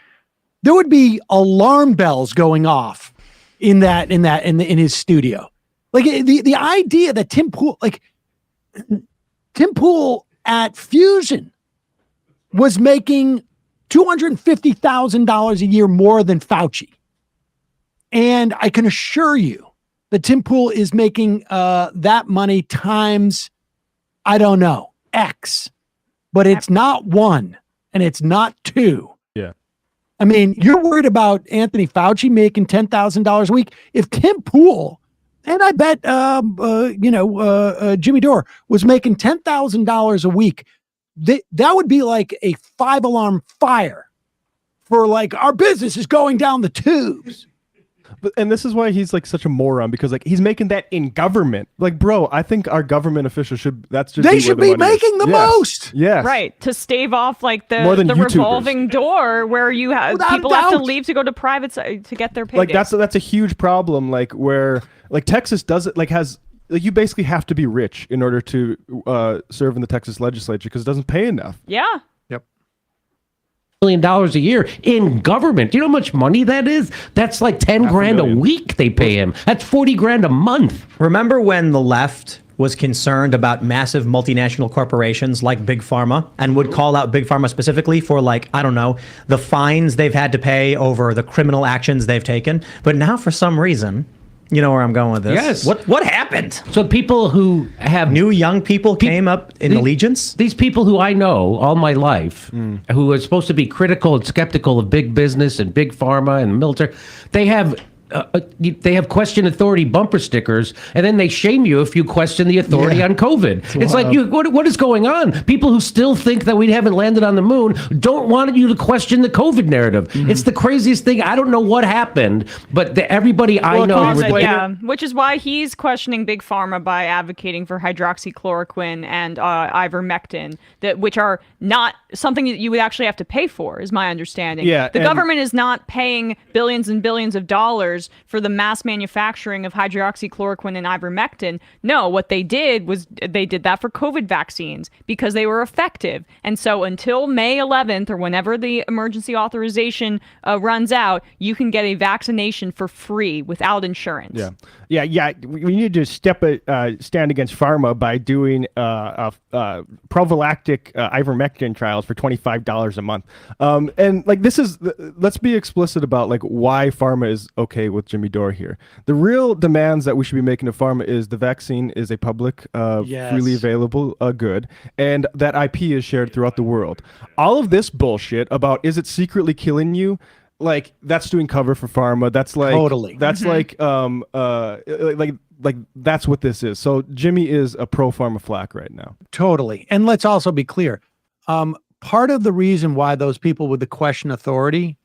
there would be alarm bells going off in his studio. Like the idea that Tim Pool at Fusion was making $250,000 a year more than Fauci. And I can assure you that Tim Pool is making that money times, I don't know, X. But it's not 1 and it's not 2. Yeah. I mean, you're worried about Anthony Fauci making $10,000 a week. If Tim Pool, and I bet, Jimmy Dore was making $10,000 a week, that would be like a 5-alarm fire for like, our business is going down the tubes. And this is why he's like such a moron, because like he's making that in government. Like, bro, I think our government officials should be making the most. Yes. Right. To stave off like the YouTubers. revolving door where you have people have to leave to go to private to get their paydays. Like that's a huge problem. Like where like Texas does it, like has like you basically have to be rich in order to serve in the Texas legislature because it doesn't pay enough. Yeah. $1 million a year in government. Do you know how much money that is? That's like $10,000 a week they pay him. That's $40,000 a month. Remember when the left was concerned about massive multinational corporations like Big Pharma and would call out Big Pharma specifically for, like, I don't know, the fines they've had to pay over the criminal actions they've taken? But now for some reason, you know where I'm going with this. Yes. What happened? So people who have new young people came up in allegiance? These people who I know all my life, who are supposed to be critical and skeptical of big business and big pharma and military, they have they have question authority bumper stickers, and then they shame you if you question the authority on COVID. It's like, what is going on? People who still think that we haven't landed on the moon don't want you to question the COVID narrative. It's the craziest thing. I don't know what happened, but everybody I know... which is why he's questioning Big Pharma by advocating for hydroxychloroquine and ivermectin, which are not something that you would actually have to pay for, is my understanding. The government is not paying billions and billions of dollars for the mass manufacturing of hydroxychloroquine and ivermectin. No, what they did was they did that for COVID vaccines because they were effective. And so until May 11th or whenever the emergency authorization runs out, you can get a vaccination for free without insurance. We need to stand against pharma by doing prophylactic ivermectin trials for $25 a month. And like, let's be explicit about like why pharma is okay with Jimmy Dore here. The real demands that we should be making to pharma is the vaccine is a public, freely available good, and that IP is shared throughout the world. All of this bullshit about is it secretly killing you? Like, that's doing cover for pharma. That's like That's like that's what this is. So Jimmy is a pro pharma flack right now. Totally. And let's also be clear. Part of the reason why those people with the question authority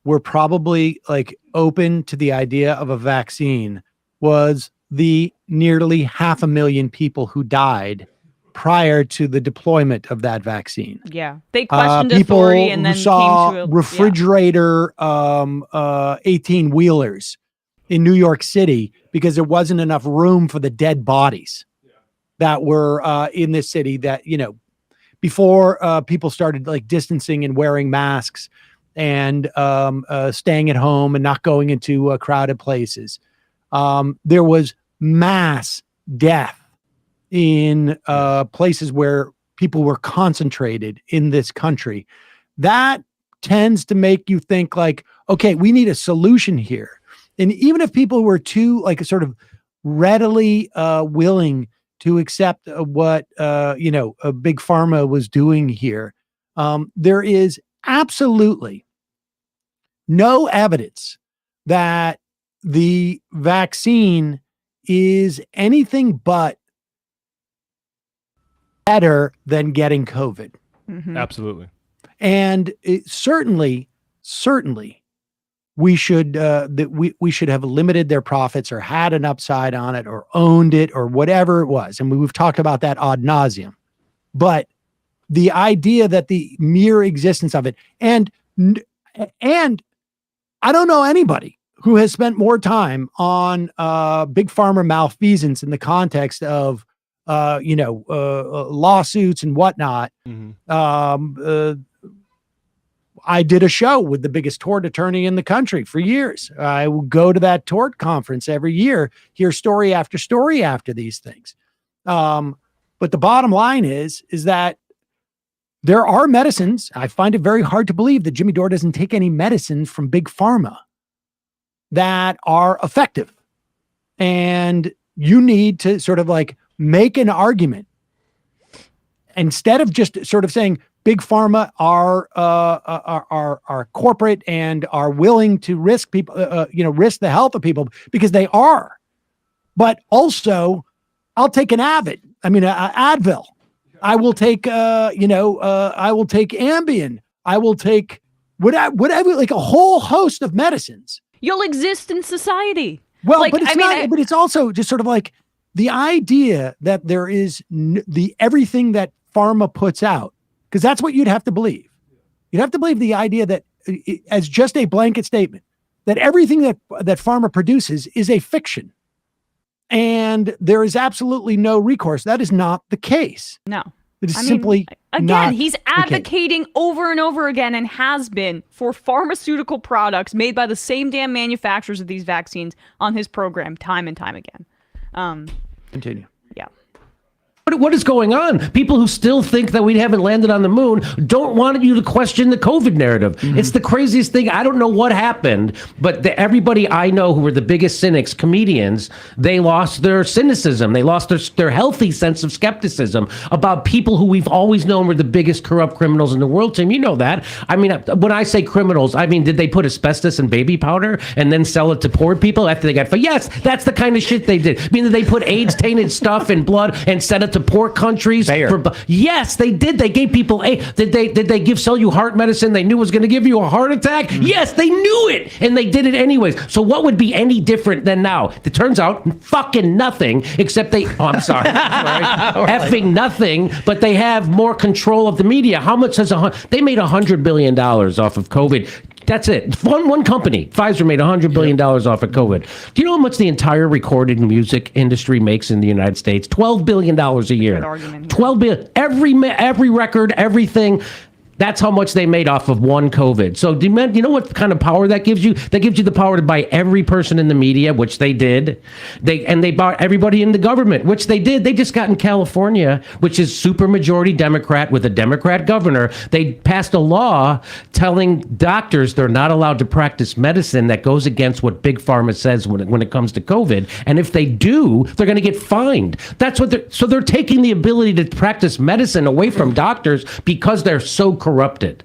were probably like open to the idea of a vaccine was the nearly 500,000 people who died prior to the deployment of that vaccine. Yeah. They questioned authority and then came to a refrigerator 18-wheelers in New York City because there wasn't enough room for the dead bodies that were in this city that, before people started like distancing and wearing masks and staying at home and not going into crowded places. There was mass death in places where people were concentrated in this country. That tends to make you think like, okay, we need a solution here. And even if people were too like sort of readily willing to accept what Big Pharma was doing here, there is absolutely no evidence that the vaccine is anything but better than getting COVID. Absolutely. And certainly we should we should have limited their profits or had an upside on it or owned it or whatever it was. And we've talked about that ad nauseum. But the idea that the mere existence of it and I don't know anybody who has spent more time on big pharma malfeasance in the context of lawsuits and whatnot. I did a show with the biggest tort attorney in the country for years. I will go to that tort conference every year, hear story after story after these things. But the bottom line is that there are medicines. I find it very hard to believe that Jimmy Dore doesn't take any medicine from Big Pharma that are effective. And you need to sort of like make an argument instead of just sort of saying Big Pharma are corporate and are willing to risk people, risk the health of people because they are. But also, I'll take an Advil. I will take, I will take Ambien. I will take whatever, like a whole host of medicines. You'll exist in society. Well, like, but it's but it's also just sort of like the idea that there is everything that pharma puts out, because that's what you'd have to believe. You'd have to believe the idea that as just a blanket statement that everything that pharma produces is a fiction. And there is absolutely no recourse. That is not the case. No. It is simply again, he's advocating over and over again and has been for pharmaceutical products made by the same damn manufacturers of these vaccines on his program time and time again. Continue. Yeah. What is going on? People who still think that we haven't landed on the moon don't want you to question the COVID narrative. It's the craziest thing. I don't know what happened, but everybody I know who were the biggest cynics, comedians, they lost their cynicism. They lost their healthy sense of skepticism about people who we've always known were the biggest corrupt criminals in the world, Tim. You know that. I mean, when I say criminals, I mean, did they put asbestos in baby powder and then sell it to poor people after they got fired? Yes, that's the kind of shit they did. I mean, did they put AIDS-tainted stuff in blood and send it to poor countries? Yes, they did. They gave people did they sell you heart medicine they knew was going to give you a heart attack? Yes, they knew it, and they did it anyways. So what would be any different than now? It turns out fucking nothing, except I'm sorry, effing nothing, but they have more control of the media. How much has they made $100 billion off of COVID? That's it. One company, Pfizer, made $100 billion off of COVID. Do you know how much the entire recorded music industry makes in the United States? $12 billion a year. $12 billion. Every record, everything. That's how much they made off of one COVID. So do you know what kind of power that gives you? That gives you the power to buy every person in the media, which they did. They bought everybody in the government, which they did. They just got in California, which is super majority Democrat with a Democrat governor. They passed a law telling doctors they're not allowed to practice medicine that goes against what Big Pharma says when it comes to COVID. And if they do, they're going to get fined. So they're taking the ability to practice medicine away from doctors because they're so corrupted.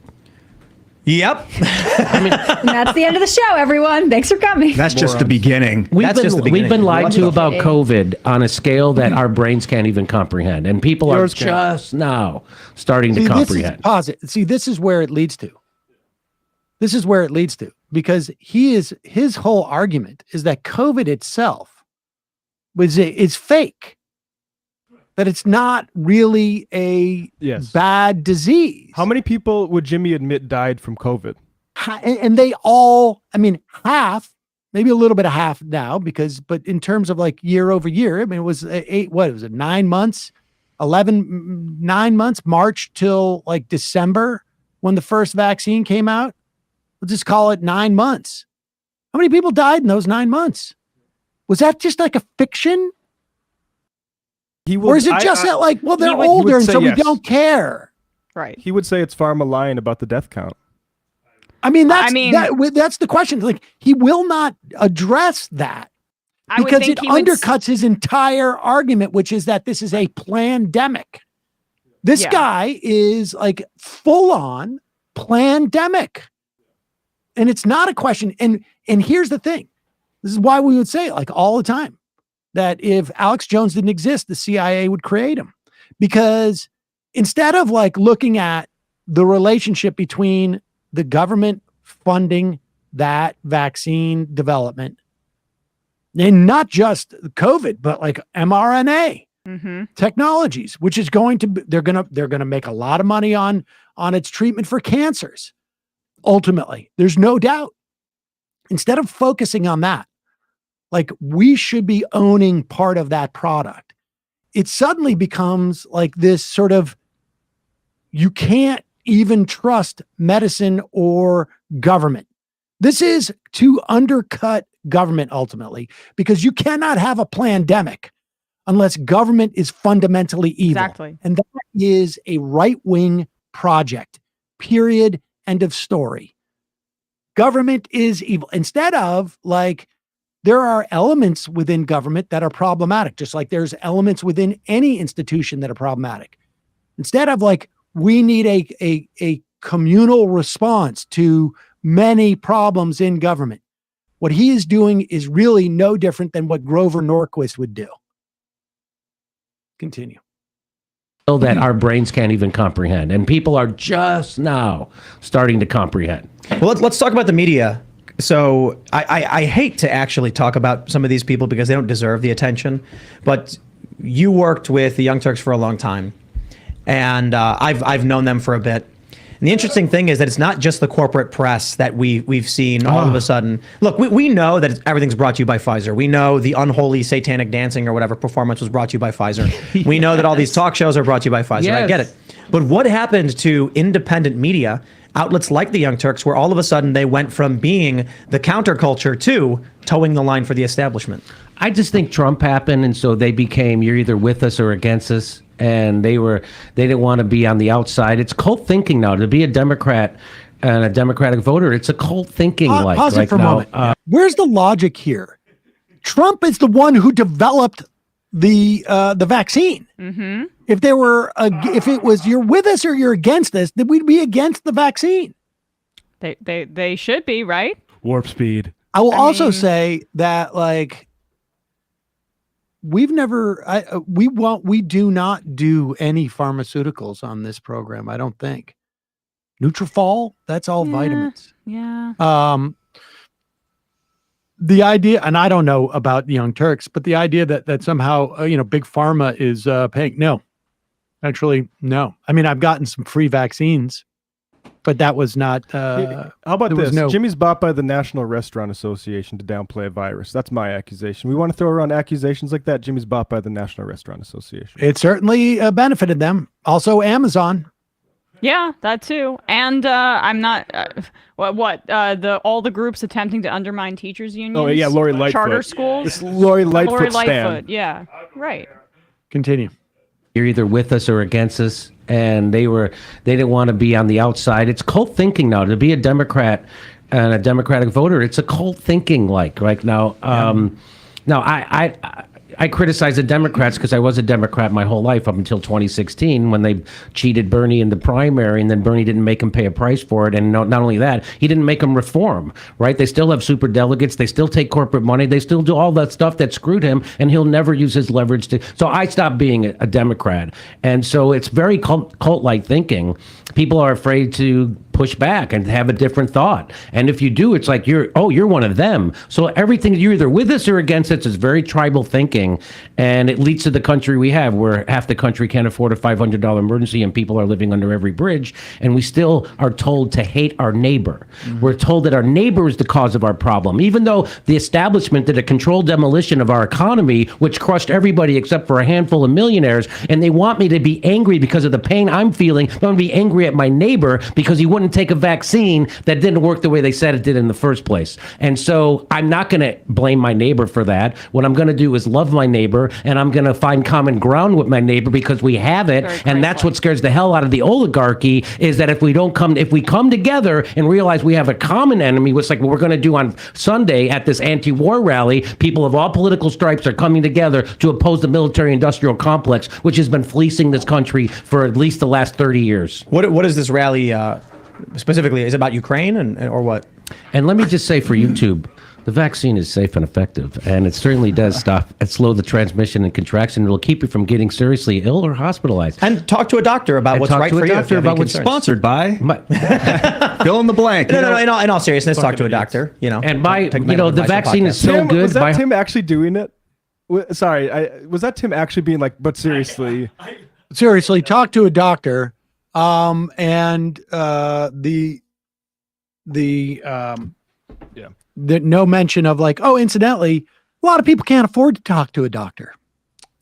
Yep. I mean, and that's the end of the show, everyone. Thanks for coming. That's just the beginning. We've been lied to about COVID on a scale that our brains can't even comprehend. And people are just now starting to comprehend. This is where it leads to. This is where it leads to. Because his whole argument is that COVID itself is fake. That it's not really a bad disease. How many people would Jimmy admit died from COVID? And they all, I mean, half, maybe a little bit of half now, but in terms of like year over year, I mean, it was 9 months, 9 months, March till like December when the first vaccine came out. We'll just call it 9 months. How many people died in those 9 months? Was that just like a fiction? Or is it just that like, well, they're older and so we don't care? Right. He would say it's pharma lying about the death count. I mean, that's the question. Like, he will not address that because it undercuts his entire argument, which is that this is a pandemic. This guy is like full on pandemic. And it's not a question. And here's the thing. This is why we would say it like all the time. That if Alex Jones didn't exist, the CIA would create him. Because instead of like looking at the relationship between the government funding that vaccine development, and not just COVID, but like mRNA technologies, which is they're gonna make a lot of money on its treatment for cancers. Ultimately, there's no doubt. Instead of focusing on that, like we should be owning part of that product. It suddenly becomes like this sort of, you can't even trust medicine or government. This is to undercut government ultimately, because you cannot have a pandemic unless government is fundamentally evil. Exactly. And that is a right-wing project, period, end of story. Government is evil. Instead of like, there are elements within government that are problematic, just like there's elements within any institution that are problematic. Instead of like, we need a communal response to many problems in government. What he is doing is really no different than what Grover Norquist would do. Continue. That our brains can't even comprehend. And people are just now starting to comprehend. Well, let's talk about the media. So I hate to actually talk about some of these people because they don't deserve the attention, but you worked with the Young Turks for a long time, and I've known them for a bit. And the interesting thing is that it's not just the corporate press that we've seen all of a sudden. Look, we know that everything's brought to you by Pfizer. We know the unholy satanic dancing or whatever performance was brought to you by Pfizer. We know that all these talk shows are brought to you by Pfizer. Yes. I get it. But what happened to independent media, outlets like the Young Turks, where all of a sudden they went from being the counterculture to towing the line for the establishment? I just think Trump happened, and so they became, you're either with us or against us. and they didn't want to be on the outside. It's cult thinking now to be a Democrat and a Democratic voter. It's a cult thinking. Pause it for a now, moment. Where's the logic here? Trump is the one who developed the vaccine. Mm-hmm. If it was you're with us or you're against us, then we'd be against the vaccine. They should be, right? Warp speed. I will also say that we do not do any pharmaceuticals on this program. I don't think. Nutrafol, that's all vitamins. Yeah. The idea, and I don't know about the Young Turks, but the idea that somehow big pharma is paying. No, actually, no. I mean, I've gotten some free vaccines, but that was not. How about this? Jimmy's bought by the National Restaurant Association to downplay a virus. That's my accusation. We want to throw around accusations like that. Jimmy's bought by the National Restaurant Association. It certainly benefited them. Also, Amazon. Yeah, that too. And I'm not. All the groups attempting to undermine teachers' unions. Oh yeah, Lori Lightfoot. Charter schools. This Lori Lightfoot stand. Yeah, right. Continue. You're either with us or against us, and they didn't want to be on the outside. It's cult thinking now to be a Democrat and a Democratic voter. It's a cult thinking right now. Now I criticize the Democrats because I was a Democrat my whole life up until 2016 when they cheated Bernie in the primary, and then Bernie didn't make him pay a price for it. And not only that, he didn't make him reform, right? They still have super delegates. They still take corporate money. They still do all that stuff that screwed him, and he'll never use his leverage to. So I stopped being a Democrat. And so it's very cult-like thinking. People are afraid to push back and have a different thought. And if you do, it's like you're one of them. So everything, you're either with us or against us, is very tribal thinking. And it leads to the country we have, where half the country can't afford a $500 emergency and people are living under every bridge. And we still are told to hate our neighbor. Mm-hmm. We're told that our neighbor is the cause of our problem, even though the establishment did a controlled demolition of our economy, which crushed everybody except for a handful of millionaires. And they want me to be angry because of the pain I'm feeling. I'm going to be angry at my neighbor because he wouldn't take a vaccine that didn't work the way they said it did in the first place. And so I'm not going to blame my neighbor for that. What I'm going to do is love my neighbor, and I'm going to find common ground with my neighbor because we have it. And that's what scares the hell out of the oligarchy, is that if we come together and realize we have a common enemy, which like what we're going to do on Sunday at this anti-war rally, people of all political stripes are coming together to oppose the military-industrial complex, which has been fleecing this country for at least the last 30 years. What is this rally specifically? Is it about Ukraine or what? And let me just say for YouTube, the vaccine is safe and effective, and it certainly does stop and slow the transmission and contraction. It'll keep you from getting seriously ill or hospitalized. And talk to a doctor about what's right for you. Talk to a doctor about what's sponsored by. Fill in the blank. No. In all seriousness, talk to a doctor. And the vaccine is so good. Was that Tim actually doing it? Sorry, was that Tim actually being like? But seriously, talk to a doctor. No mention of incidentally, a lot of people can't afford to talk to a doctor.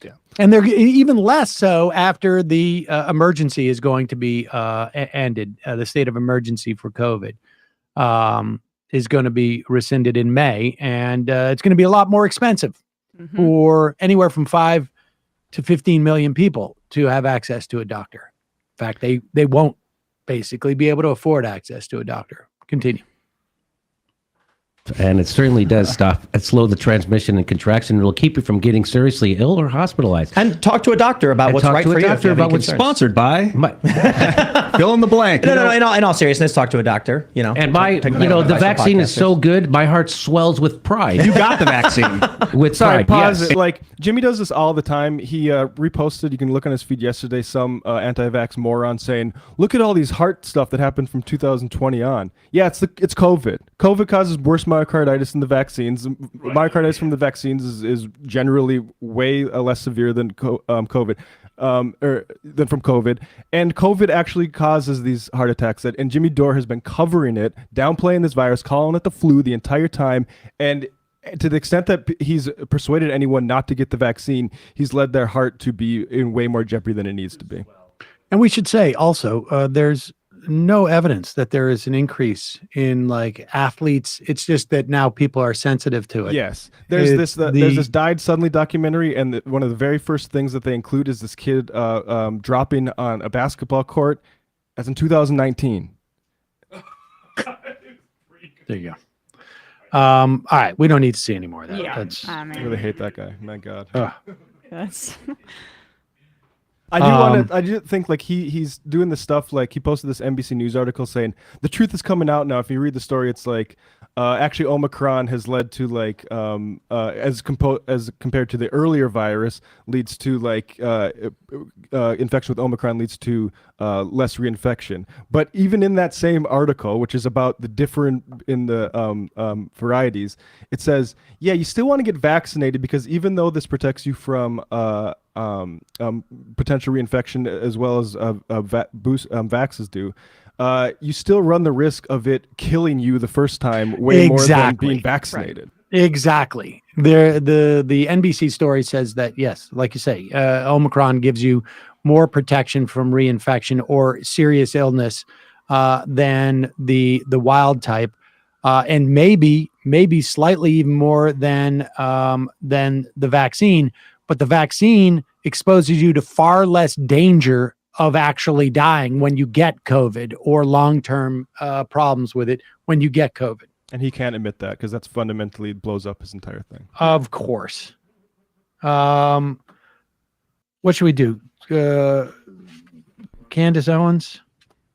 Yeah. And they're even less so after the emergency is going to be ended. The state of emergency for COVID is going to be rescinded in May, and it's going to be a lot more expensive for anywhere from 5 to 15 million people to have access to a doctor. In fact, they won't basically be able to afford access to a doctor. Continue. And it certainly does stop and slow the transmission and contraction. It'll keep you from getting seriously ill or hospitalized. And talk to a doctor about what's right for you. Talk to a doctor about what's sponsored by. Fill in the blank. No. In all seriousness, talk to a doctor. And the vaccine is so good, my heart swells with pride. You got the vaccine. Sorry, pride. pause Yes. it. Like Jimmy does this all the time. He reposted. You can look on his feed yesterday. Some anti-vax moron saying, "Look at all these heart stuff that happened from 2020 on." Yeah, it's COVID. COVID causes worse myocarditis than the vaccines. Myocarditis from the vaccines is generally way less severe than COVID, or than from COVID. And COVID actually causes these heart attacks. And Jimmy Dore has been covering it, downplaying this virus, calling it the flu the entire time. And to the extent that he's persuaded anyone not to get the vaccine, he's led their heart to be in way more jeopardy than it needs to be. And we should say also, there's no evidence that there is an increase in like athletes. It's just that now people are sensitive to it. Yes, there's this Died Suddenly documentary, and one of the very first things that they include is this kid dropping on a basketball court, as in 2019. There you go. All right, we don't need to see any more of that. Yeah, I really hate that guy. My God. That's. I do think like he's doing this stuff, like he posted this NBC News article saying the truth is coming out now. If you read the story, it's like actually Omicron has led to like as compared to the earlier virus, leads to like infection with Omicron leads to less reinfection. But even in that same article, which is about the different in the varieties, it says, yeah, you still want to get vaccinated because even though this protects you from potential reinfection as well as vaxes do, you still run the risk of it killing you the first time way more than being vaccinated. Right. Exactly. The NBC story says that, yes, like you say, Omicron gives you more protection from reinfection or serious illness than the wild type, and maybe slightly even more than the vaccine. But the vaccine exposes you to far less danger of actually dying when you get COVID or long-term problems with it when you get COVID. And he can't admit that because that's fundamentally blows up his entire thing. Of course. What should we do? Candace Owens?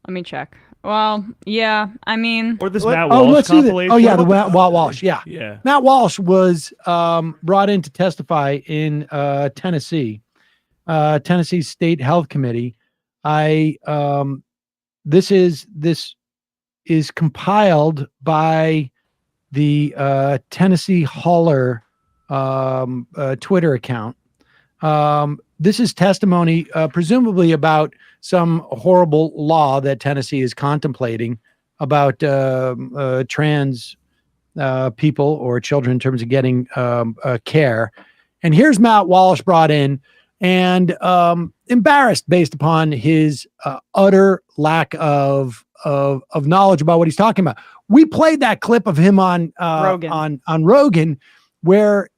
Let me check. Well, yeah, I mean, or this Matt Walsh compilation. Oh yeah, the Matt Walsh. Yeah, yeah. Matt Walsh was brought in to testify in Tennessee, Tennessee State Health Committee. This is compiled by the Tennessee Holler Twitter account. This is testimony, presumably about some horrible law that Tennessee is contemplating about trans people or children in terms of getting care. And here's Matt Walsh brought in and embarrassed based upon his utter lack of knowledge about what he's talking about. We played that clip of him on Rogan, where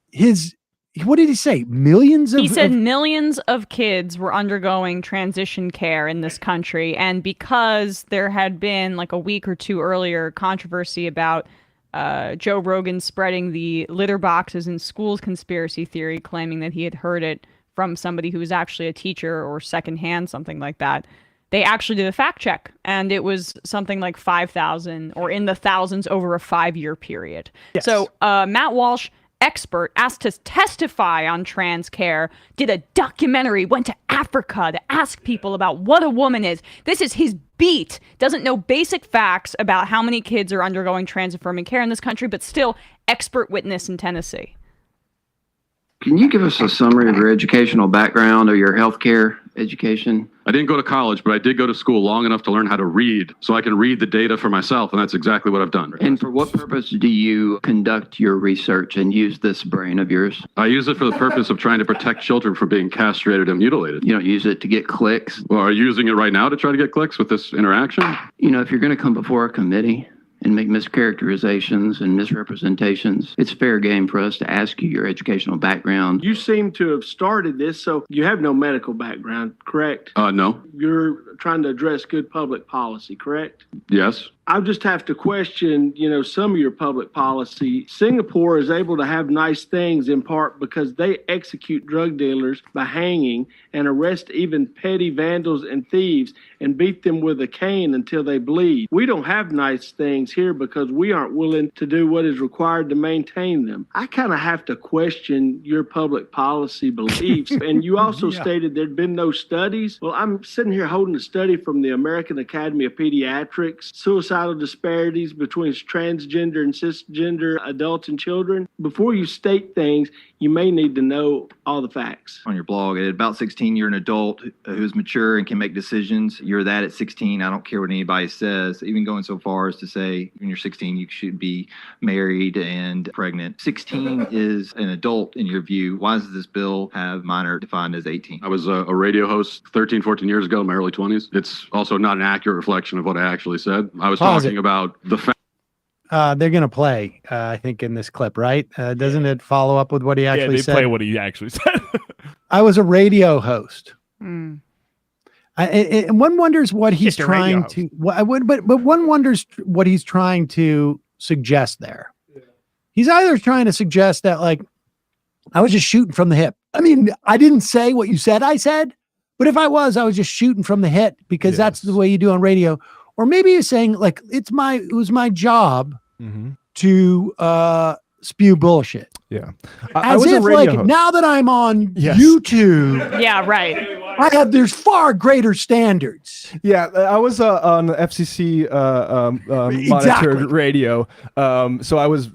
what did he say? He said millions of kids were undergoing transition care in this country. And because there had been like a week or two earlier controversy about Joe Rogan spreading the litter boxes in schools conspiracy theory, claiming that he had heard it from somebody who was actually a teacher or secondhand, something like that, they actually did a fact check. And it was something like 5,000 or in the thousands over a 5-year period. Yes. So Matt Walsh, expert, asked to testify on trans care, did a documentary, went to Africa to ask people about what a woman is. This is his beat. Doesn't know basic facts about how many kids are undergoing trans-affirming care in this country, but still expert witness in Tennessee. Can you give us a summary of your educational background or your healthcare education? I didn't go to college, but I did go to school long enough to learn how to read so I can read the data for myself, and that's exactly what I've done. And for what purpose do you conduct your research and use this brain of yours? I use it for the purpose of trying to protect children from being castrated and mutilated. You don't use it to get clicks? Well, are you using it right now to try to get clicks with this interaction? You know, if you're going to come before a committee and make mischaracterizations and misrepresentations, it's fair game for us to ask you your educational background. You seem to have started this, so you have no medical background, correct? No. You're trying to address good public policy, correct? Yes. I just have to question, some of your public policy. Singapore is able to have nice things in part because they execute drug dealers by hanging and arrest even petty vandals and thieves and beat them with a cane until they bleed. We don't have nice things here because we aren't willing to do what is required to maintain them. I kind of have to question your public policy beliefs. And you also stated there'd been no studies. Well, I'm sitting here holding a study from the American Academy of Pediatrics, suicidal disparities between transgender and cisgender adults and children. Before you state things, you may need to know all the facts. On your blog, at about 16, you're an adult who's mature and can make decisions. You're that at 16. I don't care what anybody says, even going so far as to say when you're 16, you should be married and pregnant. 16 is an adult in your view. Why does this bill have minor defined as 18? I was a radio host 13, 14 years ago in my early 20s. It's also not an accurate reflection of what I actually said. I was talking about the fact. They're going to play, I think, in this clip, right? Doesn't it follow up with what he actually said? Yeah, they play what he actually said. I was a radio host. Mm. And one wonders what he's trying to. But one wonders what he's trying to suggest there. Yeah. He's either trying to suggest that, like, I was just shooting from the hip. I mean, I didn't say what you said I said, but if I was just shooting from the hip because that's the way you do on radio. Or maybe he's saying, like, it was my job to spew bullshit. Yeah. I was if, like, host. Now that I'm on YouTube. Yeah, right. There's far greater standards. Yeah, I was on the FCC monitored radio, so I was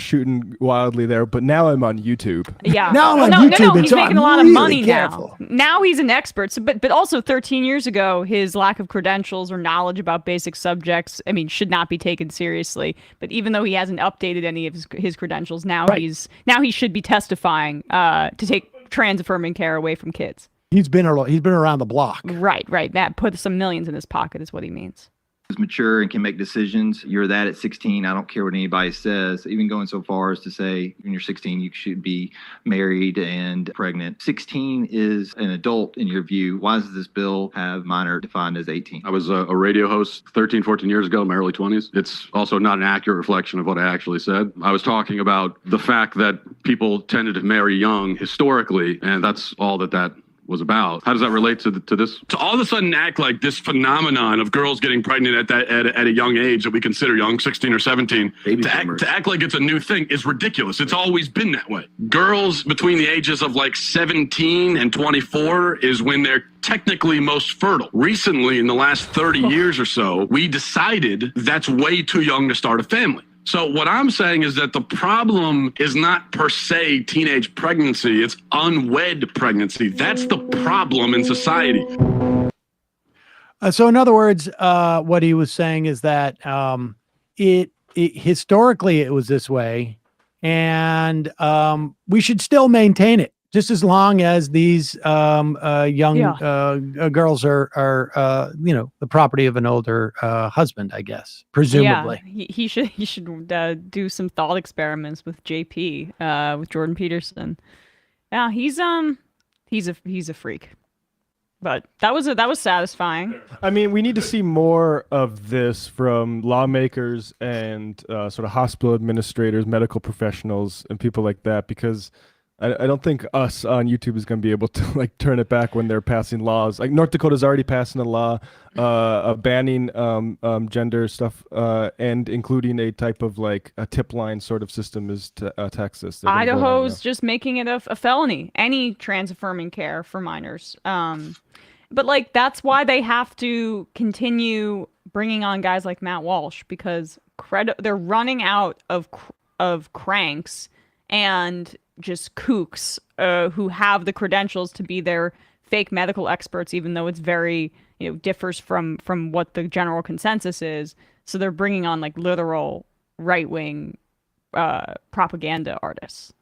shooting wildly there. But now I'm on YouTube. Yeah, now I'm on YouTube. No, he's making a lot of money now. Now he's an expert. So, but also 13 years ago, his lack of credentials or knowledge about basic subjects, I mean, should not be taken seriously. But even though he hasn't updated any of his credentials, now he should be testifying to take trans affirming care away from kids. He's been around the block. Right. That put some millions in his pocket is what he means. Who's mature and can make decisions. You're that at 16. I don't care what anybody says, even going so far as to say when you're 16, you should be married and pregnant. 16 is an adult in your view. Why does this bill have minor defined as 18? I was a radio host 13, 14 years ago in my early 20s. It's also not an accurate reflection of what I actually said. I was talking about the fact that people tended to marry young historically, and that's all that was about. How does that relate to this? To all of a sudden act like this phenomenon of girls getting pregnant at a young age that we consider young, 16 or 17, to act like it's a new thing is ridiculous. It's always been that way. Girls between the ages of like 17 and 24 is when they're technically most fertile. Recently, in the last 30 years or so, we decided that's way too young to start a family. So what I'm saying is that the problem is not per se teenage pregnancy, it's unwed pregnancy. That's the problem in society. So in other words, what he was saying is that it historically it was this way, and we should still maintain it just as long as these young girls are the property of an older husband, I guess, presumably. Yeah, he should do some thought experiments with JP, with Jordan Peterson. Yeah, he's a freak. But that was satisfying. I mean, we need to see more of this from lawmakers and sort of hospital administrators, medical professionals, and people like that, because I don't think us on YouTube is going to be able to like turn it back when they're passing laws. Like North Dakota's already passing a law banning gender stuff and including a type of like a tip line sort of system is Texas. Idaho's just making it a felony, any trans affirming care for minors. But like that's why they have to continue bringing on guys like Matt Walsh, because they're running out of cranks and just kooks who have the credentials to be their fake medical experts, even though it's very, differs from what the general consensus is. So they're bringing on like literal right-wing propaganda artists.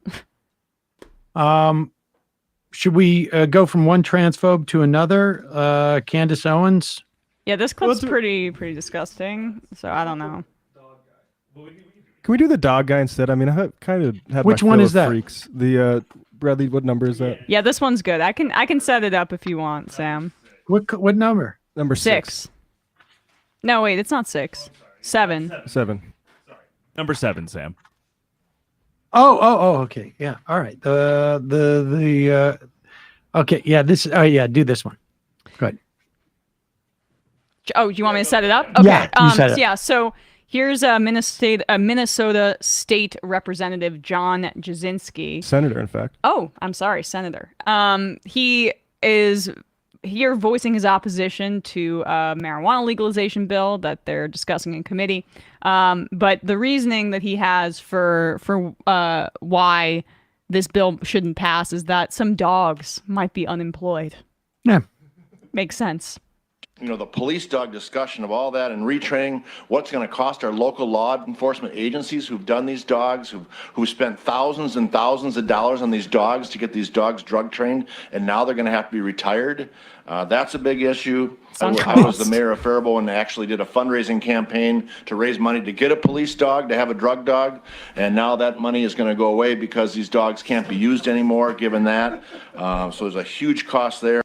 Should we go from one transphobe to another? Candace Owens? Yeah, this clip's pretty disgusting. So I don't know. Can we do the dog guy instead? I mean, I kind of had which my one fill is of that? Freaks. The Bradley, what number is that? Yeah, this one's good. I can set it up if you want, Sam. What number? Number 6. No, wait, it's not 6. 7. 7. Number 7, Sam. Oh, okay, yeah, all right. Okay, yeah, this. Oh, yeah, do this one. Good. Oh, do you want me to set it up? Okay. Yeah, you set it up. Yeah. So here's a Minnesota State Representative John Jasinski. Senator, in fact. Oh, I'm sorry, Senator. He is here voicing his opposition to a marijuana legalization bill that they're discussing in committee. But the reasoning that he has for why this bill shouldn't pass is that some dogs might be unemployed. Yeah. Makes sense. The police dog discussion of all that and retraining, what's going to cost our local law enforcement agencies who've done these dogs, who've spent thousands and thousands of dollars on these dogs to get these dogs drug trained, and now they're going to have to be retired. That's a big issue. I was the mayor of Faribault and actually did a fundraising campaign to raise money to get a police dog, to have a drug dog, and now that money is going to go away because these dogs can't be used anymore, given that. So there's a huge cost there.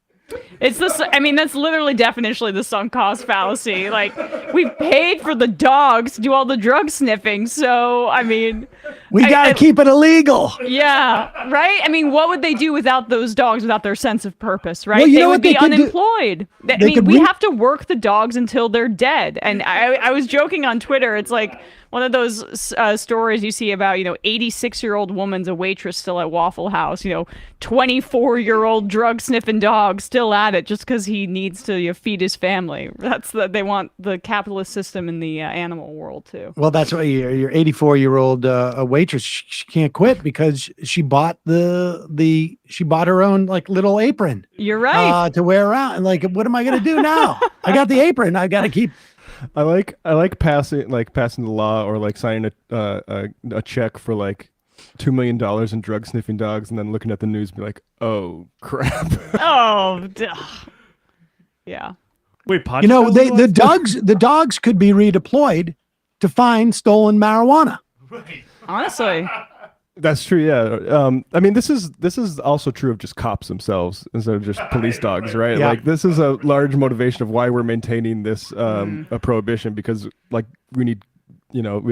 It's this. I mean, that's literally definitionally the sunk cost fallacy. Like, we paid for the dogs to do all the drug sniffing, so I mean, we gotta keep it illegal. Yeah, right. I mean, what would they do without those dogs? Without their sense of purpose, right? Well, They would be unemployed. I mean, we have to work the dogs until they're dead. And I was joking on Twitter. It's like one of those stories you see about 86-year-old woman's a waitress still at Waffle House. 24-year-old drug sniffing dog still at it just because he needs to feed his family. They want the capitalist system in the animal world too. Well, that's why your 84-year-old waitress, she can't quit because she bought she bought her own like little apron. You're right. To wear around. And like, what am I gonna do now? I got the apron. I got to keep. I like passing the law or like signing a check for like $2 million in drug sniffing dogs and then looking at the news and be like, oh crap. Yeah. Wait, the dogs could be redeployed to find stolen marijuana. Honestly. That's true. Yeah. I mean, this is also true of just cops themselves instead of just police dogs, right? Yeah. Like this is a large motivation of why we're maintaining this a prohibition because like we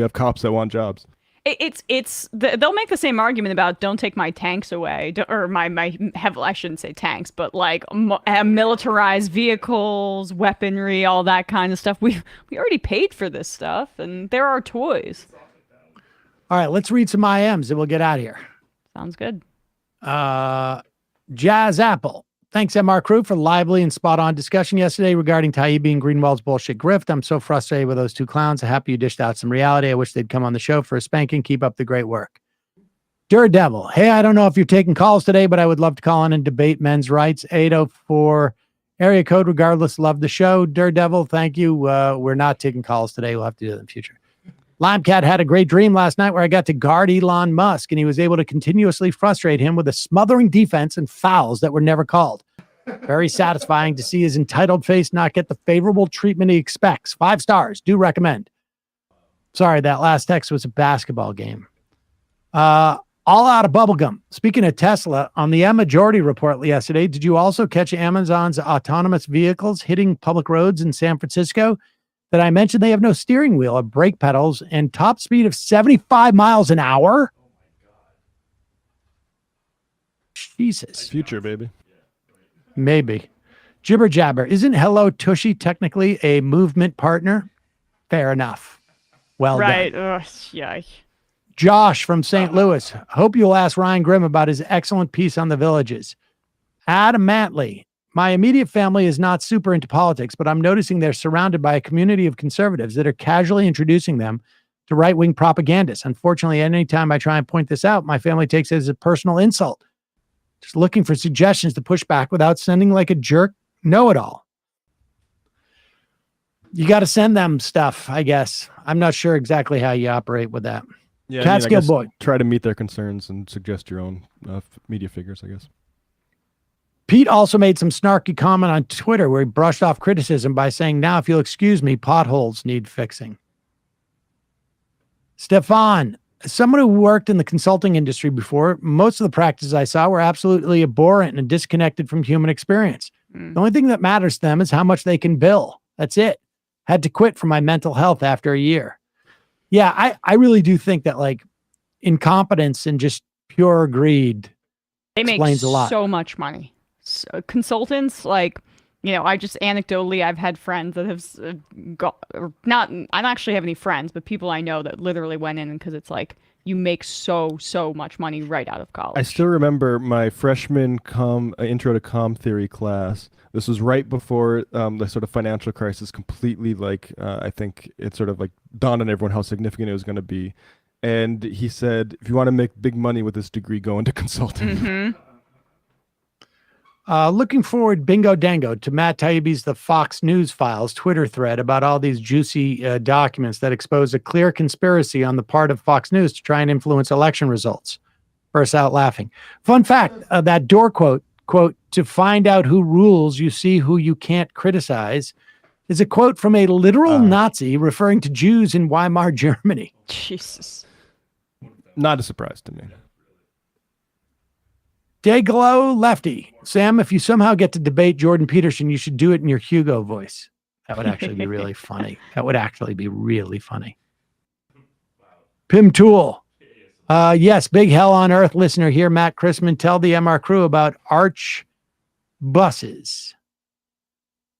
have cops that want jobs. They'll make the same argument about don't take my tanks away or I shouldn't say tanks, but like militarized vehicles, weaponry, all that kind of stuff. We already paid for this stuff and there are toys. All right, let's read some IMs and we'll get out of here. Sounds good. Jazz Apple. Thanks, MR Crew, for lively and spot-on discussion yesterday regarding Taibbi and Greenwald's bullshit grift. I'm so frustrated with those two clowns. I'm happy you dished out some reality. I wish they'd come on the show for a spanking. Keep up the great work. Daredevil. Hey, I don't know if you're taking calls today, but I would love to call in and debate men's rights. 804 area code regardless. Love the show. Daredevil, thank you. We're not taking calls today. We'll have to do that in the future. Limecat had a great dream last night where I got to guard Elon Musk and he was able to continuously frustrate him with a smothering defense and fouls that were never called. Very satisfying to see his entitled face not get the favorable treatment he expects. 5 stars. Do recommend. Sorry, that last text was a basketball game. All out of bubblegum. Speaking of Tesla, on the M-Majority report yesterday, did you also catch Amazon's autonomous vehicles hitting public roads in San Francisco? That I mentioned they have no steering wheel or brake pedals and top speed of 75 miles an hour. Oh my God. Jesus. Future, baby. Maybe. Jibber jabber. Isn't Hello Tushy technically a movement partner? Fair enough. Well right. done. Yeah. Josh from St. Louis. Hope you'll ask Ryan Grimm about his excellent piece on the villages. Adam Matley. My immediate family is not super into politics, but I'm noticing they're surrounded by a community of conservatives that are casually introducing them to right-wing propagandists. Unfortunately, anytime I try and point this out, my family takes it as a personal insult. Just looking for suggestions to push back without sending like a jerk know-it-all. You got to send them stuff, I guess. I'm not sure exactly how you operate with that. Yeah, Catskill Boy. Try to meet their concerns and suggest your own media figures, I guess. Pete also made some snarky comment on Twitter where he brushed off criticism by saying, now, if you'll excuse me, potholes need fixing. Stefan, as someone who worked in the consulting industry before, most of the practices I saw were absolutely abhorrent and disconnected from human experience. The only thing that matters to them is how much they can bill. That's it. Had to quit for my mental health after a year. Yeah, I really do think that like incompetence and just pure greed explains a lot. So much money. So, consultants, like, I just anecdotally, I've had friends that have I don't actually have any friends, but people I know that literally went in because it's like you make so much money right out of college. I still remember my freshman intro to comm theory class. This was right before the sort of financial crisis completely I think it sort of like dawned on everyone how significant it was going to be. and he said, if you want to make big money with this degree, go into consulting. Mm-hmm. Looking forward, bingo dango, to Matt Taibbi's The Fox News Files Twitter thread about all these juicy documents that expose a clear conspiracy on the part of Fox News to try and influence election results. Burst out laughing. Fun fact, that door quote, to find out who rules, you see who you can't criticize, is a quote from a literal Nazi referring to Jews in Weimar, Germany. Jesus. Not a surprise to me. Dayglow Lefty. Sam, if you somehow get to debate Jordan Peterson, you should do it in your Hugo voice. That would actually be really funny. That would actually be really funny. Pim Tool. Yes, big hell on earth listener here, Matt Christman. Tell the MR crew about Arch buses.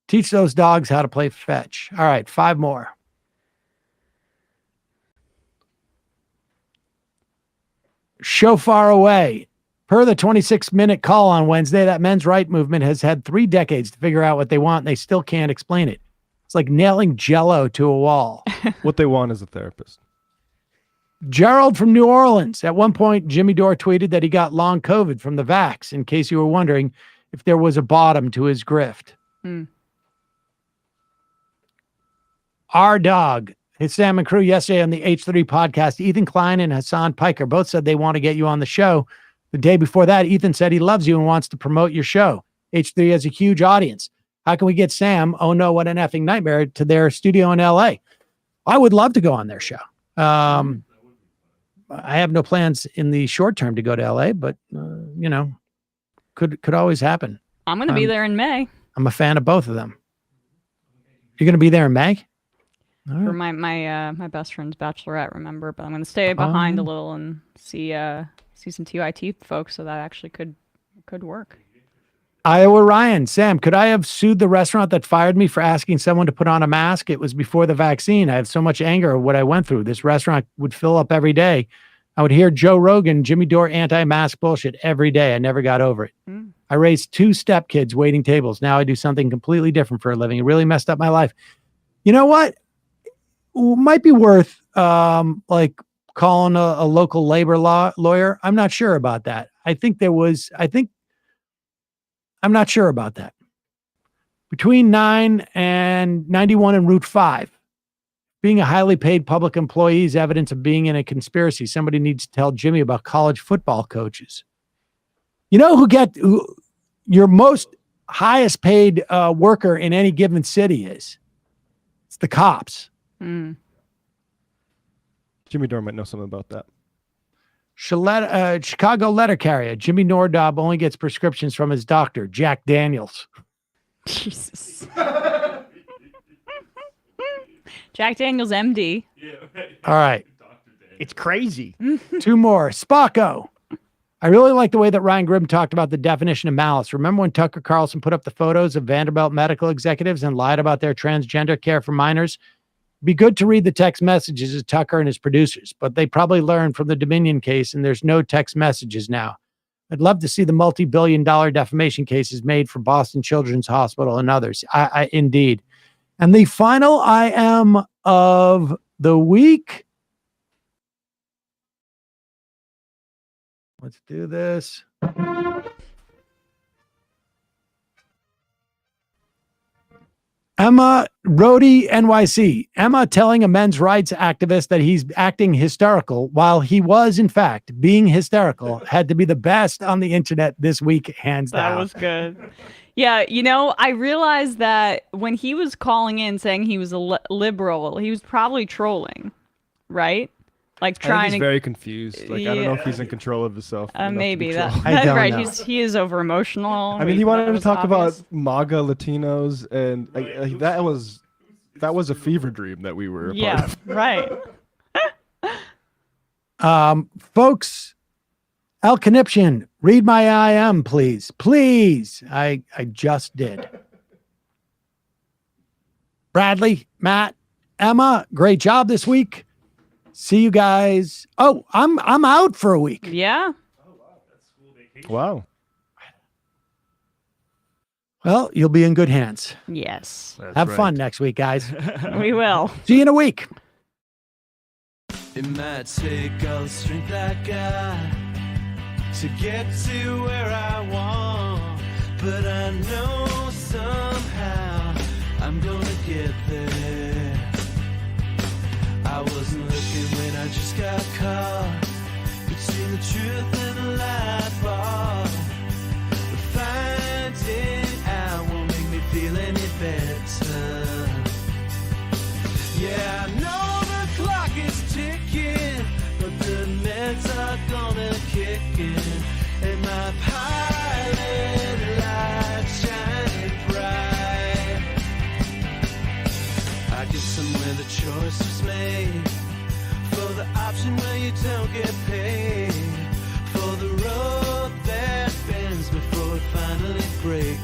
Teach those dogs how to play fetch. All right, 5 more. Show far away. Per the 26-minute call on Wednesday, that men's right movement has had 3 decades to figure out what they want, and they still can't explain it. It's like nailing Jell-O to a wall. What they want is a therapist. Gerald from New Orleans. At one point, Jimmy Dore tweeted that he got long COVID from the vax, in case you were wondering if there was a bottom to his grift. Our dog. His Sam and crew yesterday on the H3 podcast, Ethan Klein and Hassan Piker both said they want to get you on the show. The day before that, Ethan said he loves you and wants to promote your show. H3 has a huge audience. How can we get Sam, oh no, what an effing nightmare, to their studio in LA? I would love to go on their show. I have no plans in the short term to go to LA, but could always happen. I'm going to be there in May. I'm a fan of both of them. You're going to be there in May? For my best friend's bachelorette, remember? But I'm going to stay behind a little and see some TYT folks, so that actually could work. Iowa Ryan, Sam, could I have sued the restaurant that fired me for asking someone to put on a mask? It was before the vaccine. I have so much anger at what I went through. This restaurant would fill up every day. I would hear Joe Rogan, Jimmy Dore anti-mask bullshit every day. I never got over it. I raised 2 stepkids waiting tables. Now I do something completely different for a living. It really messed up my life. You know what? It might be worth calling a local labor lawyer. I'm not sure about that. I'm not sure about that. Between 9 and 91 and Route 5, being a highly paid public employee is evidence of being in a conspiracy. Somebody needs to tell Jimmy about college football coaches. You know who your most highest paid worker in any given city is? It's the cops. Jimmy Dore might know something about that. Chicago letter carrier. Jimmy Nordob only gets prescriptions from his doctor, Jack Daniels. Jesus. Jack Daniels, MD. All right. It's crazy. 2 more. Spocko. I really like the way that Ryan Grimm talked about the definition of malice. Remember when Tucker Carlson put up the photos of Vanderbilt medical executives and lied about their transgender care for minors? Be good to read the text messages of Tucker and his producers, but they probably learned from the Dominion case, and there's no text messages now. I'd love to see the multi-billion-dollar defamation cases made for Boston Children's Hospital and others. I indeed. And the final I am of the week. Let's do this. Emma Rhodey, NYC. Emma telling a men's rights activist that he's acting hysterical while he was, in fact, being hysterical had to be the best on the internet this week, hands down. That was good. Yeah, I realized that when he was calling in saying he was a liberal, he was probably trolling, right? Like trying he's very confused. Like, I don't know if he's in control of himself. Maybe that's right. He is over emotional. I mean, he wanted to talk about MAGA Latinos, and that was a fever dream that we were a part of. Right. Folks, El Conniption, read my IM, please. Please. I just did. Bradley, Matt, Emma, great job this week. See you guys. Oh, I'm out for a week. Yeah. Wow. Well, you'll be in good hands. Yes. Have fun next week, guys. We will. See you in a week. It might take all the strength I got to get to where I want, but I know somehow I'm gonna get there. I wasn't looking when I just got caught between the truth and the lie bar, but finding out won't make me feel any better. Yeah, I know the clock is ticking, but the meds are gonna kick in, and my pilot light shining bright. I guess somewhere the choice was made for the option where you don't get paid, for the road that bends before it finally breaks.